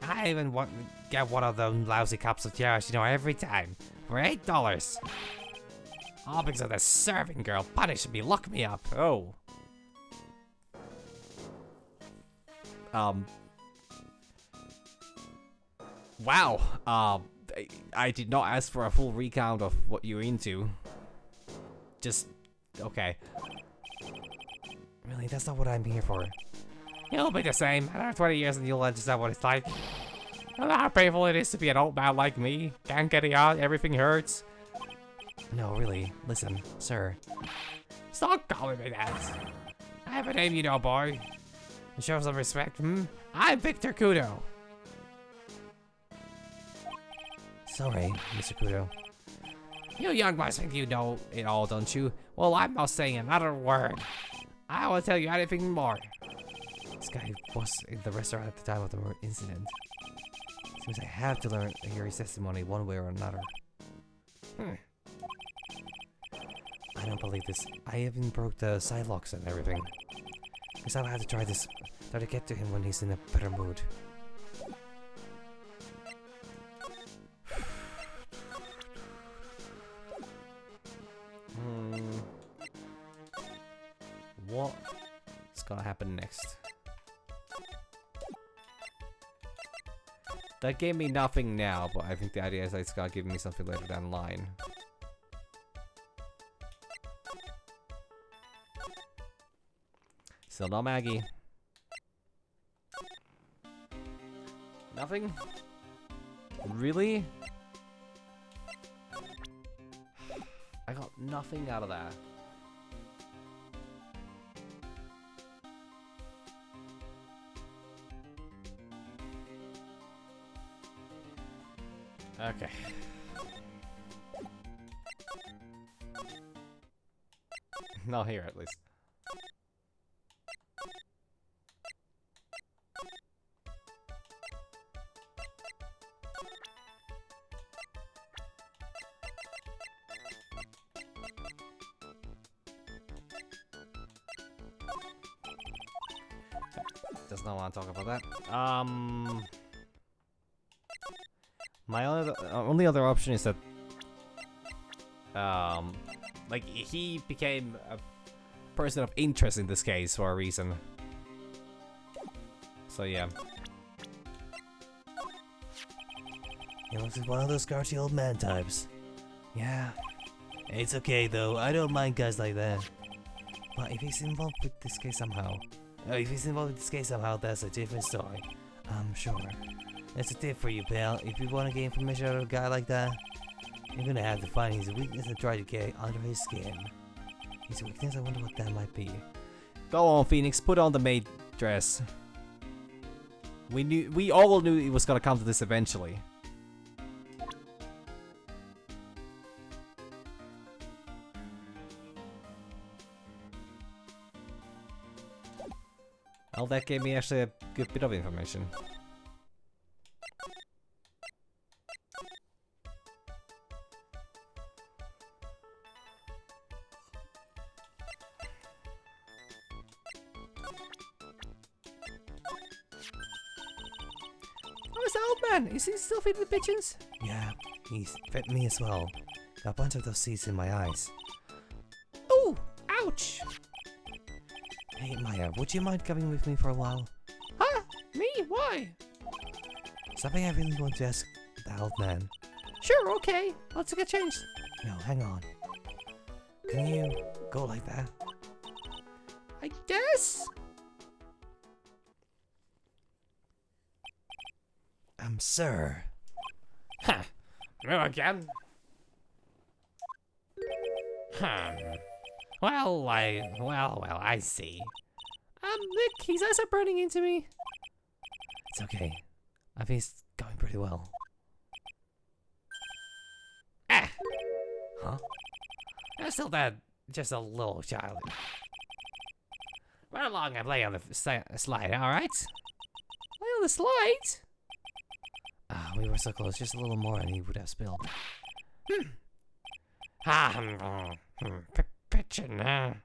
I even get one of those lousy cups of tea, every time. For $8. All because of the serving girl punishing me, lock me up. Oh. Wow. I did not ask for a full recount of what you're into. just... Okay. Really, that's not what I'm here for. You'll be the same. Another 20 years and you'll understand what it's like. You know how painful it is to be an old man like me. Can't get it out, everything hurts. No, really. Listen, sir. Stop calling me that. I have a name, you know, boy. Show some respect, hmm? I'm Victor Kudo. Sorry, Mr. Kudo. You young boys think you know it all, don't you? Well, I'm not saying another word. I will tell you anything more. This guy was in the restaurant at the time of the incident. Seems I have to hear his testimony one way or another. I don't believe this. I even broke the side locks and everything. Guess I'll have to try to get to him when he's in a better mood. What's gonna happen next? That gave me nothing now, but I think the idea is that it's gonna give me something later down the line. Still no Maggie. Nothing? Really? I got nothing out of that. Okay. Not here, at least. Does not want to talk about that. My only other option is that, like, he became a person of interest in this case for a reason. So yeah. He looks like one of those grouchy old man types. Yeah. It's okay though, I don't mind guys like that. But if he's involved with this case somehow, that's a different story. I'm sure. That's a tip for you, pal. If you want to get information out of a guy like that, you're gonna have to find his weakness and try to get under his skin. His weakness, I wonder what that might be. Go on, Phoenix, put on the maid dress. We all knew it was gonna come to this eventually. Well, that gave me actually a good bit of information. Where's the old man? Is he still feeding the pigeons? Yeah, he's fed me as well. Got a bunch of those seeds in my eyes. Ooh! Ouch! Hey Maya, would you mind coming with me for a while? Huh? Me? Why? Something I really want to ask the old man. Sure, okay. Let's get changed. No, hang on. Can you go like that? I guess? Sir. Huh. You again? Well, I see. Nick, his eyes are burning into me. It's okay. I think it's going pretty well. Ah! Huh? I'm still just a little child. Run along and play on the slide, alright? Play on the slide? Ah, we were so close. Just a little more and he would have spilled. Pitching, huh?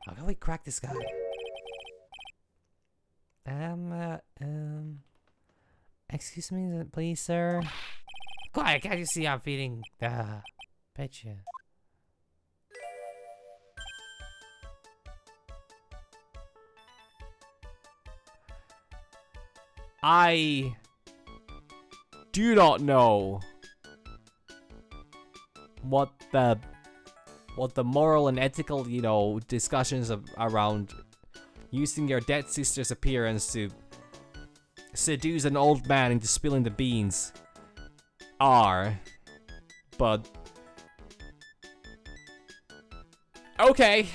How can we crack this guy? Excuse me, please, sir. Quiet, can't you see I'm feeding the pitcher? I do not know what the moral and ethical, you know, discussions around using your dead sister's appearance to seduce an old man into spilling the beans are, but okay.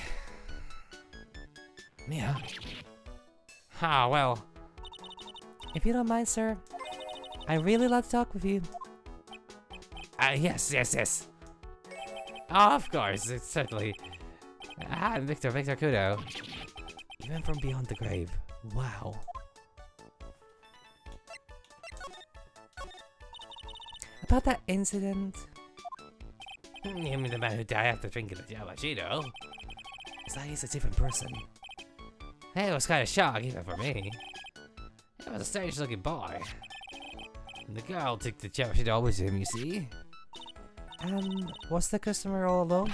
Yeah. Ah, well. If you don't mind, sir, I really like to talk with you. Yes. Of course, it's certainly. I'm Victor Kudo. Even from beyond the grave. Wow. About that incident. You mean the man who died after drinking the Yamashiro? It's like he's a different person. Hey, it was kind of shock, even for me. He was a strange looking boy. And the girl took the Yamashiro with him, you see? Was the customer all alone?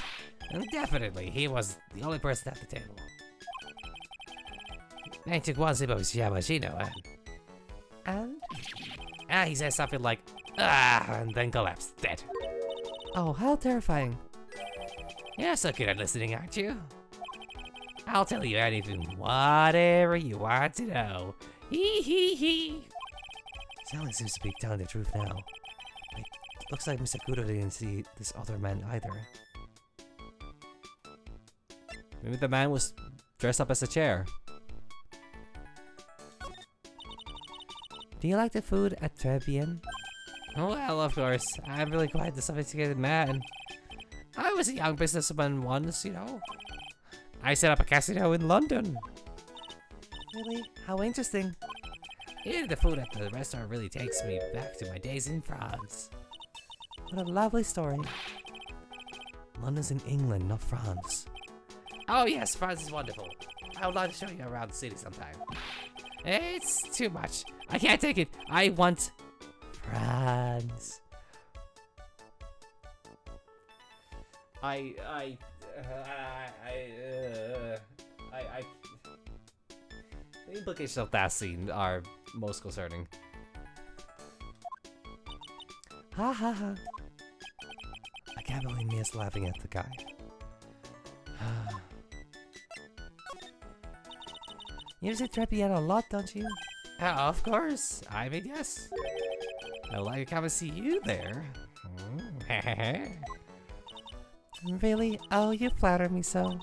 And definitely, he was the only person at the table. Then he took one sip of his Yamashiro And? he said something like, and then collapsed, dead. Oh, how terrifying. You're so good at listening, aren't you? I'll tell you anything, whatever you want to know. Hee. Sally seems to be telling the truth now. Like, looks like Mr. Kudo didn't see this other man either. Maybe the man was dressed up as a chair. Do you like the food at Trebian? Well, of course, I'm really quite the sophisticated man. I was a young businessman once, you know. I set up a casino in London. Really? How interesting. Eating the food at the restaurant really takes me back to my days in France. What a lovely story. London's in England, not France. Oh yes, France is wonderful. I would like to show you around the city sometime. It's too much. I can't take it. I want France. The implications of that scene are most concerning. Ha ha ha. I can't believe Mia's laughing at the guy. You visit Trebian a lot, don't you? Of course. I mean, yes. I'd like to come and see you there. Really? Oh, you flatter me so.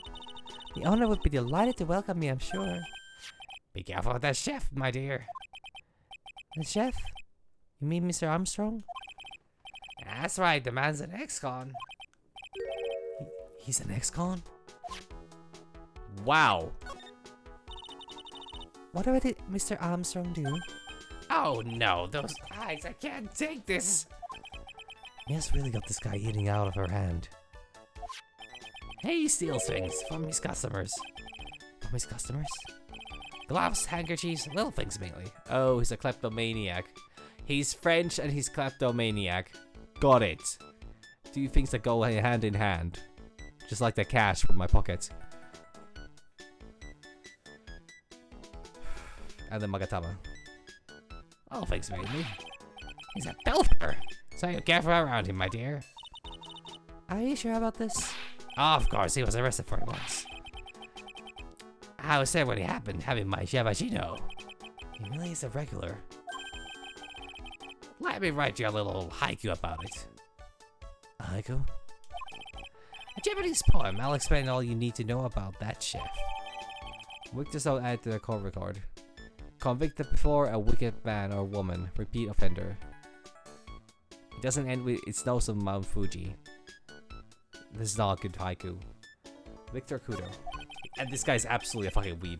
The owner would be delighted to welcome me, I'm sure. Be careful with that chef, my dear. The chef? You mean Mr. Armstrong? That's right, the man's an ex-con. He's an ex-con? Wow. Whatever did Mr. Armstrong do? Oh no, those eyes, I can't take this. Mia's really got this guy eating out of her hand. He steals things from his customers. From his customers? Gloves, handkerchiefs, little things mainly. Oh, he's a kleptomaniac. He's French and he's kleptomaniac. Got it. Do things that go hand in hand. Just like the cash from my pocket. And then Magatama. All things mainly. He's a pilfer, so you careful around him, my dear. Are you sure about this? Of course, he was arrested for it once. I was there when it happened, having my Yamashiro. He really is a regular. Let me write you a little haiku about it. A haiku? A Japanese poem. I'll explain all you need to know about that chef. Victor so add to the call record. Convicted before a wicked man or woman. Repeat offender. It doesn't end with its nose of Mount Fuji. This is not a good haiku. Victor Kudo. And this guy's absolutely a fucking weeb.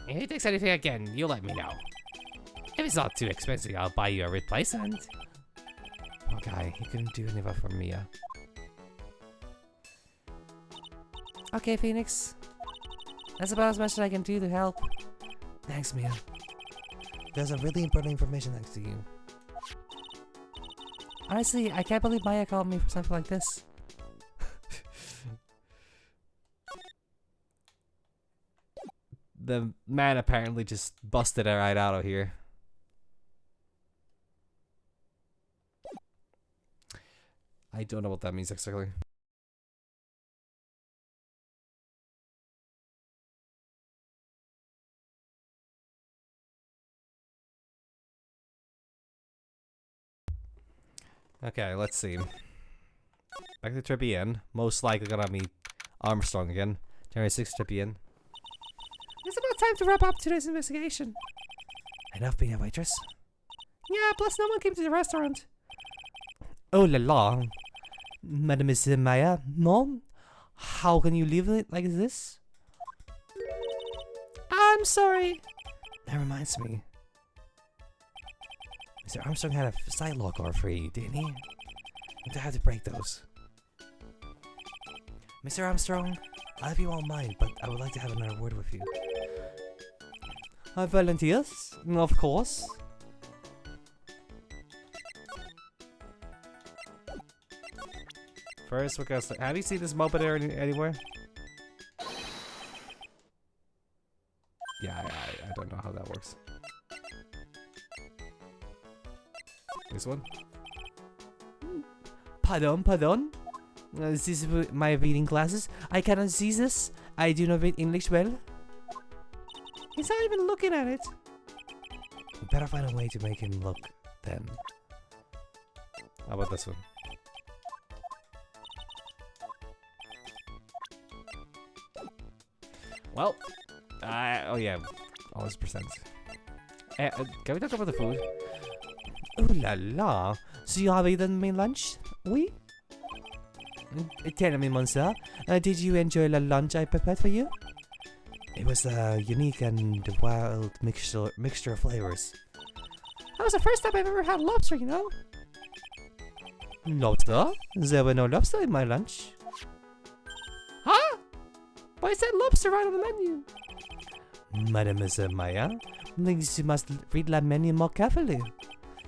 If he takes anything again, you let me know. If it's not too expensive, I'll buy you a replacement. Poor guy, he couldn't do anything for Mia. Okay, Phoenix. That's about as much as I can do to help. Thanks, Mia. There's some really important information next to you. Honestly, I can't believe Maya called me for something like this. The man apparently just busted it right out of here. I don't know what that means exactly. Okay, let's see. Back to Trippy Inn. Most likely gonna meet Armstrong again. January 6th, Trippy Inn. It's about time to wrap up today's investigation. Enough being a waitress? Yeah, plus no one came to the restaurant. Oh la la. Mademoiselle Maya, Mom? How can you leave it like this? I'm sorry. That reminds me. Mr. Armstrong had a side locker for you, didn't he? I have to break those. Mr. Armstrong, I hope you won't mind, but I would like to have another word with you. Volunteers? Of course. First, we're gonna have you seen this moped anywhere? Yeah, I don't know how that works. This one? Pardon? This is my reading classes. I cannot see this. I do not read English well. He's not even looking at it. We better find a way to make him look, then. How about this one? Well, oh yeah, always percent. Can we talk about the food? Oh la la. So you have eaten my lunch? Oui? Tell me, monsieur, did you enjoy the lunch I prepared for you? It was a unique and wild mixture of flavors. That was the first time I've ever had lobster, you know? Lobster? There were no lobster in my lunch. Huh? Why is that lobster right on the menu? Mademoiselle Maya, please you must read the menu more carefully.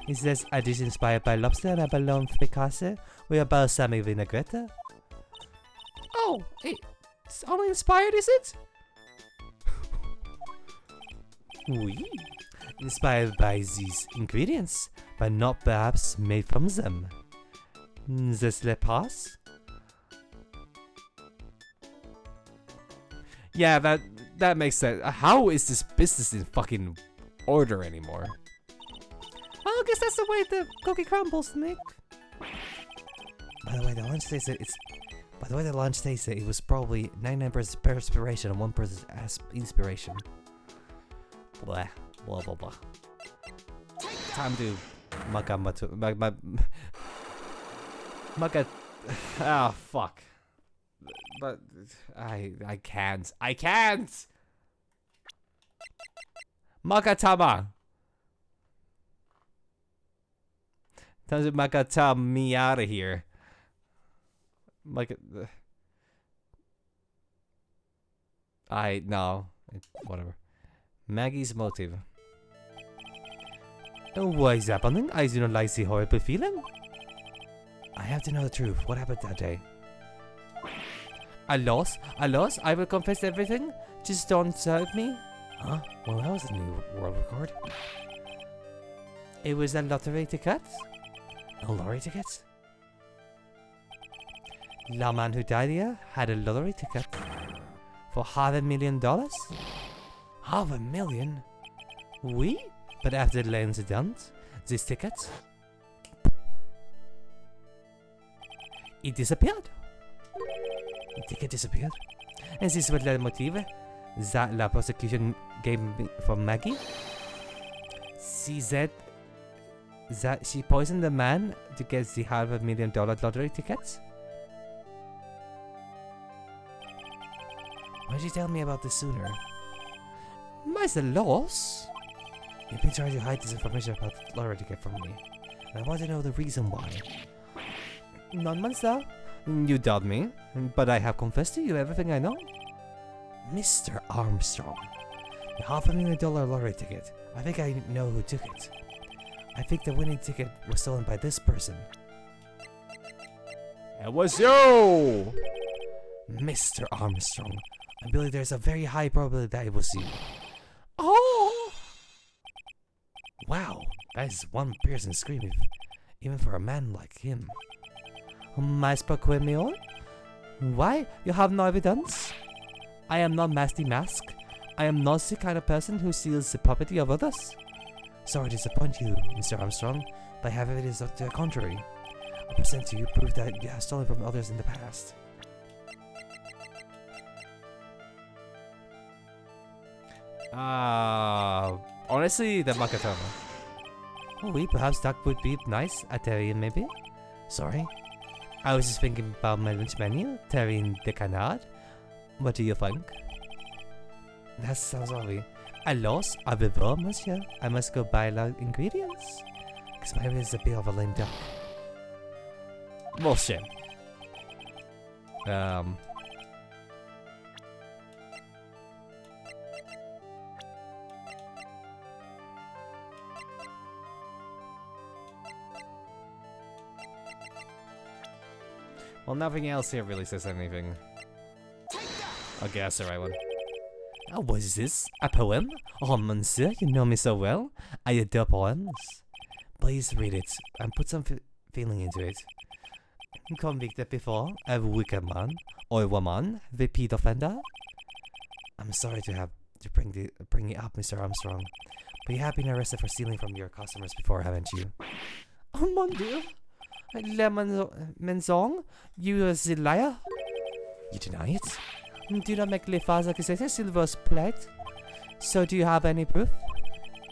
It says a dish inspired by lobster and abalone fricassee with balsamic vinaigrette. Oh, it's only inspired, is it? Oui. Inspired by these ingredients, but not perhaps made from them. This le passe? Yeah, that makes sense. How is this business in fucking order anymore? Well, I guess that's the way the cookie crumbles, Nick. By the way, the lunch tasted, it was probably 99% perspiration and 1% inspiration. Blah, blah, blah, blah. Time to Maka. ah, fuck. But I can't. Makatama. Time to makata me out of here. Whatever. Maggie's motive. Why is happening? I do not like the horrible feeling. I have to know the truth. What happened that day? Alas, I will confess everything. Just don't serve me. Huh? Well, that was a new world record. It was a lottery ticket. A lottery ticket? The man who died here had a lottery ticket for $500,000. $500,000? Oui, but after the incident, this ticket, it disappeared. The ticket disappeared? And this was the motive that the prosecution gave me for Maggie. She said that she poisoned the man to get the $500,000 lottery ticket. Why did you tell me about this sooner? Mas loss. You've been trying to hide this information about the lottery ticket from me. And I want to know the reason why. None, monsieur. You doubt me, but I have confessed to you everything I know. Mr. Armstrong, the $500,000 lottery ticket. I think I know who took it. I think the winning ticket was stolen by this person. It was you! Mr. Armstrong, I believe there's a very high probability that it was you. Oh! Wow, that is one person screaming, even for a man like him. Mais pourquoi me? Why? You have no evidence? I am not Masty Mask. I am not the kind of person who steals the property of others. Sorry to disappoint you, Mr. Armstrong, but I have evidence to the contrary. I present to you proof that you have stolen from others in the past. Honestly, the Makatama. Oh, oui, perhaps that would be nice. A terrier, maybe? Sorry. I was just thinking about my lunch menu, terrier de canard. What do you think? That sounds lovely. Alors, à revoir, monsieur. I must go buy the ingredients. Because my is a bit of a lame duck. Bullshit. Well, nothing else here really says anything. I'll guess the right one. Oh, what is this? A poem? Oh, monsieur, you know me so well. I adore poems. Please read it and put some feeling into it. Convicted before, a wicked man or woman, repeat offender. I'm sorry to have to bring it up, Mr. Armstrong, but you have been arrested for stealing from your customers before, haven't you? Oh mon dieu! Mensong, you are the liar. You deny it? Do not make les false accusations, s'il vous plaît. So, do you have any proof?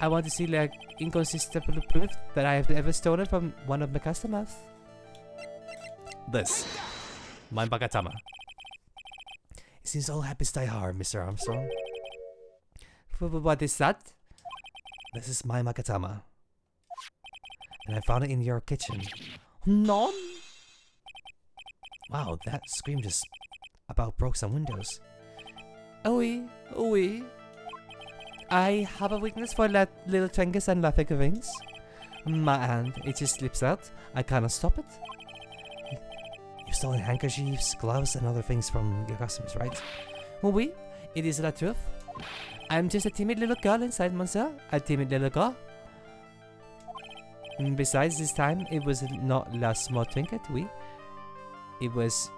I want to see like inconsistent proof that I have ever stolen from one of my customers. This. My Makatama. It seems all happens die hard, Mr. Armstrong. What is that? This is my Makatama. And I found it in your kitchen. None? Wow, that scream just about broke some windows. Oui, oui. I have a weakness for little trinkets and figurines. My hand, it just slips out. I cannot stop it. You've stolen handkerchiefs, gloves, and other things from your customers, right? Oui, it is the truth. I'm just a timid little girl inside, monsieur. A timid little girl. Besides, this time, it was not la small trinket, oui. It was...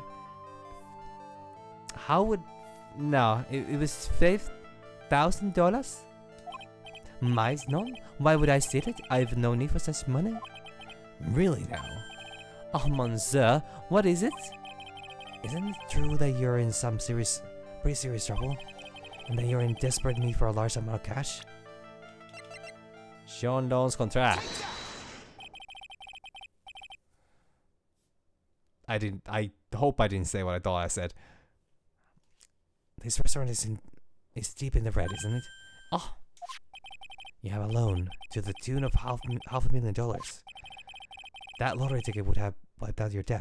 How would... No, it was $5,000? Mais non? Why would I steal it? I have no need for such money. Really now? Oh, monsieur, what is it? Isn't it true that you're in some pretty serious trouble? And that you're in desperate need for a large amount of cash? Sean Loan's contract. I hope I didn't say what I thought I said. This restaurant is deep in the red, isn't it? Oh! You have a loan to the tune of half $500,000. That lottery ticket would have wiped out your debt.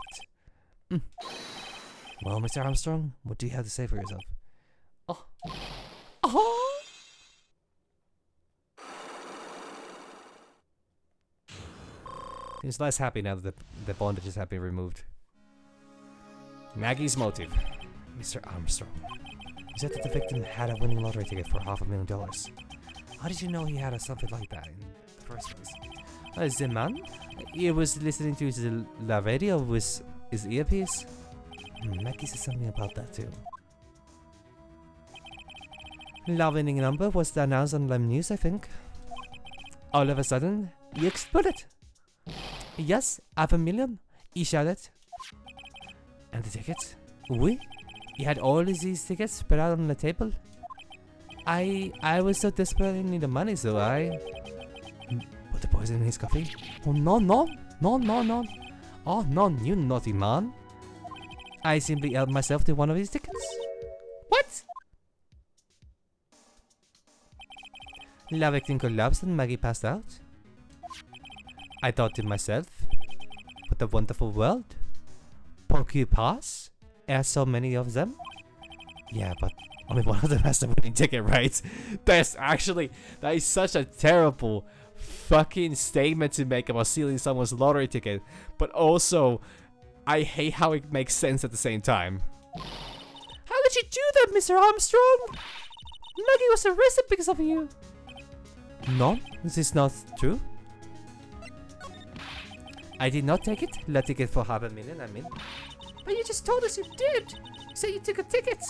Well, Mr. Armstrong, what do you have to say for yourself? Oh. Oh! He's less happy now that the bondages have been removed. Maggie's motive. Mr. Armstrong, you said that the victim had a winning lottery ticket for $500,000. How did you know he had something like that in the first place? The man? He was listening to the radio with his earpiece. Maggie said something about that too. The winning number was announced on the news, I think. All of a sudden, he exploded. Yes, $500,000, he shouted. And the tickets? Oui, he had all of these tickets spread out on the table. I was so desperate in need of money, so I put the poison in his coffee. Oh no. Oh no, you naughty man. I simply helped myself to one of his tickets. What? La victim collapsed and Maggie passed out. I thought to myself, what a wonderful world. Pourquoi pas? Are so many of them? Yeah, but only one of them has the winning ticket, right? That is such a terrible fucking statement to make about stealing someone's lottery ticket. But also, I hate how it makes sense at the same time. How did you do that, Mr. Armstrong? Maggie was arrested because of you. No, this is not true. I did not take it. The ticket for half a million, I mean. But you just told us you did. You said you took a ticket.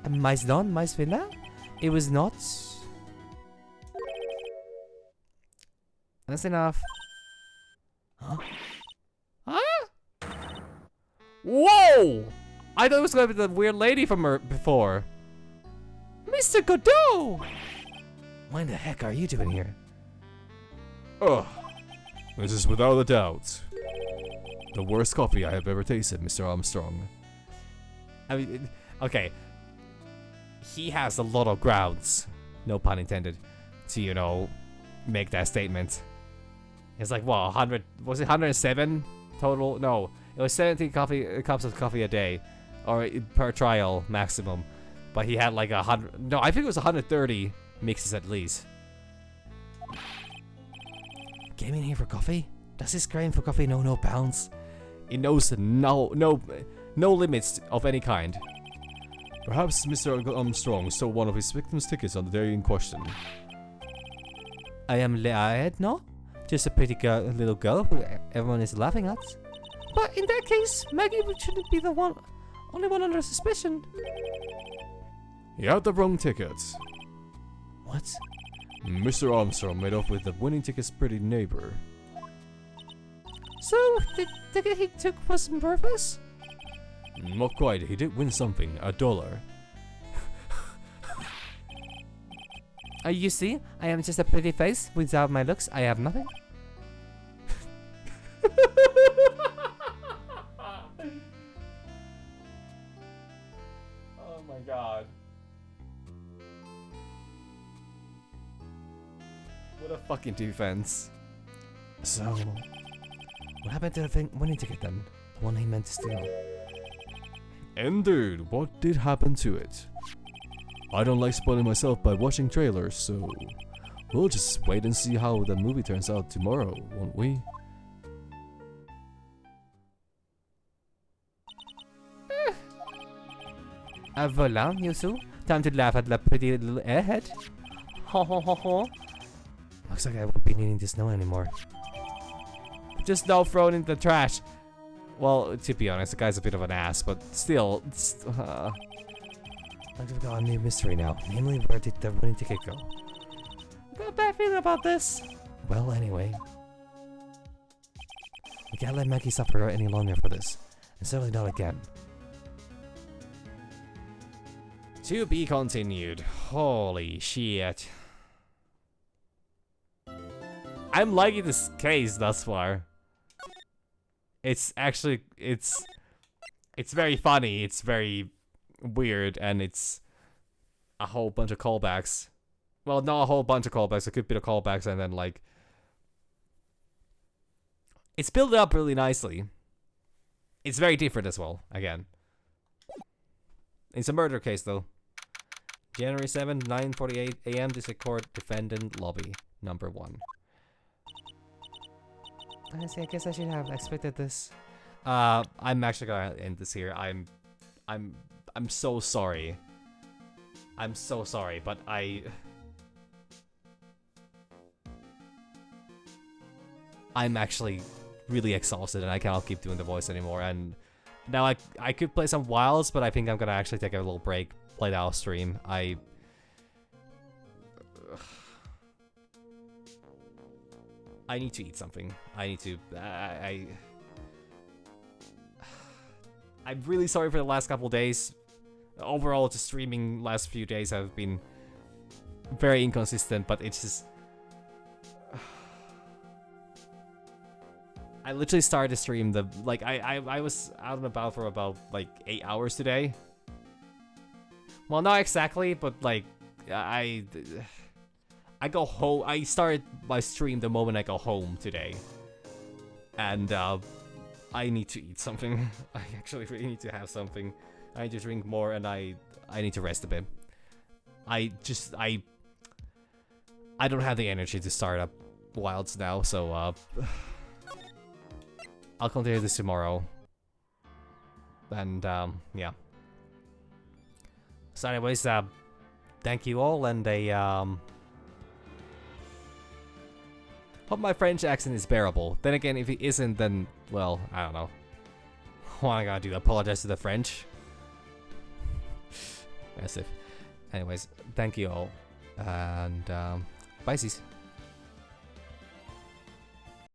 Mais non, mais villa? It was not. That's enough. Huh? Huh? Whoa! I thought it was gonna be the weird lady from her before. Mr. Godot! What the heck are you doing here? Ugh. This is without a doubt the worst coffee I have ever tasted, Mr. Armstrong. I mean, okay. He has a lot of grounds, no pun intended, to, you know, make that statement. It's like, what, 100, was it 107 total? No, it was 17 cups of coffee a day, or per trial maximum. But he had like 100, no, I think it was 130 mixes at least. Came in here for coffee? Does this crane for coffee know no bounds? It knows no limits of any kind. Perhaps Mr. Armstrong stole one of his victims' tickets on the day in question. I am Leahed, no? Just a pretty girl, little girl who everyone is laughing at. But in that case, Maggie shouldn't be the only one under suspicion. He had the wrong ticket. What? Mr. Armstrong made off with the winning ticket's pretty neighbor. So, the ticket he took was worthless? Not quite, he did win something, $1. You see, I am just a pretty face. Without my looks, I have nothing. Oh my god. What a fucking defense. So, what happened to the winning ticket then? The one he meant to steal? Indeed, what did happen to it? I don't like spoiling myself by watching trailers, so we'll just wait and see how the movie turns out tomorrow, won't we? Voilà, Yusu. Time to laugh at the pretty little airhead. Ho ho ho ho. Looks like I won't be needing to know anymore. Just now thrown in the trash. Well, to be honest, the guy's a bit of an ass, but still. Like we've got a new mystery now. Namely, where did the winning ticket go? I got a bad feeling about this. Well, anyway. We can't let Maggie suffer any longer for this. And certainly not again. To be continued. Holy shit. I'm liking this case thus far. It's actually, it's very funny, it's very weird, and it's a whole bunch of callbacks. Well, not a whole bunch of callbacks, a good bit of callbacks, and then like... It's built up really nicely. It's very different as well, again. It's a murder case though. January 7th, 9:48 AM, District Court, Defendant Lobby, number 1. I guess I should have expected this. I'm actually gonna end this here. I'm so sorry. I'm so sorry, but I'm actually really exhausted and I cannot keep doing the voice anymore. And now I could play some Wilds, but I think I'm gonna actually take a little break, play that off stream. I need to eat something. I need to. I'm really sorry for the last couple days. Overall, just streaming last few days have been very inconsistent, but it's just. I literally started to stream I was out and about for about like 8 hours today. Well, not exactly, but like I go home. I started my stream the moment I go home today, and I need to eat something. I actually really need to have something. I need to drink more, and I need to rest a bit. I don't have the energy to start up Wilds now, so I'll continue this tomorrow. And yeah. So anyways, thank you all, and Hope my French accent is bearable. Then again, if it isn't, then, well, I don't know. What am I gonna do? Apologize to the French? As if. Anyways, thank you all. And, bye, sis.